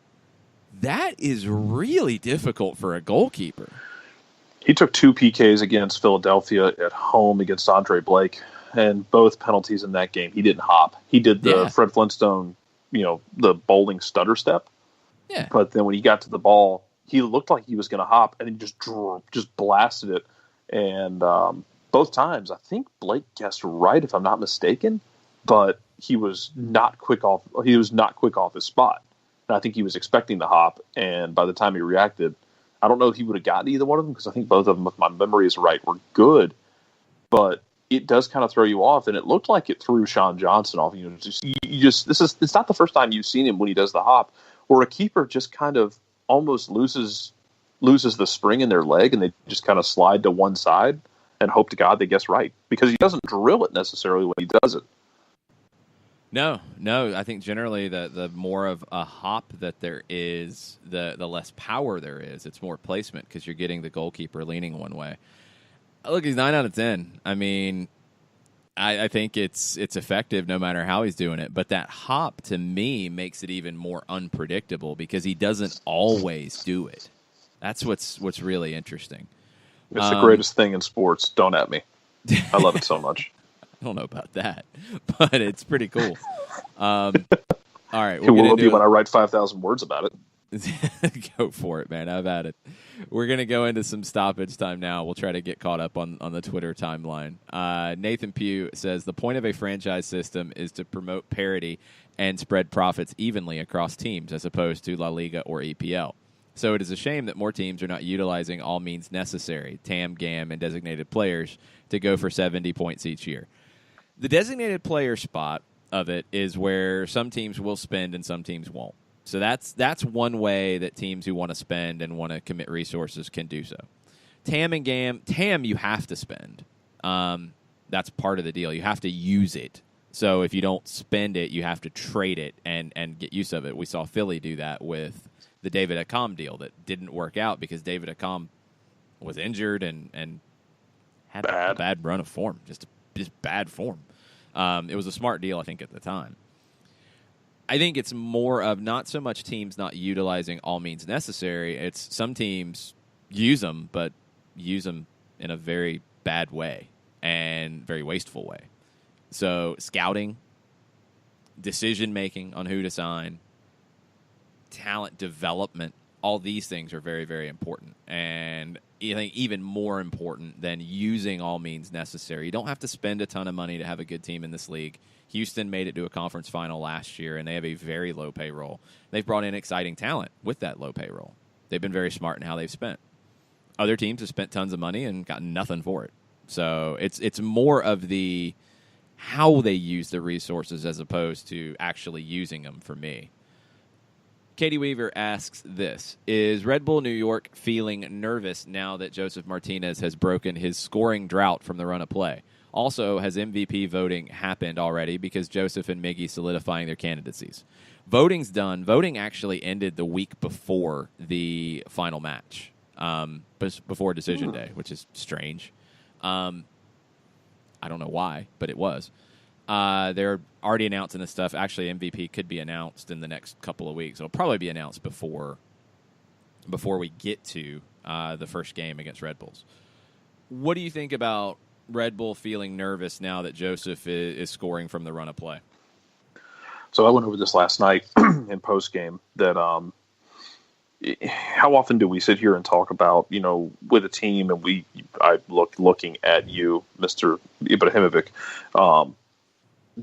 That is really difficult for a goalkeeper. He took 2 PKs against Philadelphia at home against Andre Blake, and both penalties in that game, he didn't hop. He did the Fred Flintstone, the bowling stutter step. Yeah. But then when he got to the ball, he looked like he was going to hop, and he just blasted it. And both times, I think Blake guessed right, if I'm not mistaken, but he was not quick off. He was not quick off his spot. And I think he was expecting the hop, and by the time he reacted, I don't know if he would have gotten either one of them, because I think both of them, if my memory is right, were good. But it does kind of throw you off, and it looked like it threw Sean Johnson off. It's not the first time you've seen him when he does the hop, where a keeper just kind of almost loses the spring in their leg, and they just kind of slide to one side and hope to God they guess right, because he doesn't drill it necessarily when he does it. No. I think generally the more of a hop that there is, the less power there is. It's more placement because you're getting the goalkeeper leaning one way. Look, he's 9 out of 10. I mean, I think it's effective no matter how he's doing it. But that hop, to me, makes it even more unpredictable because he doesn't always do it. That's what's really interesting. It's the greatest thing in sports. Don't at me. I love it so much. I don't know about that, but it's pretty cool. All right. It will be when I write 5,000 words about it. Go for it, man. I've had it. We're going to go into some stoppage time now. We'll try to get caught up on the Twitter timeline. Nathan Pugh says, the point of a franchise system is to promote parity and spread profits evenly across teams as opposed to La Liga or EPL. So it is a shame that more teams are not utilizing all means necessary, TAM, GAM, and designated players to go for 70 points each year. The designated player spot of it is where some teams will spend and some teams won't. So that's one way that teams who want to spend and want to commit resources can do so. TAM and GAM, TAM you have to spend. That's part of the deal. You have to use it. So if you don't spend it, you have to trade it and get use of it. We saw Philly do that with the David Accam deal that didn't work out because David Accam was injured and had a bad run of form, just bad form. It was a smart deal, I think, at the time. I think it's more of not so much teams not utilizing all means necessary. It's some teams use them, but use them in a very bad way and very wasteful way. So scouting, decision-making on who to sign, talent development, all these things are very, very important. And I think even more important than using all means necessary. You don't have to spend a ton of money to have a good team in this league. Houston made it to a conference final last year, and they have a very low payroll. They've brought in exciting talent with that low payroll. They've been very smart in how they've spent. Other teams have spent tons of money and gotten nothing for it. So it's more of the how they use the resources as opposed to actually using them for me. Katie Weaver asks this. Is Red Bull New York feeling nervous now that Joseph Martinez has broken his scoring drought from the run of play? Also, has MVP voting happened already because Joseph and Miggy solidifying their candidacies? Voting's done. Voting actually ended the week before the final match, before decision day, which is strange. I don't know why, but it was. They're already announcing this stuff. Actually, MVP could be announced in the next couple of weeks. It'll probably be announced before we get to the first game against Red Bulls. What do you think about Red Bull feeling nervous now that Joseph is scoring from the run of play? So I went over this last night in post game that how often do we sit here and talk about, with a team and I looking at you, Mr. Ibrahimovic,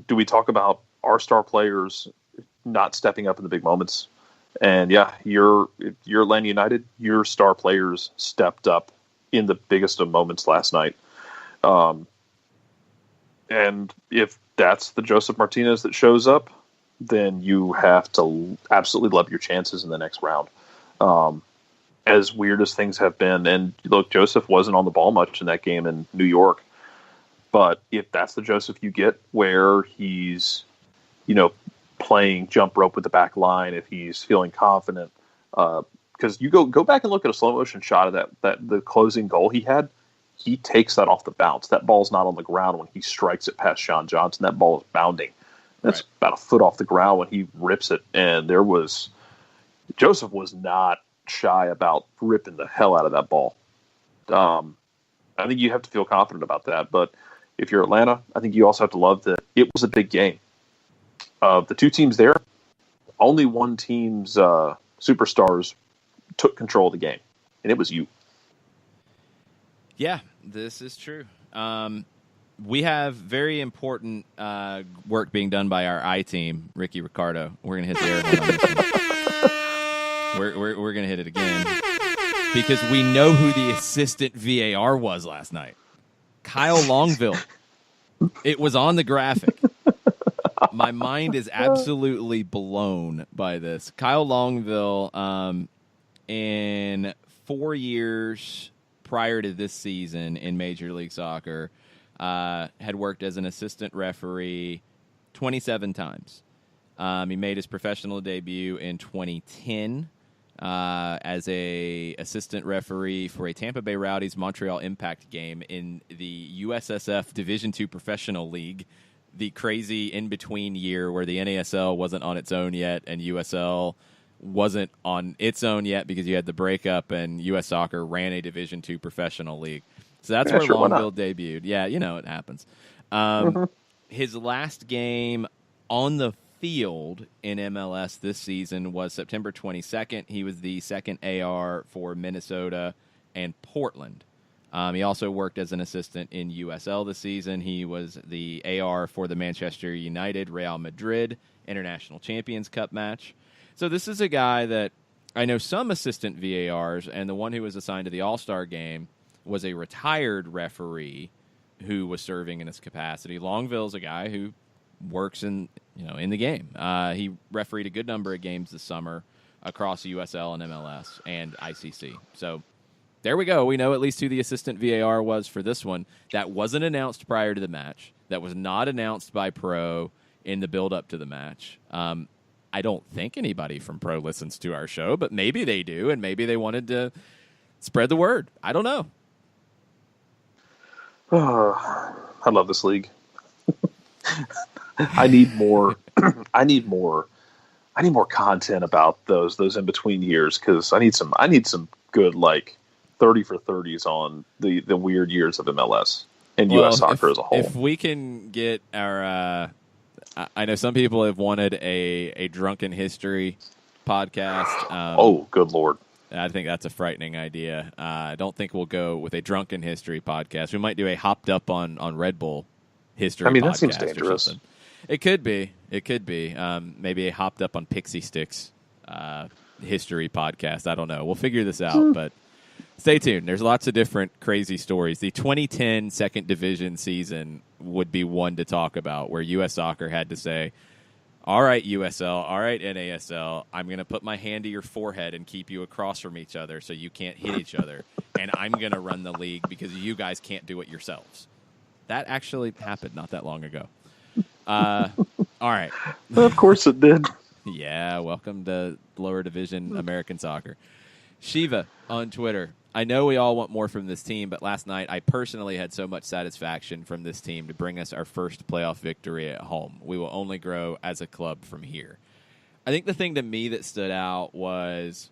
do we talk about our star players not stepping up in the big moments? And yeah, you're Atlanta United, your star players stepped up in the biggest of moments last night. And if that's the Joseph Martinez that shows up, then you have to absolutely love your chances in the next round. As weird as things have been, and look, Joseph wasn't on the ball much in that game in New York, but if that's the Joseph you get where he's, playing jump rope with the back line, if he's feeling confident, because you go back and look at a slow motion shot of that the closing goal he had. He takes that off the bounce. That ball's not on the ground when he strikes it past Sean Johnson. That ball is bounding. That's right. About a foot off the ground when he rips it. And Joseph was not shy about ripping the hell out of that ball. I think you have to feel confident about that. But if you're Atlanta, I think you also have to love that it was a big game. Of the two teams there, only one team's superstars took control of the game, and it was you. Yeah, this is true. We have very important work being done by our I team, Ricky Ricardo. We're going to hit the air horn on this one. We're going to hit it again because we know who the assistant VAR was last night. Kyle Longville. It was on the graphic. My mind is absolutely blown by this. Kyle Longville, in 4 years prior to this season in Major League Soccer, had worked as an assistant referee 27 times. He made his professional debut in 2010 as a assistant referee for a Tampa Bay Rowdies Montreal Impact game in the USSF Division II Professional League, the crazy in-between year where the NASL wasn't on its own yet and USL wasn't on its own yet because you had the breakup and U.S. Soccer ran a Division II professional league. So that's where Longville debuted. Yeah, it happens. His last game on the field in MLS this season was September 22nd. He was the second AR for Minnesota and Portland. He also worked as an assistant in USL this season. He was the AR for the Manchester United Real Madrid International Champions Cup match. So this is a guy that I know some assistant VARs, and the one who was assigned to the All-Star game was a retired referee who was serving in this capacity. Longville's a guy who works in the game. He refereed a good number of games this summer across USL and MLS and ICC. So there we go. We know at least who the assistant VAR was for this one. That wasn't announced prior to the match. That was not announced by Pro in the build-up to the match. I don't think anybody from Pro listens to our show, but maybe they do, and maybe they wanted to spread the word. I don't know. I love this league. I need more. I need more content about those in between years, because I need some good 30 for 30s on the weird years of MLS and U.S. soccer as a whole. If we can get our, I know some people have wanted a drunken history podcast. Good Lord. I think that's a frightening idea. I don't think we'll go with a drunken history podcast. We might do a hopped up on Red Bull history podcast. That seems dangerous. It could be. Maybe a hopped up on Pixie Sticks history podcast. I don't know. We'll figure this out, but stay tuned. There's lots of different crazy stories. The 2010 second division season would be one to talk about, where U.S. Soccer had to say, all right, USL, all right, NASL, I'm going to put my hand to your forehead and keep you across from each other so you can't hit each other, and I'm going to run the league because you guys can't do it yourselves. That actually happened not that long ago. All right. Of course it did. Yeah, welcome to lower division American soccer. Shiva on Twitter. I know we all want more from this team, but last night I personally had so much satisfaction from this team to bring us our first playoff victory at home. We will only grow as a club from here. I think the thing to me that stood out was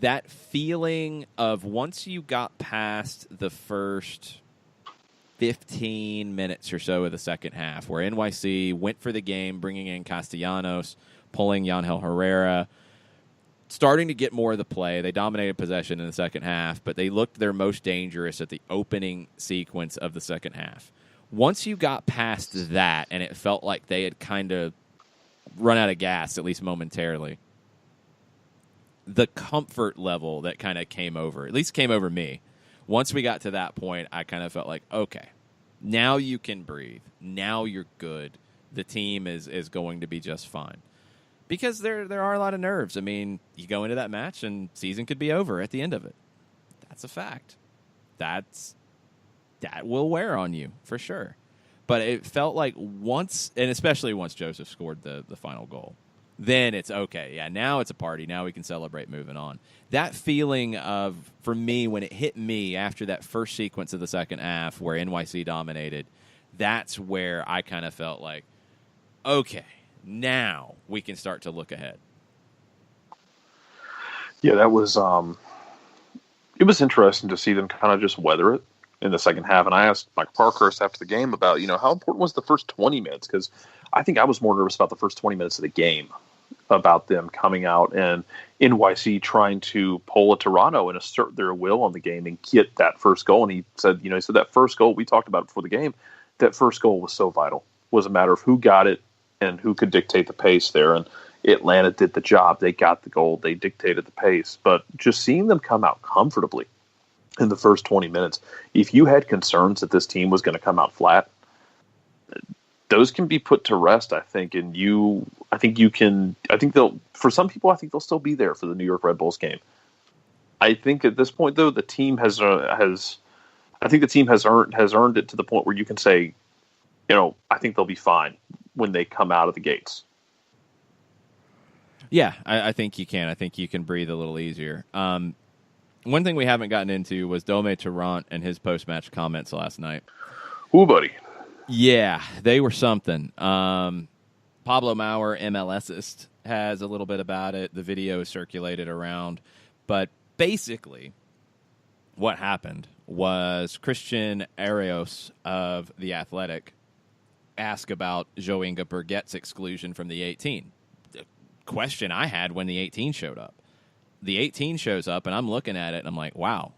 that feeling of once you got past the first 15 minutes or so of the second half, where NYC went for the game, bringing in Castellanos, pulling Yangel Herrera, starting to get more of the play. They dominated possession in the second half, but they looked their most dangerous at the opening sequence of the second half. Once you got past that, and it felt like they had kind of run out of gas, at least momentarily, the comfort level that kind of came over, at least came over me. Once we got to that point, I kind of felt like, okay, now you can breathe. Now you're good. The team is going to be just fine. Because there are a lot of nerves. I mean, you go into that match and season could be over at the end of it. That's a fact. That will wear on you for sure. But it felt like once, and especially once Joseph scored the final goal, then it's okay. Yeah, now it's a party. Now we can celebrate moving on. That feeling of, for me, when it hit me after that first sequence of the second half where NYC dominated, that's where I kind of felt like, okay, now we can start to look ahead. Yeah, that was it was interesting to see them kind of just weather it in the second half. And I asked Mike Parkhurst after the game about, how important was the first 20 minutes? Because I think I was more nervous about the first 20 minutes of the game, about them coming out and NYC trying to pull a Toronto and assert their will on the game and get that first goal. And he said, that first goal, we talked about it before the game, that first goal was so vital. It was a matter of who got it and who could dictate the pace there. And Atlanta did the job. They got the goal. They dictated the pace. But just seeing them come out comfortably in the first 20 minutes, if you had concerns that this team was going to come out flat, those can be put to rest, I think. And for some people, I think they'll still be there for the New York Red Bulls game. I think at this point, though, the team has earned it to the point where you can say, I think they'll be fine when they come out of the gates. Yeah, I think you can. I think you can breathe a little easier. One thing we haven't gotten into was Dome Tarrant and his post-match comments last night. Ooh, buddy. Yeah, they were something. Pablo Maurer, MLSist, has a little bit about it. The video is circulated around. But basically, what happened was Christian Arios of The Athletic ask about Joinga Burget's exclusion from the 18. The question I had when the 18 showed up. The 18 shows up, and I'm looking at it, and I'm like, wow,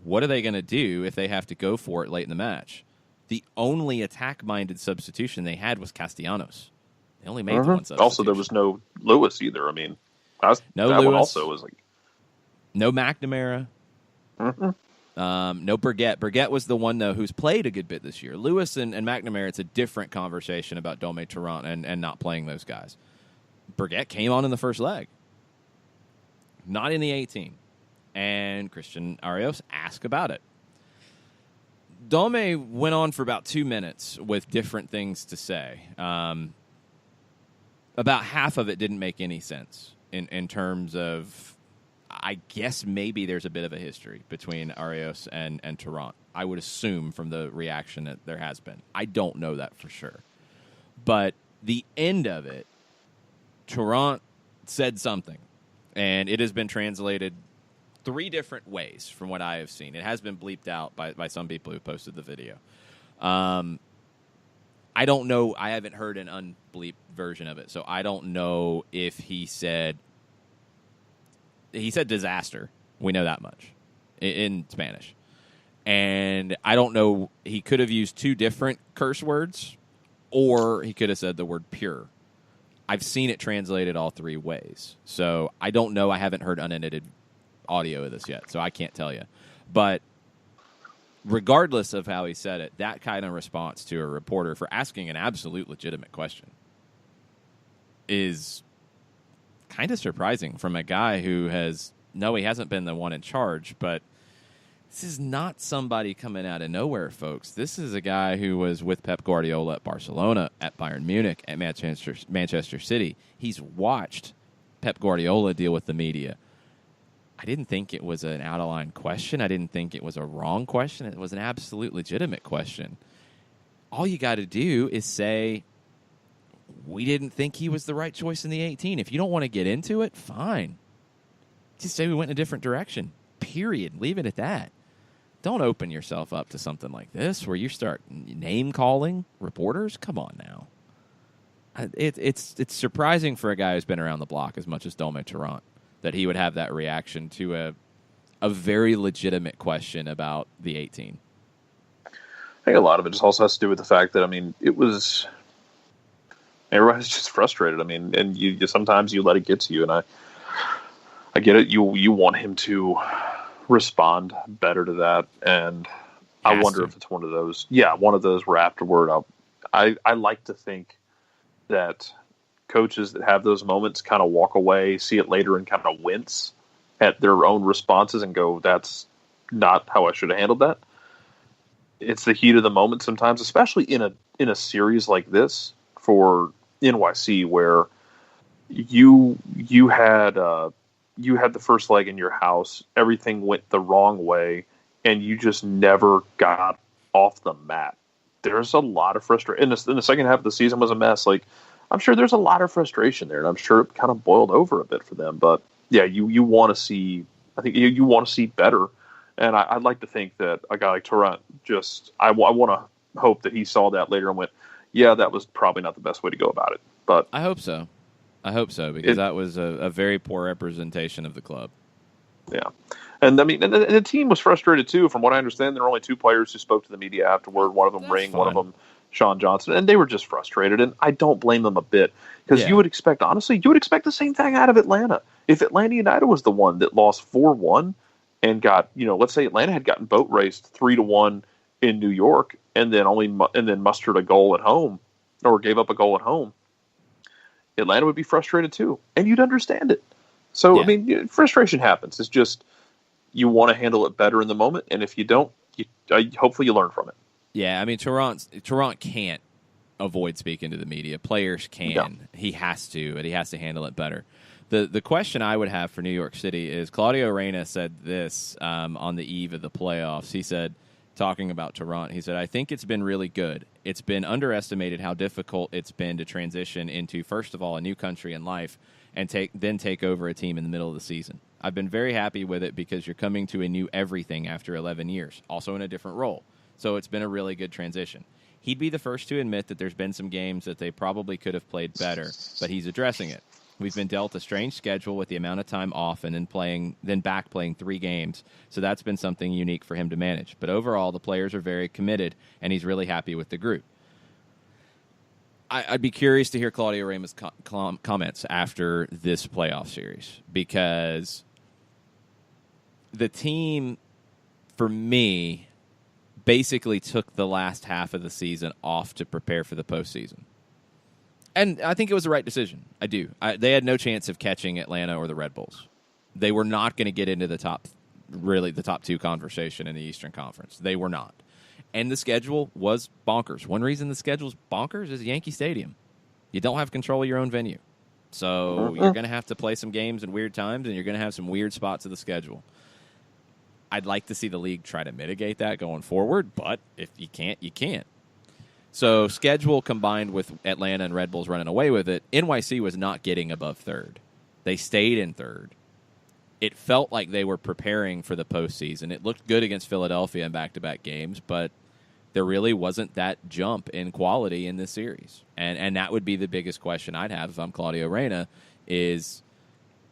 what are they going to do if they have to go for it late in the match? The only attack-minded substitution they had was Castellanos. They only made the one substitution. Also, there was no Lewis either. I mean, that Lewis. One also was like... No McNamara. No Burgett. Burgett was the one, though, who's played a good bit this year. Lewis and McNamara, it's a different conversation about Dome Tarrant and not playing those guys. Burgett came on in the first leg. Not in the 18. And Christian Arias asked about it. Dome went on for about 2 minutes with different things to say. About half of it didn't make any sense in terms of, I guess maybe there's a bit of a history between Arias and Tarrant. I would assume from the reaction that there has been. I don't know that for sure. But the end of it, Tarrant said something, and it has been translated 3 different ways from what I have seen. It has been bleeped out by some people who posted the video. I don't know. I haven't heard an unbleeped version of it, so I don't know if he said disaster. We know that much in Spanish. And I don't know. He could have used 2 different curse words, or he could have said the word pure. I've seen it translated all 3 ways. So I don't know. I haven't heard unedited audio of this yet, so I can't tell you. But regardless of how he said it, that kind of response to a reporter for asking an absolute legitimate question is kind of surprising from a guy who he hasn't been the one in charge, but this is not somebody coming out of nowhere, folks. This is a guy who was with Pep Guardiola at Barcelona, at Bayern Munich, at Manchester City. He's watched Pep Guardiola deal with the media. I didn't think it was an out-of-line question. I didn't think it was a wrong question. It was an absolute legitimate question. All you got to do is say, we didn't think he was the right choice in the 18. If you don't want to get into it, fine. Just say we went in a different direction. Period. Leave it at that. Don't open yourself up to something like this where you start name-calling reporters. Come on now. It's surprising for a guy who's been around the block as much as Dome Tarrant that he would have that reaction to a very legitimate question about the 18. I think a lot of it just also has to do with the fact that, everybody's just frustrated. And you sometimes you let it get to you, and I get it. You want him to respond better to that, and I wonder if it's one of those where afterward I like to think that coaches that have those moments kind of walk away, see it later, and kind of wince at their own responses and go, that's not how I should have handled that. It's the heat of the moment sometimes, especially in a series like this for NYC, where you had the first leg in your house, everything went the wrong way, and you just never got off the mat. There's a lot of frustration. In the second half of the season was a mess. I'm sure there's a lot of frustration there, and I'm sure it kind of boiled over a bit for them. But yeah, you want to see. I think you want to see better, and I'd like to think that a guy like Tarrant I want to hope that he saw that later and went, yeah, that was probably not the best way to go about it. But I hope so. Because that was a very poor representation of the club. Yeah, and the team was frustrated too. From what I understand, there were only 2 players who spoke to the media afterward. One of them Ring, one of them Sean Johnson, and they were just frustrated, and I don't blame them a bit, because you would expect the same thing out of Atlanta. If Atlanta United was the one that lost 4-1 and got, let's say Atlanta had gotten boat raced 3-1 in New York, and then mustered a goal at home, or gave up a goal at home, Atlanta would be frustrated too, and you'd understand it. So frustration happens. It's just you want to handle it better in the moment, and if you don't, hopefully you learn from it. Yeah, Tarrant can't avoid speaking to the media. Players can. No. He has to, but he has to handle it better. The question I would have for New York City is, Claudio Reyna said this on the eve of the playoffs. He said, talking about Tarrant, he said, I think it's been really good. It's been underestimated how difficult it's been to transition into, first of all, a new country in life, and then take over a team in the middle of the season. I've been very happy with it because you're coming to a new everything after 11 years, also in a different role. So it's been a really good transition. he'd be the first to admit that there's been some games that they probably could have played better, but he's addressing it. We've been dealt a strange schedule with the amount of time off and then back playing 3 games, so that's been something unique for him to manage. But overall, the players are very committed, and he's really happy with the group. I'd be curious to hear Claudio Reyna's comments after this playoff series, because the team, for me, basically took the last half of the season off to prepare for the postseason. And I think it was the right decision. I do. They had no chance of catching Atlanta or the Red Bulls. They were not going to get into the top 2 conversation in the Eastern Conference. They were not. And the schedule was bonkers. One reason the schedule's bonkers is Yankee Stadium. You don't have control of your own venue. So you're going to have to play some games in weird times, and you're going to have some weird spots of the schedule. I'd like to see the league try to mitigate that going forward, but if you can't, you can't. So schedule combined with Atlanta and Red Bulls running away with it, NYC was not getting above 3rd. They stayed in 3rd. It felt like they were preparing for the postseason. It looked good against Philadelphia in back-to-back games, but there really wasn't that jump in quality in this series. And that would be the biggest question I'd have if I'm Claudio Reyna is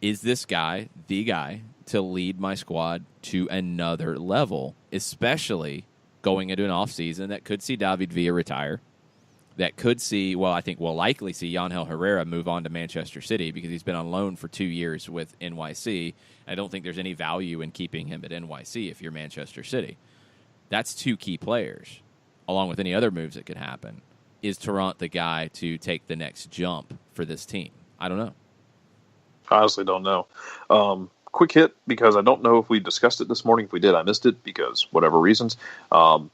this guy the guy to lead my squad to another level, especially going into an offseason that could see David Villa retire, that could see, I think we'll likely see Yangel Herrera move on to Manchester City because he's been on loan for 2 years with NYC. I don't think there's any value in keeping him at NYC if you're Manchester City. That's 2 key players, along with any other moves that could happen. Is Tarrant the guy to take the next jump for this team? I don't know. I honestly don't know. Quick hit, because I don't know if we discussed it this morning. If we did, I missed it because whatever reasons. Gyasi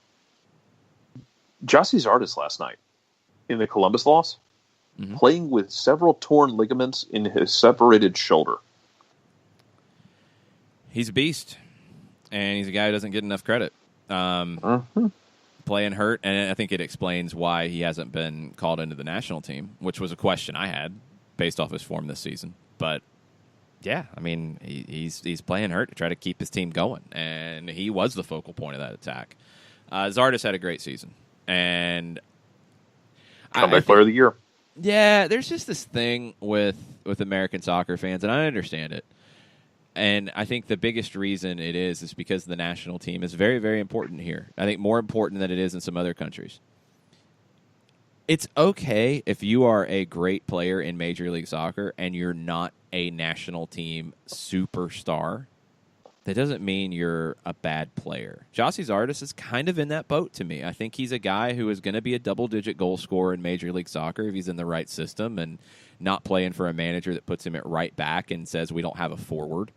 Zardes last night in the Columbus loss, playing with several torn ligaments in his separated shoulder. He's a beast, and he's a guy who doesn't get enough credit. Playing hurt, and I think it explains why he hasn't been called into the national team, which was a question I had based off his form this season. But yeah, I mean, he's playing hurt to try to keep his team going, and he was the focal point of that attack. Zardes had a great season, and comeback player of the year. Yeah, there's just this thing with American soccer fans, and I understand it. And I think the biggest reason it is because the national team is very, very important here. I think more important than it is in some other countries. It's okay if you are a great player in Major League Soccer and you're not a national team superstar. That doesn't mean you're a bad player. Gyasi Zardes is kind of in that boat to me. I think he's a guy who is going to be a double-digit goal scorer in Major League Soccer if he's in the right system and not playing for a manager that puts him at right back and says we don't have a forward,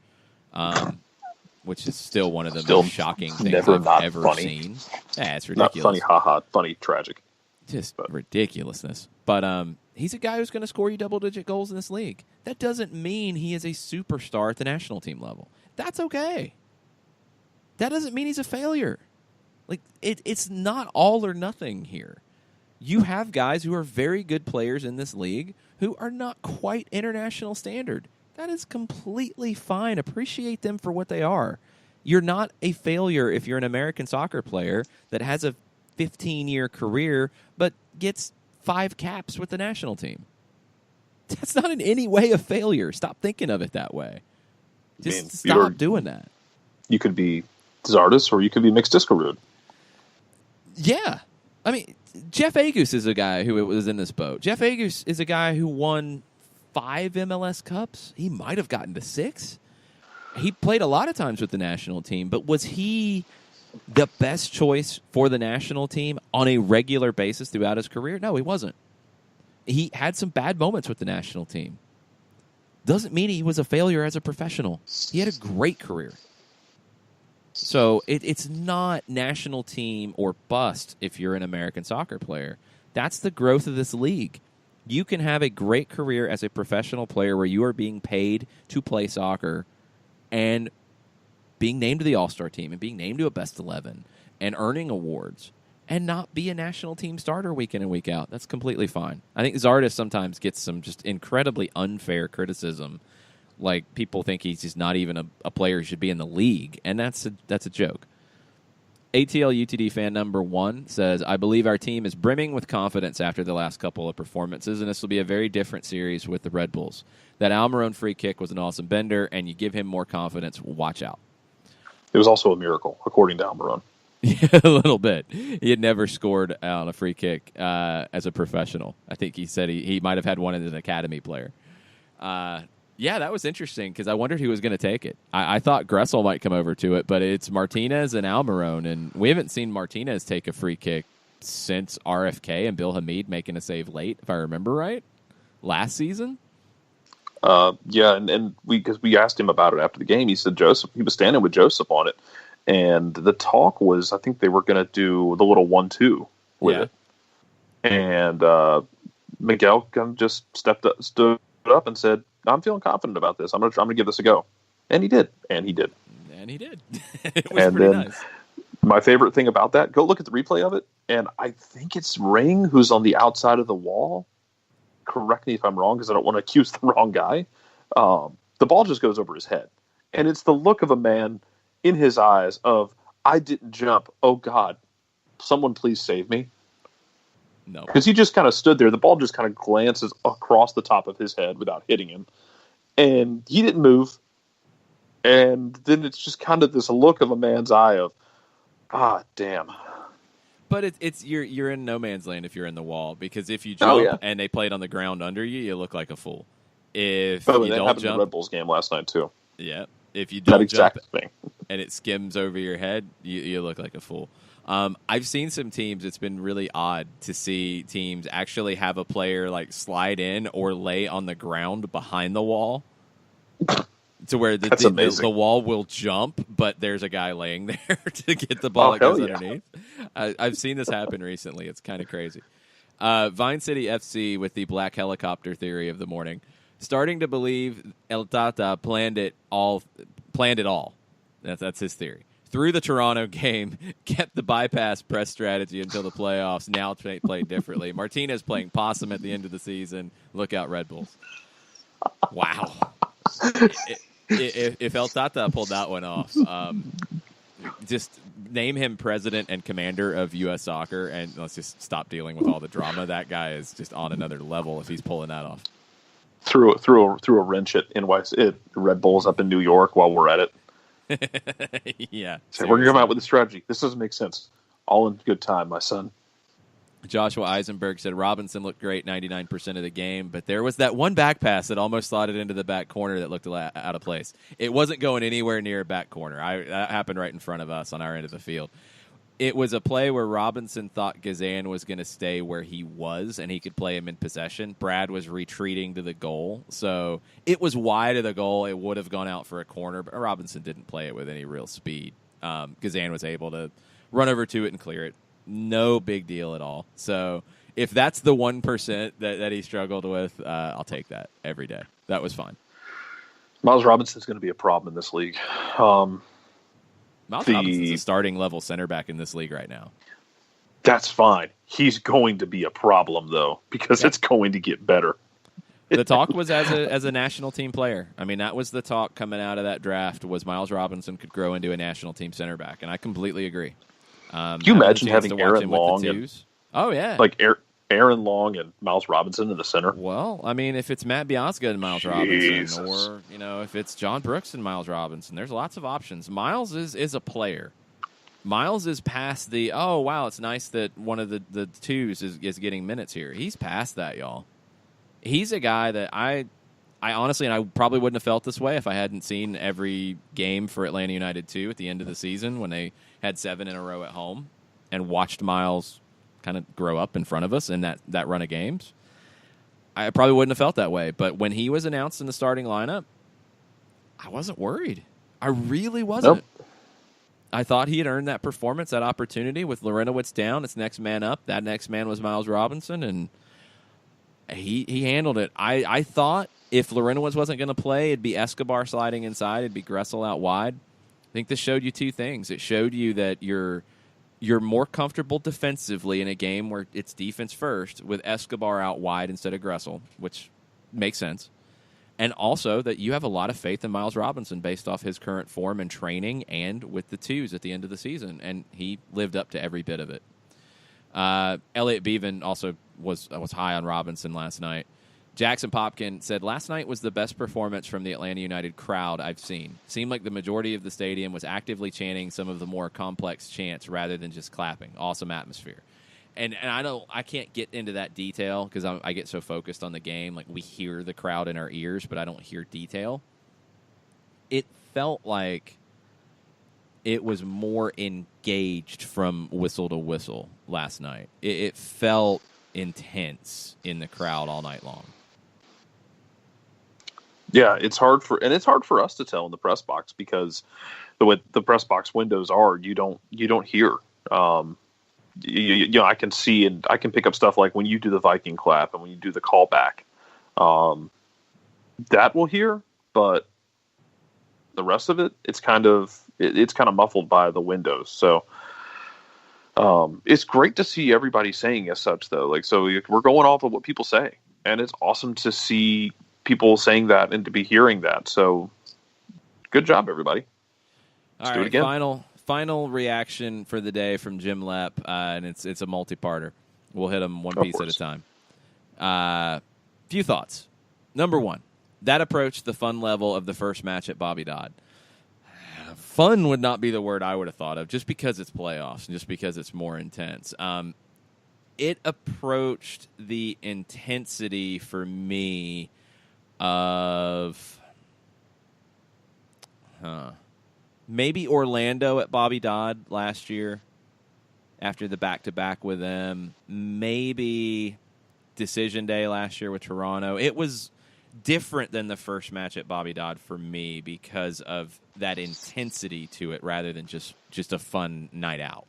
which is still one of the most shocking things I've ever seen. Yeah, it's ridiculous. Not funny, haha, funny, tragic. Just ridiculousness. But he's a guy who's going to score you double-digit goals in this league. That doesn't mean he is a superstar at the national team level. That's okay. That doesn't mean he's a failure. Like it's not all or nothing here. You have guys who are very good players in this league who are not quite international standard. That is completely fine. Appreciate them for what they are. You're not a failure if you're an American soccer player that has a 15-year career but gets 5 caps with the national team. That's not in any way a failure. Stop thinking of it that way. Just stop doing that. You could be Zardes or you could be Mixed Disco. Yeah. I mean, Jeff Agus is a guy who was in this boat. Jeff Agus is a guy who won 5 MLS Cups. He might have gotten to 6. He played a lot of times with the national team, but was he the best choice for the national team on a regular basis throughout his career? No, he wasn't. He had some bad moments with the national team. Doesn't mean he was a failure as a professional. He had a great career. So it's not national team or bust if you're an American soccer player. That's the growth of this league. You can have a great career as a professional player where you are being paid to play soccer and being named to the All-Star team and being named to a Best 11 and earning awards and not be a national team starter week in and week out. That's completely fine. I think Zardes sometimes gets some just incredibly unfair criticism. Like, people think he's just not even a player who should be in the league, and that's a joke. ATL UTD fan number 1 says, I believe our team is brimming with confidence after the last couple of performances, and this will be a very different series with the Red Bulls. That Almiron free kick was an awesome bender, and you give him more confidence. Watch out. It was also a miracle, according to Almiron. A little bit. He had never scored on a free kick as a professional. I think he said he might have had one as an academy player. Yeah, that was interesting because I wondered who was going to take it. I thought Gressel might come over to it, but it's Martinez and Almiron, and we haven't seen Martinez take a free kick since RFK and Bill Hamid making a save late, if I remember right, last season. Yeah, and because we asked him about it after the game, he said he was standing with Joseph on it, and the talk was I think they were going to do the little 1-2 with it, and Miguel kind of just stood up and said, I'm feeling confident about this. I'm gonna give this a go. And he did. It was and pretty then nice. My favorite thing about that, go look at the replay of it, and I think it's Ring who's on the outside of the wall. Correct me if I'm wrong, because I don't want to accuse the wrong guy. The ball just goes over his head. And it's the look of a man in his eyes of, I didn't jump. Oh, God. Someone please save me. No. Because he just kind of stood there. The ball just kind of glances across the top of his head without hitting him. And he didn't move. And then it's just kind of this look of a man's eye of, damn. But it's you're in no man's land if you're in the wall, because if you jump and they play it on the ground under you, you look like a fool. If you that don't happened jump, in the Red Bulls game last night too. Yeah, if you don't that exact jump thing, and it skims over your head, you look like a fool. I've seen some teams. It's been really odd to see teams actually have a player like slide in or lay on the ground behind the wall, to where the wall will jump, but there's a guy laying there to get the ball that goes underneath. I've seen this happen recently. It's kind of crazy. Vine City FC with the black helicopter theory of the morning, starting to believe El Tata planned it all. That's his theory. Through the Toronto game, kept the bypass press strategy until the playoffs. Now played differently. Martinez playing possum at the end of the season. Look out, Red Bulls. Wow. If El Tata pulled that one off, just name him president and commander of U.S. Soccer, and let's just stop dealing with all the drama. That guy is just on another level if he's pulling that off. Threw a wrench at NYC Red Bulls up in New York while we're at it. Yeah. So we're going to come out with a strategy. This doesn't make sense. All in good time, my son. Joshua Eisenberg said Robinson looked great 99% of the game, but there was that one back pass that almost slotted into the back corner that looked out of place. It wasn't going anywhere near back corner. That happened right in front of us on our end of the field. It was a play where Robinson thought Gazan was going to stay where he was and he could play him in possession. Brad was retreating to the goal, so it was wide of the goal. It would have gone out for a corner, but Robinson didn't play it with any real speed. Gazan was able to run over to it and clear it. No big deal at all. So if that's the 1% that he struggled with, I'll take that every day. That was fine. Miles Robinson's going to be a problem in this league. Miles Robinson's a starting level center back in this league right now. That's fine. He's going to be a problem, though, because it's going to get better. The talk was as a national team player. I mean, that was the talk coming out of that draft, was Miles Robinson could grow into a national team center back, and I completely agree. Can you imagine having Aaron Long like Aaron Long and Miles Robinson in the center? Well, I mean, if it's Matt Biasca and Miles Robinson, or if it's John Brooks and Miles Robinson, there's lots of options. Miles is a player. Miles is past the it's nice that one of the twos is getting minutes here. He's past that, y'all. He's a guy that I honestly, and I probably wouldn't have felt this way if I hadn't seen every game for Atlanta United 2 at the end of the season when they had 7 in a row at home and watched Miles kind of grow up in front of us in that run of games. I probably wouldn't have felt that way. But when he was announced in the starting lineup, I wasn't worried. I really wasn't. Nope. I thought he had earned that performance, that opportunity with Lorenowitz down. It's next man up. That next man was Miles Robinson, and he handled it. I thought if Lorenowitz wasn't going to play, it'd be Escobar sliding inside. It'd be Gressel out wide. I think this showed you two things. It showed you that you're more comfortable defensively in a game where it's defense first with Escobar out wide instead of Gressel, which makes sense. And also that you have a lot of faith in Miles Robinson based off his current form and training and with the twos at the end of the season. And he lived up to every bit of it. Elliot Beaven also was high on Robinson last night. Jackson Popkin said, last night was the best performance from the Atlanta United crowd I've seen. Seemed like the majority of the stadium was actively chanting some of the more complex chants rather than just clapping. Awesome atmosphere. And I can't get into that detail because I get so focused on the game. Like, we hear the crowd in our ears, but I don't hear detail. It felt like it was more engaged from whistle to whistle last night. It felt intense in the crowd all night long. Yeah, it's hard for us to tell in the press box because the press box windows are, you don't hear. You know, I can see and I can pick up stuff like when you do the Viking clap and when you do the callback, that we'll hear, but the rest of it, it's kind of muffled by the windows. So it's great to see everybody saying as such, though. Like, so we're going off of what people say, and it's awesome to see people saying that and to be hearing that. So good job, everybody. Let's do it again. Final reaction for the day from Jim Lepp, and it's a multi-parter. We'll hit them one piece at a time. Few thoughts. Number one, that approached the fun level of the first match at Bobby Dodd. Fun would not be the word I would have thought of, just because it's playoffs and just because it's more intense. It approached the intensity for me of... maybe Orlando at Bobby Dodd last year after the back-to-back with them. Maybe Decision Day last year with Toronto. It was different than the first match at Bobby Dodd for me because of that intensity to it rather than just a fun night out.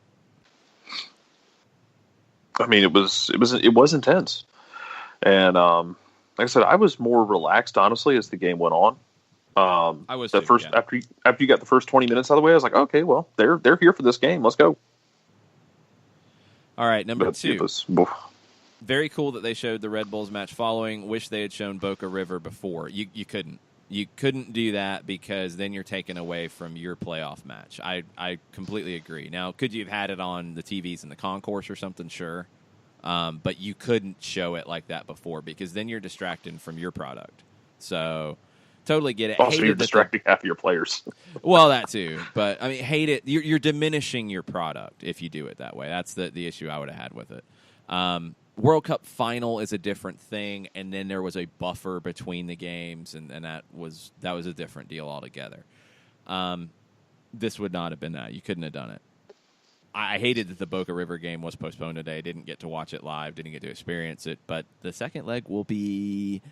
I mean, it was intense. And like I said, I was more relaxed, honestly, as the game went on. I was after you got the first 20 minutes out of the way, I was like, okay, well, they're here for this game. Let's go. All right, number two. Very cool that they showed the Red Bulls match following. Wish they had shown Boca River before. You couldn't. You couldn't do that because then you're taken away from your playoff match. I completely agree. Now, could you have had it on the TVs in the concourse or something? Sure. But you couldn't show it like that before because then you're distracted from your product. So... totally get it. Also, you're distracting half of your players. Well, that too. But, I mean, hate it. You're diminishing your product if you do it that way. That's the issue I would have had with it. World Cup final is a different thing, and then there was a buffer between the games, and that was a different deal altogether. This would not have been that. You couldn't have done it. I hated that the Boca River game was postponed today. Didn't get to watch it live. Didn't get to experience it. But the second leg will be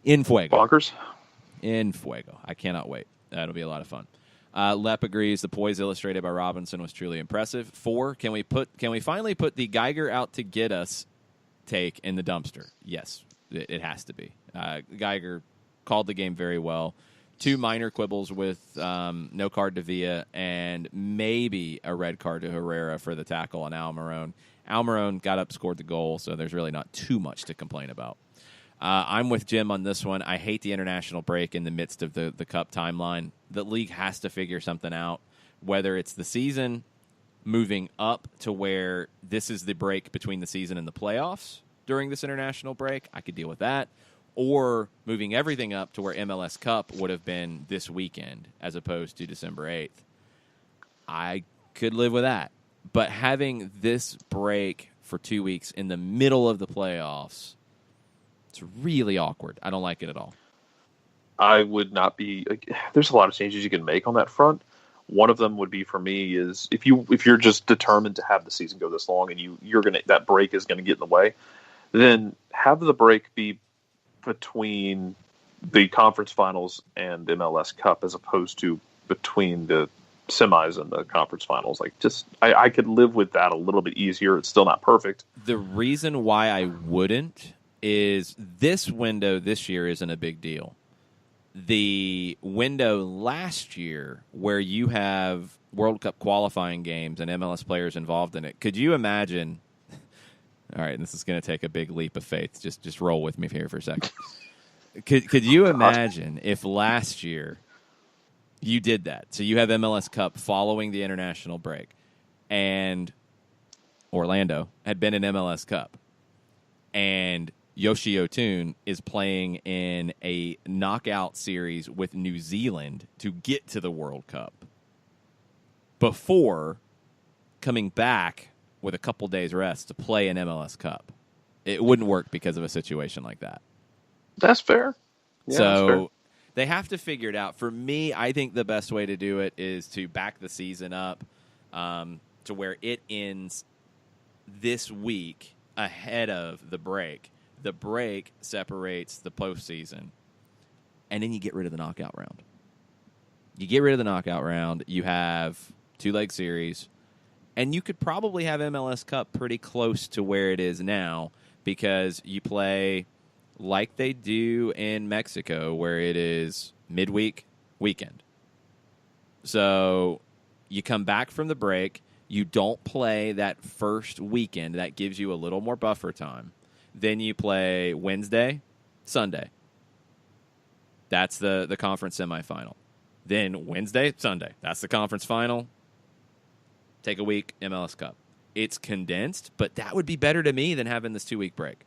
in Fuego. Bonkers. In Fuego. I cannot wait. That'll be a lot of fun. Lepp agrees the poise illustrated by Robinson was truly impressive. 4, can we finally put the Geiger out to get us take in the dumpster? Yes, it has to be. Geiger called the game very well. 2 minor quibbles with no card to Villa and maybe a red card to Herrera for the tackle on Almiron. Almiron got up, scored the goal, so there's really not too much to complain about. I'm with Jim on this one. I hate the international break in the midst of the Cup timeline. The league has to figure something out, whether it's the season moving up to where this is the break between the season and the playoffs during this international break. I could deal with that. Or moving everything up to where MLS Cup would have been this weekend as opposed to December 8th. I could live with that. But having this break for 2 weeks in the middle of the playoffs, it's really awkward. I don't like it at all. I would not be. There's a lot of changes you can make on that front. One of them would be for me is if you're just determined to have the season go this long and that break is going to get in the way, then have the break be between the conference finals and the MLS Cup as opposed to between the semis and the conference finals. Like, just I could live with that a little bit easier. It's still not perfect. The reason why I wouldn't is this window this year isn't a big deal. The window last year where you have World Cup qualifying games and MLS players involved in it, could you imagine? All right, this is going to take a big leap of faith. Just roll with me here for a second. Could you imagine if last year you did that? So you have MLS Cup following the international break, and Orlando had been in MLS Cup, and Yoshi Otun is playing in a knockout series with New Zealand to get to the World Cup before coming back with a couple days rest to play an MLS Cup. It wouldn't work because of a situation like that. That's fair. Yeah, so that's fair. They have to figure it out. For me, I think the best way to do it is to back the season up to where it ends this week ahead of the break. The break separates the postseason, and then you get rid of the knockout round. You get rid of the knockout round. You have 2-leg series, and you could probably have MLS Cup pretty close to where it is now because you play like they do in Mexico, where it is midweek, weekend. So you come back from the break. You don't play that first weekend. That gives you a little more buffer time. Then you play Wednesday, Sunday. That's the conference semifinal. Then Wednesday, Sunday. That's the conference final. Take a week, MLS Cup. It's condensed, but that would be better to me than having this 2-week break.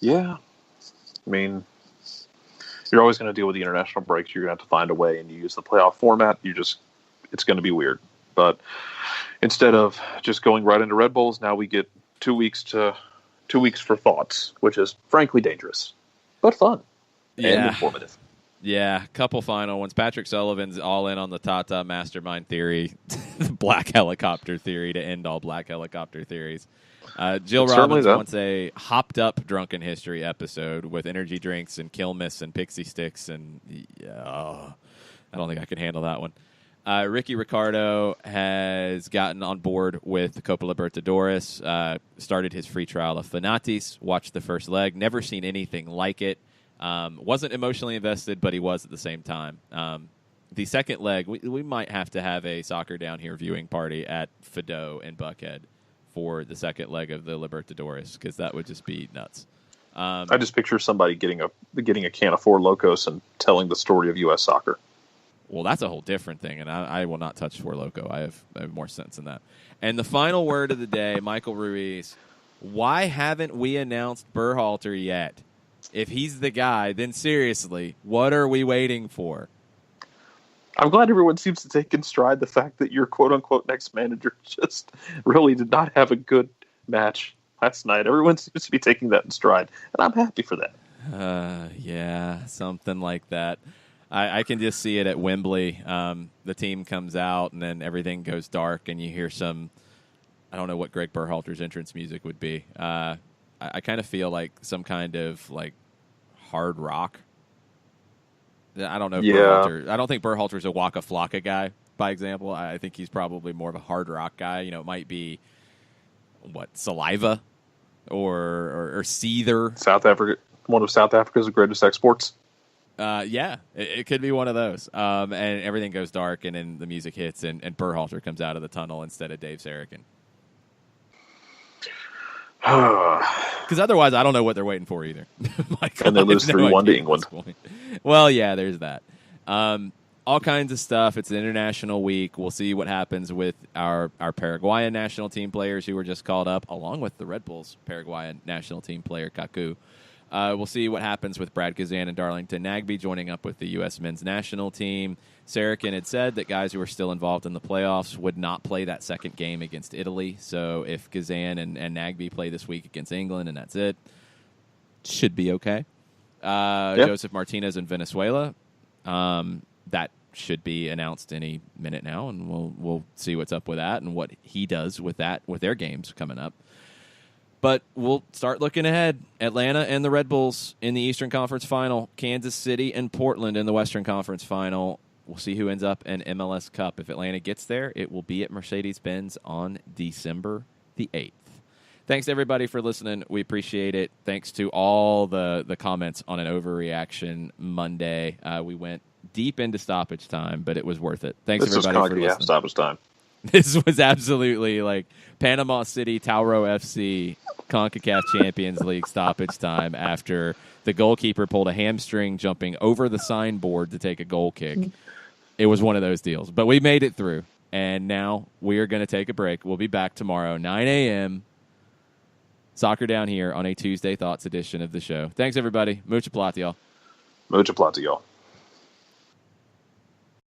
Yeah. I mean, you're always going to deal with the international breaks. You're going to have to find a way, and you use the playoff format. It's going to be weird. But instead of just going right into Red Bulls, now we get 2 weeks for thoughts, which is frankly dangerous, but fun and informative. Yeah, couple final ones. Patrick Sullivan's all in on the Tata mastermind theory, the black helicopter theory to end all black helicopter theories. Jill Robbins wants a hopped up drunken history episode with energy drinks and Kilmis and pixie sticks, and I don't think I can handle that one. Ricky Ricardo has gotten on board with the Copa Libertadores, started his free trial of Fanatis, watched the first leg, never seen anything like it. Wasn't emotionally invested, but he was at the same time. The second leg, we might have to have a Soccer Down Here viewing party at Fido and Buckhead for the second leg of the Libertadores, because that would just be nuts. I just picture somebody getting a can of Four Locos and telling the story of U.S. soccer. Well, that's a whole different thing, and I will not touch Four Loko. I have more sense than that. And the final word of the day, Michael Ruiz. Why haven't we announced Berhalter yet? If he's the guy, then seriously, what are we waiting for? I'm glad everyone seems to take in stride the fact that your quote-unquote next manager just really did not have a good match last night. Everyone seems to be taking that in stride, and I'm happy for that. Yeah, something like that. I can just see it at Wembley. The team comes out, and then everything goes dark, and you hear some, I don't know what Greg Berhalter's entrance music would be. I kind of feel like some kind of like hard rock. I don't know. Berhalter, I don't think Berhalter's a Waka Flocka guy, by example. I think he's probably more of a hard rock guy. You know, it might be, Saliva or Seether. South Africa, one of South Africa's greatest exports. Yeah, it could be one of those. And everything goes dark, and then the music hits, and Berhalter comes out of the tunnel instead of Dave Sarachan. Because otherwise, I don't know what they're waiting for either. Michael, and they lose 3-1 to England. Well, yeah, there's that. All kinds of stuff. It's an international week. We'll see what happens with our Paraguayan national team players who were just called up, along with the Red Bulls Paraguayan national team player Kaku. We'll see what happens with Brad Kazan and Darlington Nagbe joining up with the U.S. men's national team. Sarachan had said that guys who are still involved in the playoffs would not play that second game against Italy. So if Kazan and Nagbe play this week against England and that's it, should be okay. Joseph Martinez in Venezuela, that should be announced any minute now, and we'll see what's up with that and what he does with that with their games coming up. But we'll start looking ahead. Atlanta and the Red Bulls in the Eastern Conference Final. Kansas City and Portland in the Western Conference Final. We'll see who ends up in MLS Cup. If Atlanta gets there, it will be at Mercedes-Benz on December the 8th. Thanks, everybody, for listening. We appreciate it. Thanks to all the comments on an overreaction Monday. We went deep into stoppage time, but it was worth it. Thanks, everybody, for listening. Stoppage time. This was absolutely like Panama City, Tauro FC CONCACAF Champions League stoppage time after the goalkeeper pulled a hamstring jumping over the signboard to take a goal kick. It was one of those deals. But we made it through, and now we are going to take a break. We'll be back tomorrow, 9 a.m., Soccer Down here on a Tuesday Thoughts edition of the show. Thanks, everybody. Mucha plata, y'all. Mucha plata, y'all.